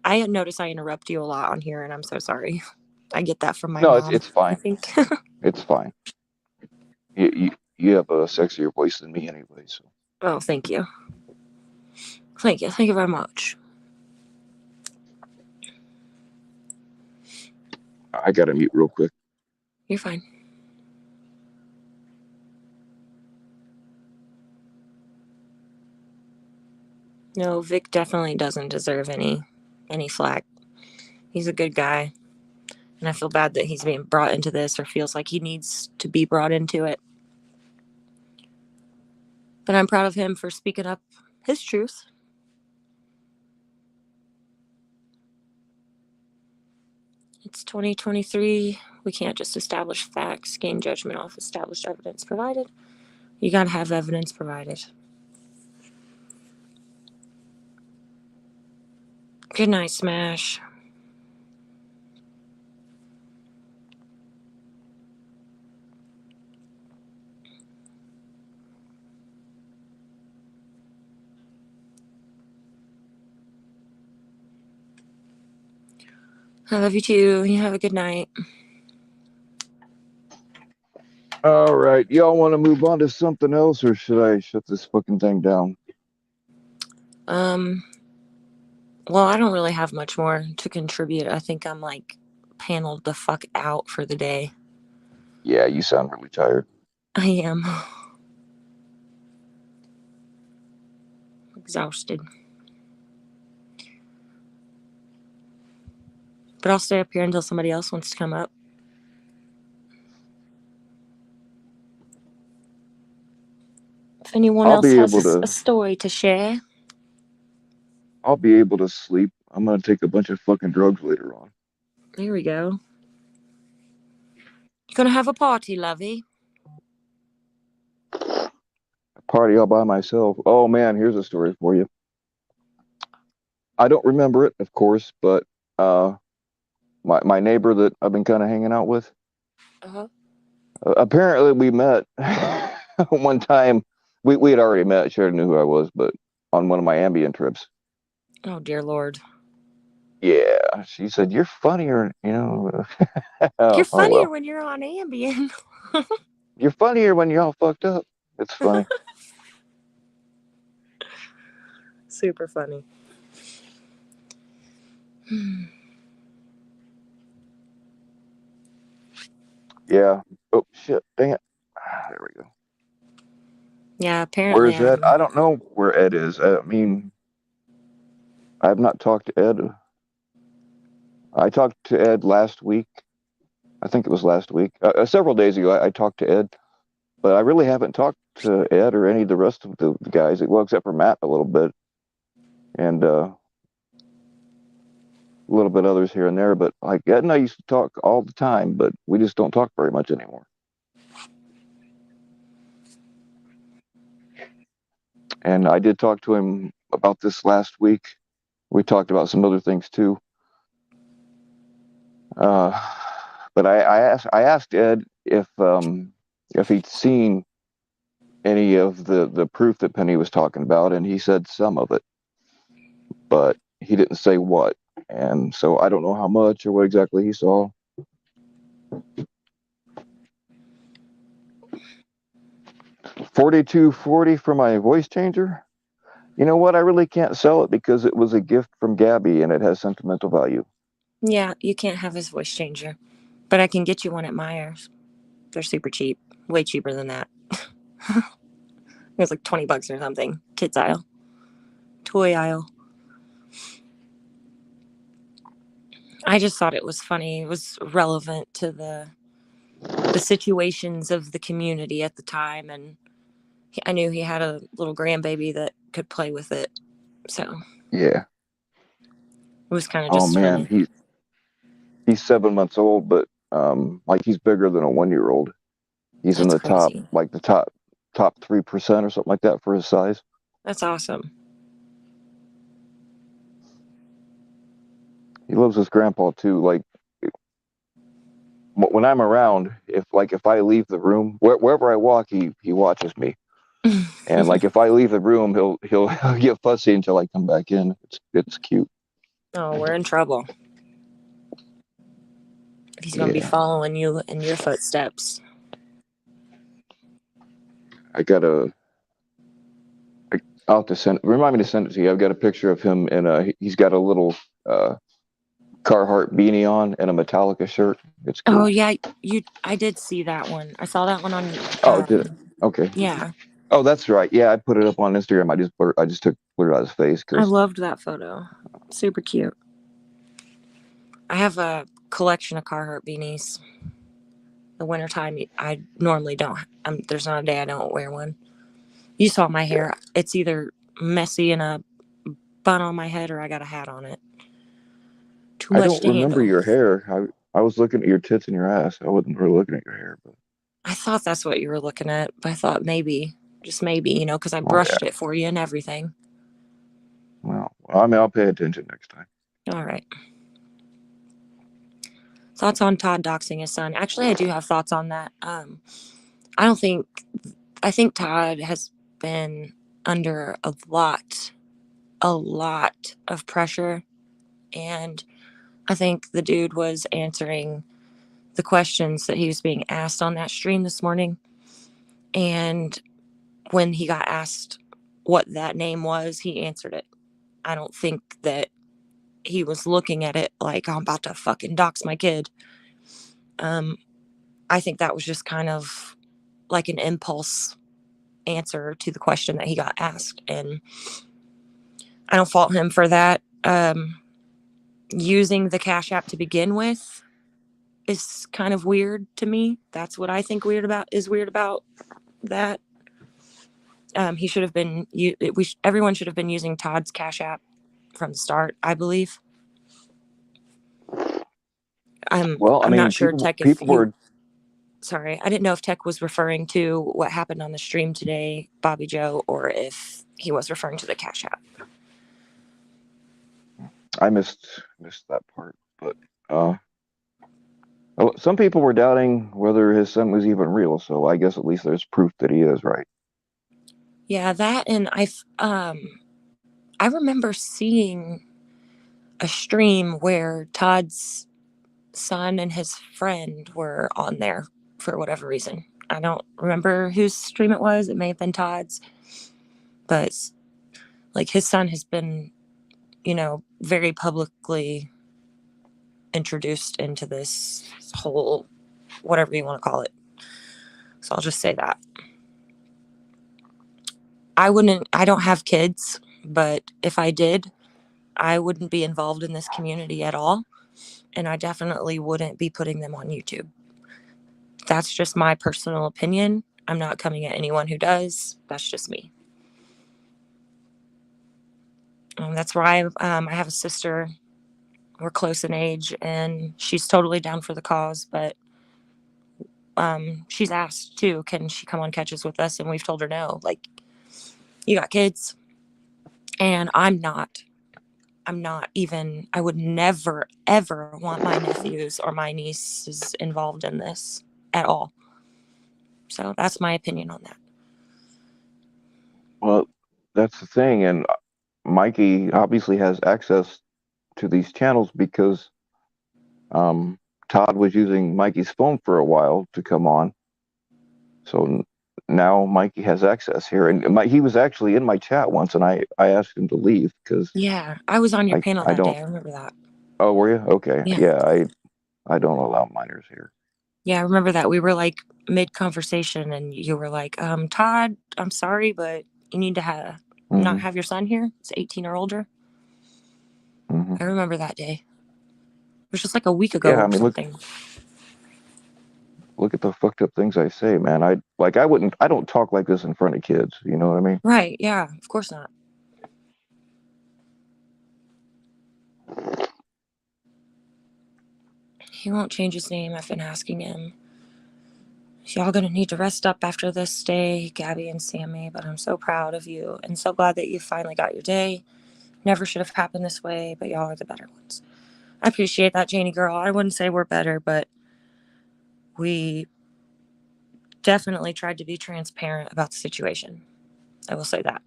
I had noticed I interrupt you a lot on here, and I'm so sorry. I get that from my No, mom. it's I fine. think. It's fine. You have a sexier voice than me anyway, so. Oh, thank you. Thank you. Thank you very much. I gotta mute real quick. You're fine. No, Vic definitely doesn't deserve any flack. He's a good guy, and I feel bad that he's being brought into this or feels like he needs to be brought into it. But I'm proud of him for speaking up his truth. It's 2023. We can't just establish facts, gain judgment off established evidence provided. You gotta have evidence provided. Good night, Smash. I love you too. You have a good night. All right, y'all want to move on to something else, or should I shut this fucking thing down? Well, I don't really have much more to contribute. I think I'm like paneled the fuck out for the day. Yeah, you sound really tired. I am exhausted. But I'll stay up here until somebody else wants to come up. If anyone I'll else be has able to. a story to share. I'll be able to sleep. I'm gonna take a bunch of fucking drugs later on. There we go. You gonna have a party, lovey? Party all by myself. Oh man, here's a story for you. I don't remember it, of course, but my neighbor that I've been kind of hanging out with. Uh-huh. Apparently, we met one time. We had already met. She already knew who I was, but on one of my Ambien trips. Oh, dear Lord. Yeah, she said, "You're funnier, you know." You're Oh funnier well, when you're on Ambien. you're funnier when you're all fucked up. It's funny. Super funny. Yeah. Oh shit! Dang it. There we go. Yeah, apparently Where's Ed? I don't know where Ed is. I mean, I have not talked to Ed. I talked to Ed last week. I think it was last week. Several days ago, I talked to Ed, but I really haven't talked to Ed or any of the rest of the guys. Well, except for Matt a little bit, and a little bit others here and there. But like Ed and I used to talk all the time, but we just don't talk very much anymore. And I did talk to him about this last week. We talked about some other things too. But I asked Ed if he'd seen any of the proof that Penny was talking about, and he said some of it, but he didn't say what. And so I don't know how much or what exactly he saw. $42.40 for my voice changer. You know what? I really can't sell it because it was a gift from Gabby and it has sentimental value. Yeah, you can't have his voice changer. But I can get you one at Myers. They're super cheap. Way cheaper than that. It was like $20 or something. Kids aisle. Toy aisle. I just thought it was funny. It was relevant to the situations of the community at the time, and I knew he had a little grandbaby that could play with it, so Yeah. it was kind of Oh just man, funny. he's 7 months old, but like he's bigger than a 1-year-old. He's in That's the top, crazy. like the top 3% or something like that for his size. That's awesome. He loves his grandpa too. Like when I'm around, if I leave the room, wherever I walk, he watches me. And like if I leave the room, he'll get fussy until I come back in. It's cute. Oh, we're in trouble. He's gonna be Yeah. following you in your footsteps. I'll have to remind me to send it to you. I've got a picture of him and he's got a little Carhartt beanie on and a Metallica shirt. It's cool. Oh yeah, I did see that one. I saw that one on. Oh, did it? Okay. Yeah, Oh, that's right. Yeah, I put it up on Instagram. I just took blurred out his face I because loved that photo. Super cute. I have a collection of Carhartt beanies. The wintertime, I normally don't. There's not a day I don't wear one. You saw my hair. It's either messy and a bun on my head or I got a hat on it. Too I much don't to remember handle. your hair. I was looking at your tits and your ass. I wasn't really looking at your hair, but I thought that's what you were looking at, but I thought maybe, just maybe, because I oh yeah. brushed it for you and everything. Well, I mean, I'll pay attention next time. All right. Thoughts on Todd doxing his son? Actually, I do have thoughts on that. I think Todd has been under a lot of pressure, and I think the dude was answering the questions that he was being asked on that stream this morning. And when he got asked what that name was, he answered it. I don't think that he was looking at it like, I'm about to fucking dox my kid. I think that was just kind of like an impulse answer to the question that he got asked. And I don't fault him for that. Using the Cash App to begin with is kind of weird to me. That's what I think is weird about that. He should have been. Everyone should have been using Todd's Cash App from the start, I believe. Well, I I'm not mean, sure, people Tech. If people you, were. sorry, I didn't know if Tech was referring to what happened on the stream today, Bobby Joe, or if he was referring to the Cash App. I missed that part, but some people were doubting whether his son was even real. So I guess at least there's proof that he is, right? Yeah, that, and I remember seeing a stream where Todd's son and his friend were on there for whatever reason. I don't remember whose stream it was. It may have been Todd's, but like his son has been, very publicly introduced into this whole, whatever you want to call it. So I'll just say that. I don't have kids, but if I did, I wouldn't be involved in this community at all. And I definitely wouldn't be putting them on YouTube. That's just my personal opinion. I'm not coming at anyone who does. That's just me. That's why I have a sister. We're close in age, and she's totally down for the cause. But she's asked too, can she come on catches with us? And we've told her no. Like, You got kids, and I'm not even, I would never, ever want my nephews or my nieces involved in this at all. So that's my opinion on that. Well, that's the thing, and Mikey obviously has access to these channels because Todd was using Mikey's phone for a while to come on. So now Mikey has access here, and he was actually in my chat once, and I asked him to leave because Yeah, I was on your panel I that don't. day. I remember that. Oh, were you? Okay, Yeah. yeah. I don't allow minors here. Yeah, I remember that. We were like mid conversation, and you were like, Todd, I'm sorry, but you need to not have your son here. It's 18 or older. I remember that day. It was just like a week ago Yeah, I or mean, something. look at the fucked up things I say, man. I don't talk like this in front of kids. You know what I mean? Right? Yeah, of course not. He won't change his name. I've been asking him. Y'all gonna need to rest up after this day, Gabby and Sammy, but I'm so proud of you and so glad that you finally got your day. Never should have happened this way, but y'all are the better ones. I appreciate that, Janie girl. I wouldn't say we're better, but we definitely tried to be transparent about the situation. I will say that.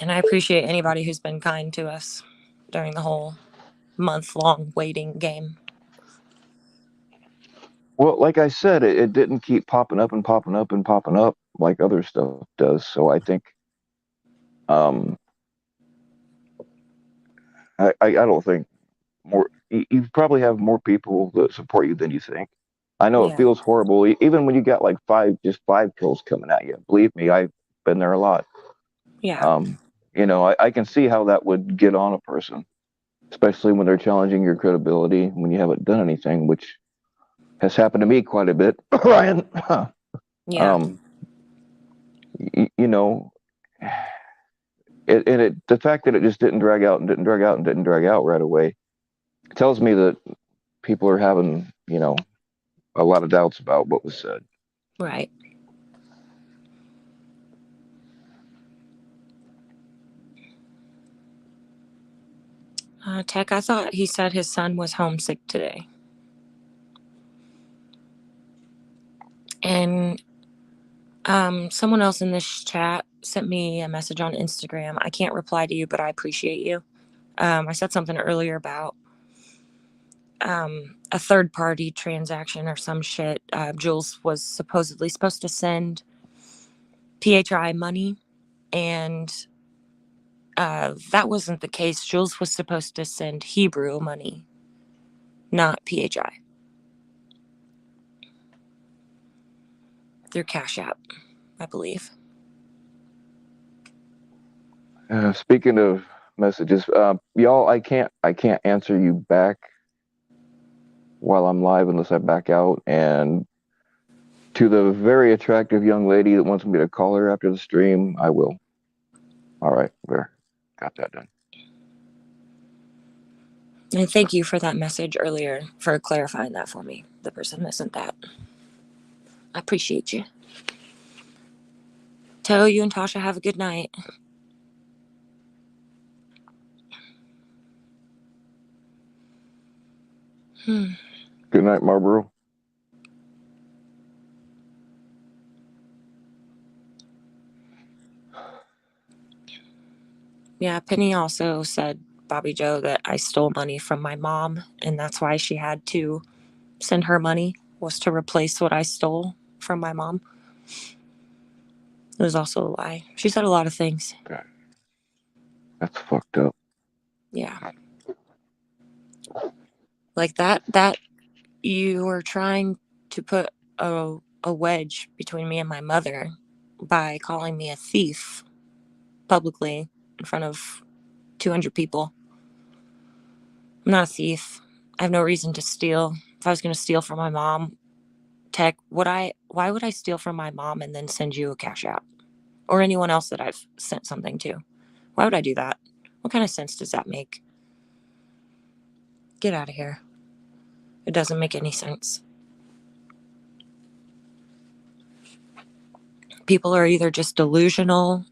And I appreciate anybody who's been kind to us during the whole month-long waiting game. Well, like I said, it didn't keep popping up and popping up and popping up like other stuff does. So I think, I don't think more. You probably have more people that support you than you think. I know it Yeah. feels horrible, even when you got like just five trolls coming at you. Believe me, I've been there a lot. Yeah. I can see how that would get on a person, especially when they're challenging your credibility when you haven't done anything, which has happened to me quite a bit, Ryan. Yeah. You know, the fact that it just didn't drag out and didn't drag out and didn't drag out right away tells me that people are having, a lot of doubts about what was said. Right. Tech, I thought he said his son was homesick today. And someone else in this chat sent me a message on Instagram. I can't reply to you, but I appreciate you. I said something earlier about a third-party transaction or some shit. Jules was supposedly supposed to send PHI money, and that wasn't the case. Jules was supposed to send Hebrew money, not PHI. Through Cash App, I believe. Speaking of messages, y'all, I can't answer you back while I'm live unless I back out. And to the very attractive young lady that wants me to call her after the stream, I will. All right, there, got that done. And thank you for that message earlier for clarifying that for me. The person that sent that. I appreciate you. Tell you and Tasha have a good night. Good night, Marlboro. Yeah, Penny also said, Bobby Joe, that I stole money from my mom, and that's why she had to send her money, was to replace what I stole from my mom. It was also a lie. She said a lot of things. Okay. That's fucked up. Yeah. Like that you were trying to put a wedge between me and my mother by calling me a thief publicly in front of 200 people. I'm not a thief. I have no reason to steal. If I was going to steal from my mom, Tech, why would I steal from my mom and then send you a Cash App? Or anyone else that I've sent something to? Why would I do that? What kind of sense does that make? Get out of here. It doesn't make any sense. people are either just delusional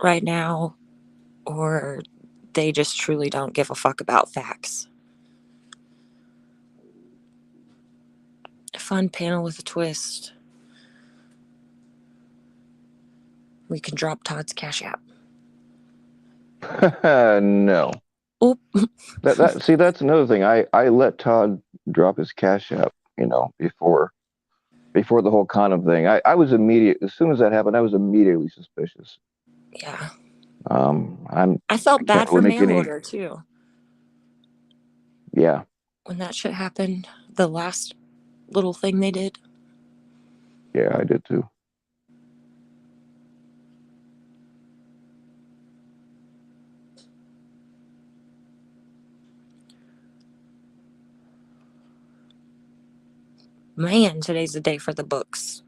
right now or they just truly don't give a fuck about facts. A fun panel with a twist. We can drop Todd's Cash App. No. Oop. See, that's another thing. I let Todd drop his Cash App, before the whole condom thing. I was immediate as soon as that happened, I was immediately suspicious. Yeah. I felt bad can't for really make mail any. order too. Yeah. When that shit happened, the last little thing they did. Yeah, I did too. Man, today's the day for the books.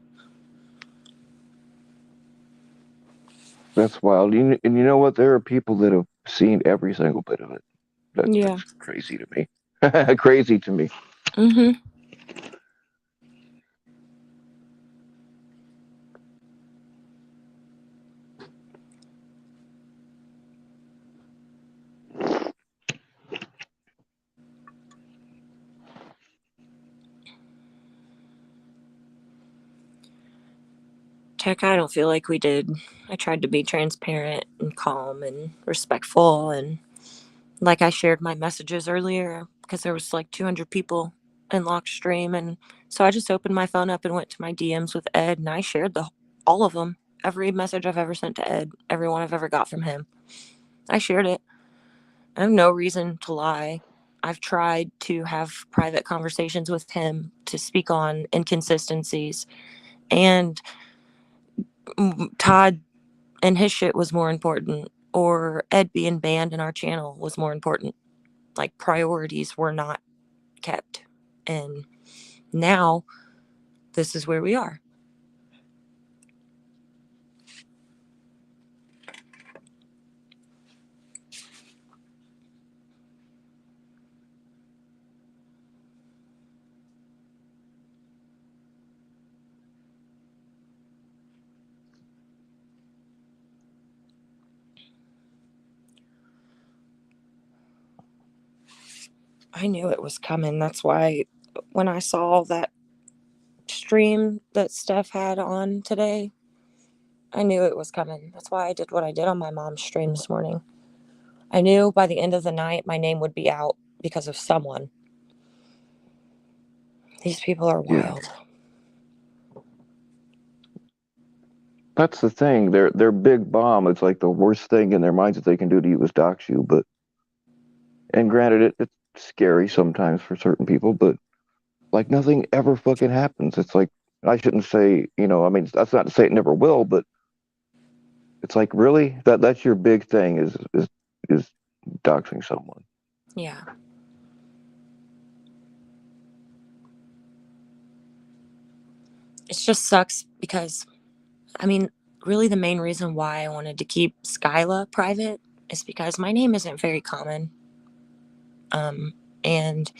That's wild. And you know what? There are people that have seen every single bit of it. Yeah. That's crazy to me. Crazy to me. Mm-hmm. Tech, I don't feel like we did. I tried to be transparent and calm and respectful, and like I shared my messages earlier because there was like 200 people in locked stream, and so I just opened my phone up and went to my DMs with Ed, and I shared all of them, every message I've ever sent to Ed, every one I've ever got from him. I shared it. I have no reason to lie. I've tried to have private conversations with him to speak on inconsistencies, and Todd and his shit was more important, or Ed being banned in our channel was more important. Like, priorities were not kept. And now this is where we are. I knew it was coming. That's why when I saw that stream that Steph had on today, I knew it was coming. That's why I did what I did on my mom's stream this morning. I knew by the end of the night my name would be out because of someone. These people are wild. Yeah. That's the thing. They're big bomb. It's like the worst thing in their minds that they can do to you is dox you. And granted, it's scary sometimes for certain people, but like nothing ever fucking happens. It's like, I shouldn't say, I mean, that's not to say it never will, but it's like, really, that's your big thing is doxing someone. Yeah. It just sucks because, I mean, really the main reason why I wanted to keep Skyla private is because my name isn't very common. And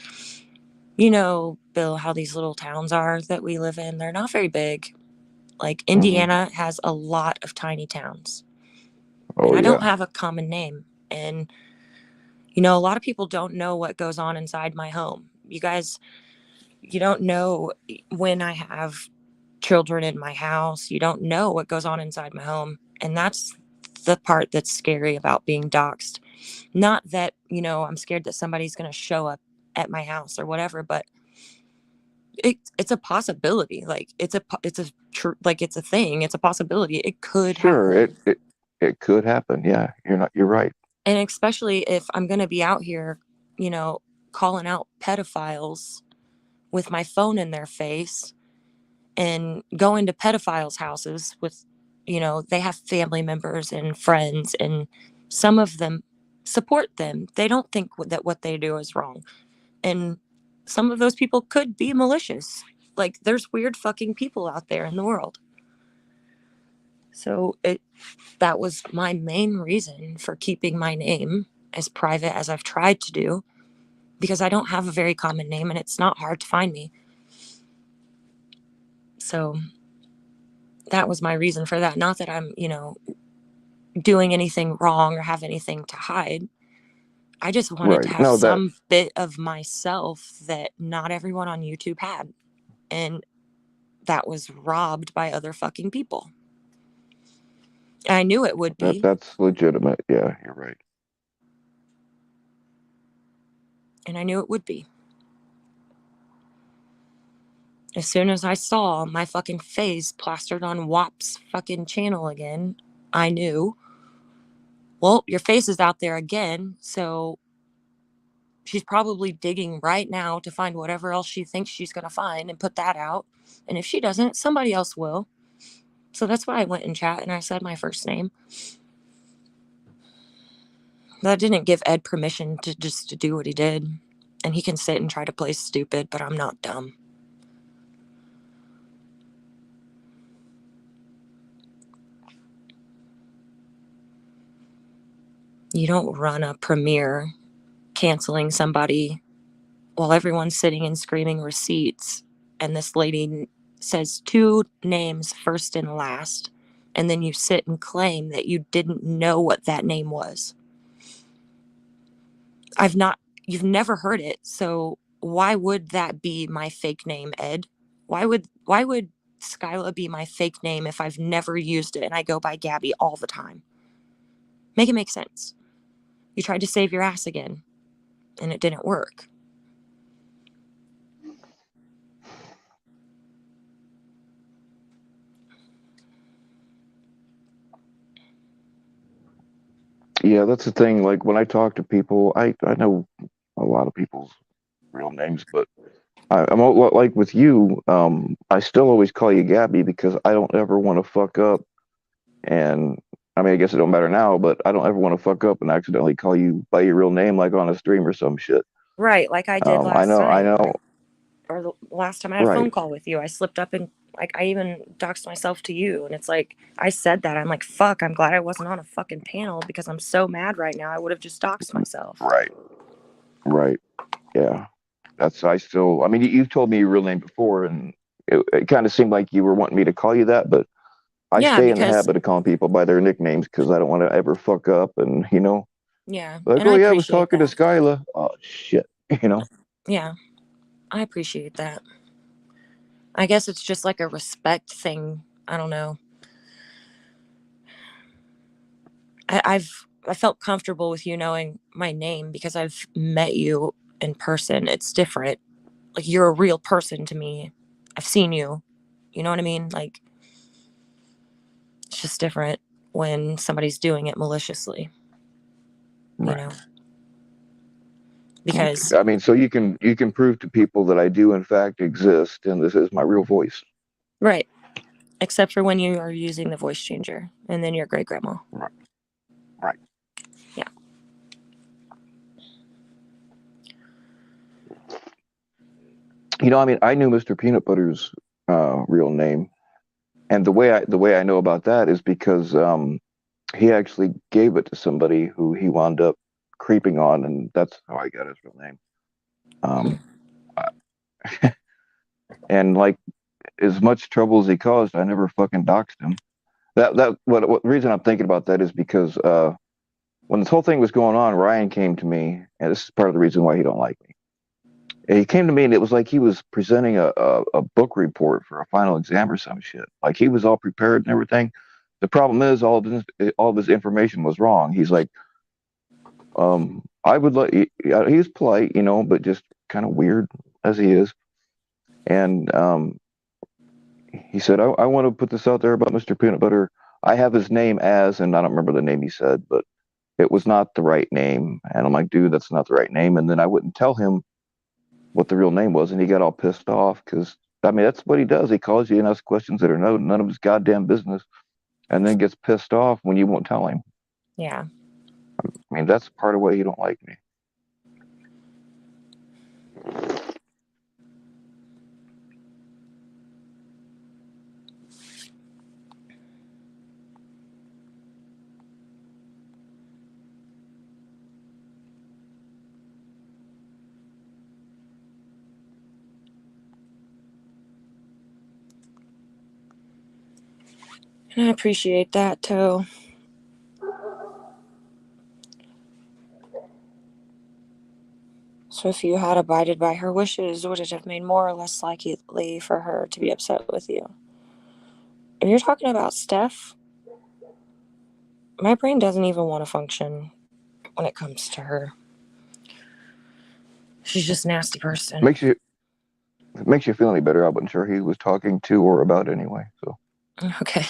Bill, how these little towns are that we live in, they're not very big. Like, Indiana has a lot of tiny towns. Oh, and I yeah. don't have a common name. And, a lot of people don't know what goes on inside my home. You guys, you don't know when I have children in my house. You don't know what goes on inside my home. And that's the part that's scary about being doxxed. Not that, I'm scared that somebody's going to show up at my house or whatever, but it's a possibility. Like, it's a thing. It's a possibility. It could happen. It could happen. Yeah, you're right. And especially if I'm going to be out here, calling out pedophiles with my phone in their face and going to pedophiles' houses with, they have family members and friends, and some of them support them. They don't think that what they do is wrong. And some of those people could be malicious. Like, there's weird fucking people out there in the world. So that was my main reason for keeping my name as private as I've tried to do, because I don't have a very common name and it's not hard to find me. So that was my reason for that. Not that I'm, doing anything wrong or have anything to hide. I just wanted to Right. have No, that some bit of myself that not everyone on YouTube had. And that was robbed by other fucking people. I knew it would be. that's legitimate. Yeah, you're right. And I knew it would be. As soon as I saw my fucking face plastered on WAP's fucking channel again, I knew, well, your face is out there again, so she's probably digging right now to find whatever else she thinks she's going to find and put that out. And if she doesn't, somebody else will. So that's why I went in chat and I said my first name. That didn't give Ed permission to do what he did. And he can sit and try to play stupid, but I'm not dumb. You don't run a premiere canceling somebody while everyone's sitting and screaming receipts, and this lady says 2 names first and last, and then you sit and claim that you didn't know what that name was. You've never heard it, so why would that be my fake name, Ed? Why would Skyla be my fake name if I've never used it and I go by Gabby all the time? Make it make sense. You tried to save your ass again, and it didn't work. Yeah, that's the thing. Like when I talk to people, I know a lot of people's real names, but I'm like with you. I still always call you Gabby because I don't ever want to fuck up. And I mean, I guess it don't matter now, but I don't ever want to fuck up and accidentally call you by your real name, like on a stream or some shit. Right, like I did I last know, I time. know. Or the last time I had a Right, phone call with you, I slipped up and like I even doxed myself to you. And it's like I said that. I'm like, fuck, I'm glad I wasn't on a fucking panel because I'm so mad right now. I would have just doxed myself. right, right. Yeah, I mean, you've told me your real name before, and it kind of seemed like you were wanting me to call you that, but I Yeah, stay in the because habit of calling people by their nicknames because I don't want to ever fuck up and, yeah, like, and oh I yeah, I was appreciate talking to that. Skyla. Oh shit, Yeah, I appreciate that. I guess it's just like a respect thing. I don't know. I felt comfortable with you knowing my name because I've met you in person. It's different. Like you're a real person to me. I've seen you. You know what I mean? Like it's just different when somebody's doing it maliciously. Right. Because I mean, so you can prove to people that I do in fact exist, and this is my real voice. right, except for when you are using the voice changer, and then your great grandma. Right. Right. Yeah. I mean, I knew Mr. Peanut Butter's real name, and the way I know about that is because he actually gave it to somebody who he wound up creeping on, and that's how I got his real name. Um, and like as much trouble as he caused, I never fucking doxed him. What the reason I'm thinking about that is because when this whole thing was going on, Ryan came to me, and this is part of the reason why he don't like me. He came to me, and it was like he was presenting a book report for a final exam or some shit. Like he was all prepared and everything. The problem is all of his information was wrong. He's like, I would let he was polite, but just kind of weird as he is. And he said, I want to put this out there about Mr. Peanut Butter. I have his name as, and I don't remember the name he said, but it was not the right name. And I'm like, dude, that's not the right name. And then I wouldn't tell him what the real name was, and he got all pissed off because I mean that's what he does. He calls you and asks questions that are none of his goddamn business, and then gets pissed off when you won't tell him. Yeah. I mean that's part of why he don't like me. And I appreciate that, too. So if you had abided by her wishes, would it have made more or less likely for her to be upset with you? If you're talking about Steph, my brain doesn't even want to function when it comes to her. She's just a nasty person. Makes you feel any better. I wasn't sure he was talking to or about anyway. So Okay.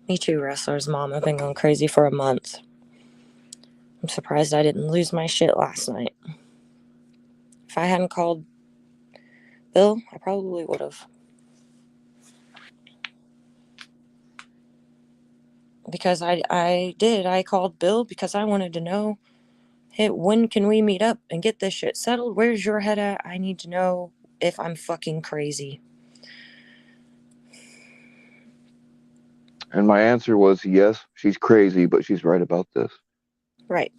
Me too, Wrestler's mom. I've been going crazy for a month. I'm surprised I didn't lose my shit last night. If I hadn't called Bill, I probably would have. Because I did. I called Bill because I wanted to know, hey, when can we meet up and get this shit settled? Where's your head at? I need to know if I'm fucking crazy. and my answer was yes, she's crazy, but she's right about this. Right.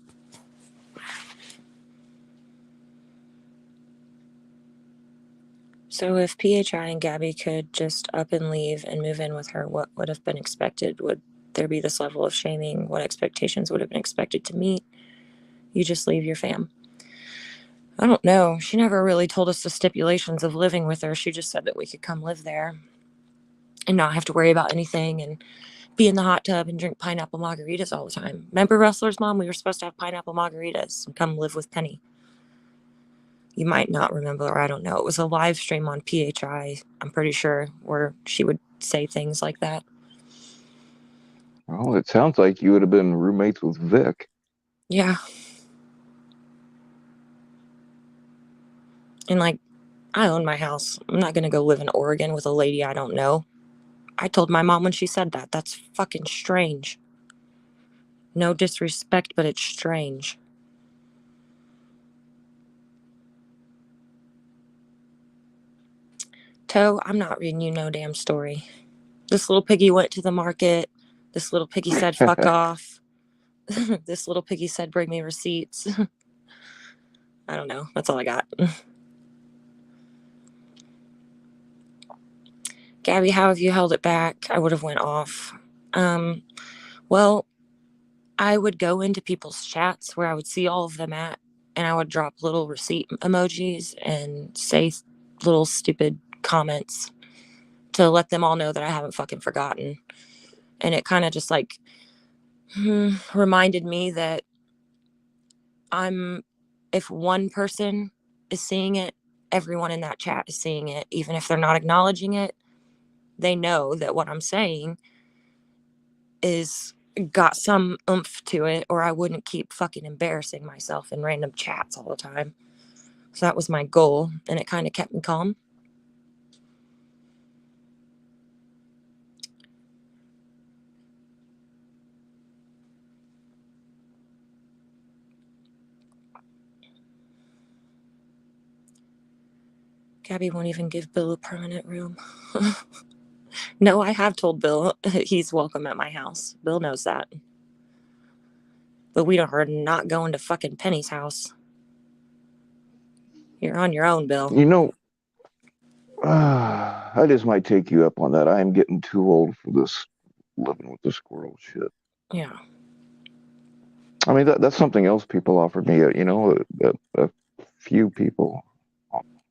So if PHI and Gabby could just up and leave and move in with her, what would have been expected? Would there be this level of shaming? What expectations would have been expected to meet? You just leave your fam. I don't know. She never really told us the stipulations of living with her. She just said that we could come live there and not have to worry about anything and be in the hot tub and drink pineapple margaritas all the time. Remember Wrestler's mom? We were supposed to have pineapple margaritas and come live with Penny. You might not remember, or I don't know. It was a live stream on PHI, I'm pretty sure, where she would say things like that. Well, it sounds like you would have been roommates with Vic. Yeah. And like, I own my house. I'm not going to go live in Oregon with a lady I don't know. I told my mom when she said that. That's fucking strange. No disrespect, but it's strange. Toe, I'm not reading you no damn story. This little piggy went to the market. This little piggy said, fuck off. This little piggy said, bring me receipts. I don't know. That's all I got. Gabby, how have you held it back? I would have went off. Well, I would go into people's chats where I would see all of them at, and I would drop little receipt emojis and say little stupid comments to let them all know that I haven't fucking forgotten. And it kind of just like reminded me that if one person is seeing it, everyone in that chat is seeing it. Even if they're not acknowledging it, they know that what I'm saying is got some oomph to it, or I wouldn't keep fucking embarrassing myself in random chats all the time. So that was my goal, and it kind of kept me calm. Gabby won't even give Bill a permanent room. No, I have told Bill he's welcome at my house. Bill knows that. But we're not going to fucking Penny's house. You're on your own, Bill. You know, I just might take you up on that. I am getting too old for this living with the squirrel shit. Yeah. I mean, that's something else people offered me. A few people,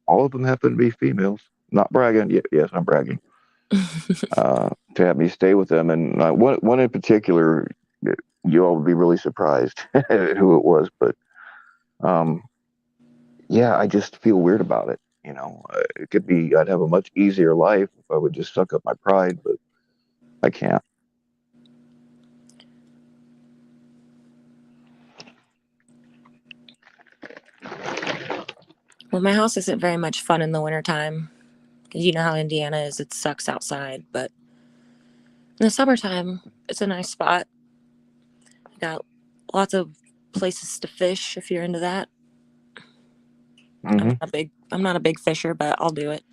all of them happen to be females. Not bragging. Yes, I'm bragging. To have me stay with them, and one in particular, you all would be really surprised who it was. But yeah, I just feel weird about it. It could be I'd have a much easier life if I would just suck up my pride, but I can't. Well, my house isn't very much fun in the wintertime. You know how Indiana is. It sucks outside. But in the summertime, It's a nice spot. Got lots of places to fish if you're into that. Mm-hmm. I'm not a big fisher, but I'll do it.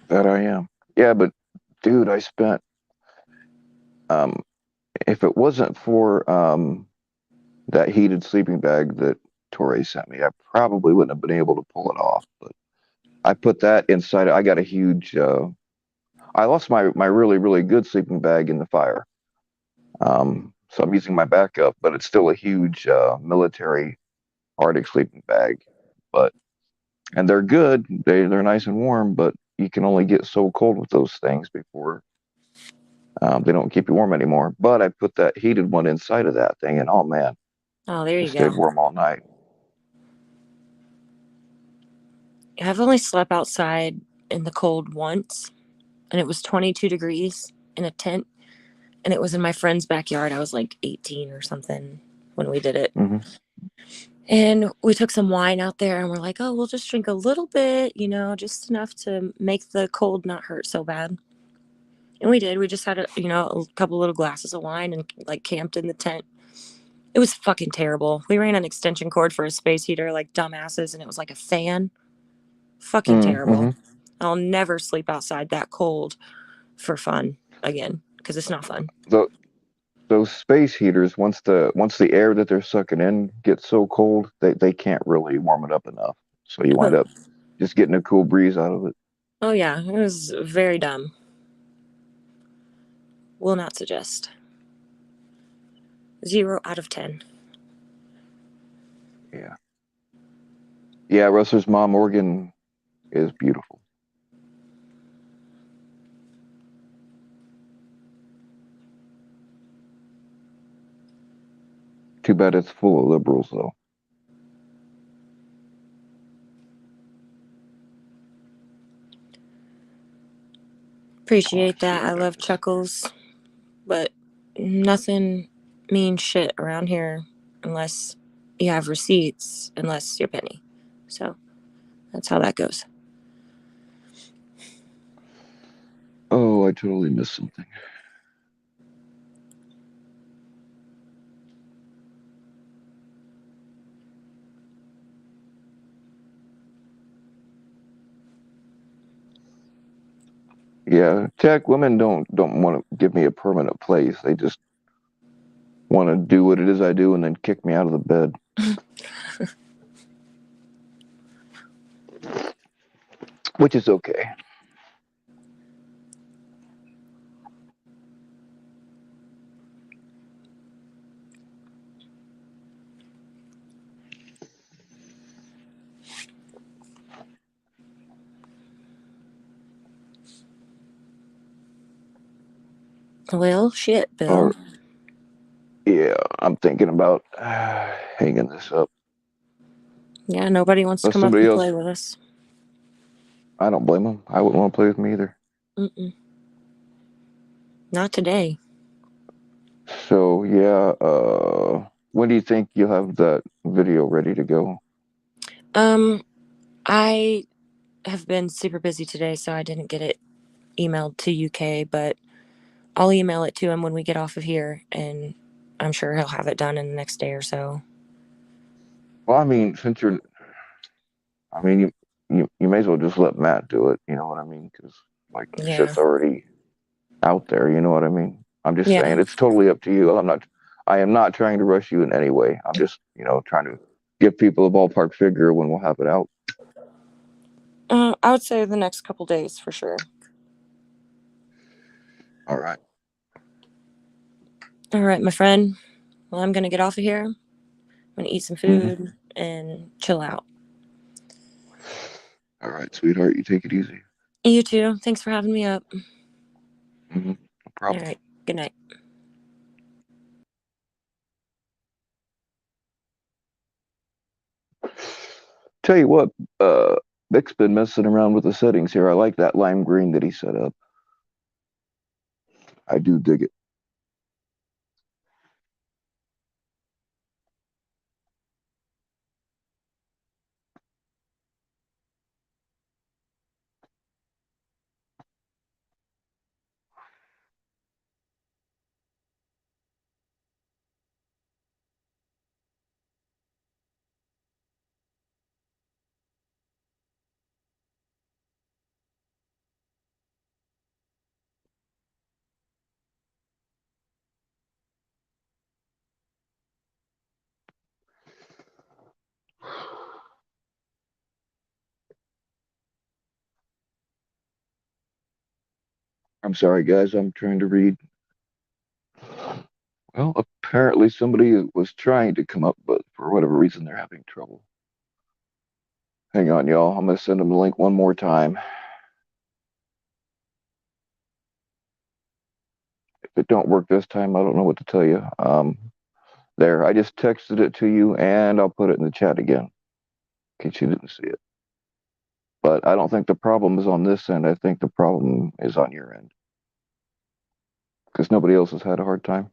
That I am. Yeah, but dude, I spent um if it wasn't for that heated sleeping bag that Torre sent me, I probably wouldn't have been able to pull it off. But I put that inside. I got a huge. I lost my really really good sleeping bag in the fire. So I'm using my backup, but it's still a huge military Arctic sleeping bag. But and they're good. They're nice and warm, but you can only get so cold with those things before they don't keep you warm anymore. But I put that heated one inside of that thing, and oh man, Oh, there it you stayed go. warm all night. I've only slept outside in the cold once, and it was 22 degrees in a tent, and it was in my friend's backyard. I was like 18 or something when we did it. Mm-hmm. And we took some wine out there, and we're like, oh, we'll just drink a little bit, just enough to make the cold not hurt so bad. And we did. We just had a couple little glasses of wine and like camped in the tent. It was fucking terrible. We ran an extension cord for a space heater like dumbasses, and it was like a fan. Fucking terrible. Mm-hmm. I'll never sleep outside that cold for fun again because it's not fun. Those space heaters, once the air that they're sucking in gets so cold, they can't really warm it up enough. So you wind up just getting a cool breeze out of it. Oh yeah, it was very dumb. Will not suggest. 0 out of 10. Yeah. Yeah, Russell's mom, Morgan, is beautiful. Too bad it's full of liberals, though. Appreciate that. I love chuckles, but nothing means shit around here unless you have receipts, unless you're Penny. So that's how that goes. Oh, I totally missed something. Yeah, tech women don't want to give me a permanent place. They just want to do what it is I do and then kick me out of the bed. Which is okay. Well, shit, Bill. Or yeah, I'm thinking about hanging this up. Yeah, nobody wants to Unless come up somebody and else, play with us. I don't blame them. I wouldn't want to play with me either. Mm-mm. Not today. So yeah, when do you think you'll have that video ready to go? I have been super busy today, so I didn't get it emailed to UK, but I'll email it to him when we get off of here, and I'm sure he'll have it done in the next day or so. Well, I mean, you may as well just let Matt do it. You know what I mean? Because like the Yeah. shit's already out there. You know what I mean? I'm just Yeah. saying it's totally up to you. I am not trying to rush you in any way. I'm just trying to give people a ballpark figure when we'll have it out. I would say the next couple days for sure. All right. All right, my friend. Well, I'm gonna get off of here. I'm gonna eat some food and chill out. All right, sweetheart. You take it easy. You too. Thanks for having me up. No problem. All right. Good night. Tell you what, Vic's been messing around with the settings here. I like that lime green that he set up. I do dig it. I'm sorry, guys. I'm trying to read. Well, apparently somebody was trying to come up, but for whatever reason, they're having trouble. Hang on, y'all. I'm going to send them the link one more time. If it don't work this time, I don't know what to tell you. There, I just texted it to you, and I'll put it in the chat again in case you didn't see it. But I don't think the problem is on this end. I think the problem is on your end because nobody else has had a hard time.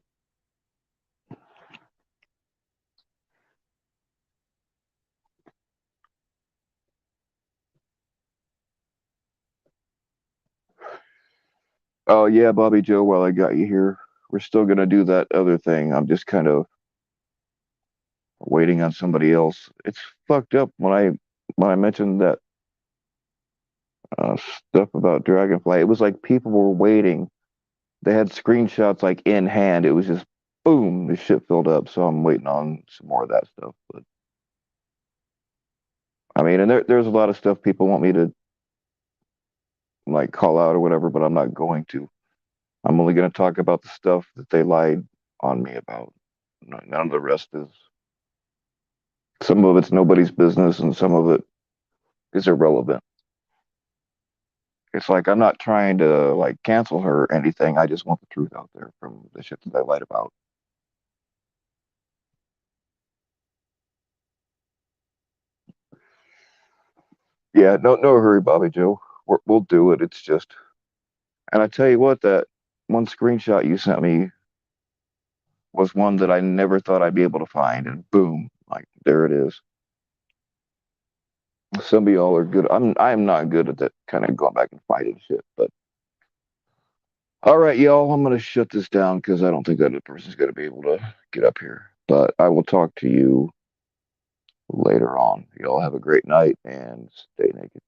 Oh yeah, Bobby Joe, while I got you here, we're still gonna do that other thing. I'm just kind of waiting on somebody else. It's fucked up when I mentioned that stuff about Dragonfly. It was like people were waiting. They had screenshots like in hand. It was just boom, the shit filled up. So I'm waiting on some more of that stuff. But I mean, and there's a lot of stuff people want me to like call out or whatever, but I'm not going to. I'm only going to talk about the stuff that they lied on me about. None of the rest is. Some of it's nobody's business, and some of it is irrelevant. It's like I'm not trying to like cancel her or anything. I just want the truth out there from the shit that I lied about. Yeah, no hurry, Bobby Joe. We'll do it. It's just, and I tell you what, that one screenshot you sent me was one that I never thought I'd be able to find, and boom, like there it is. Some of y'all are good. I'm not good at that kind of going back and finding shit. But all right, y'all, I'm gonna shut this down because I don't think that other person's gonna be able to get up here. But I will talk to you later on. Y'all have a great night and stay naked.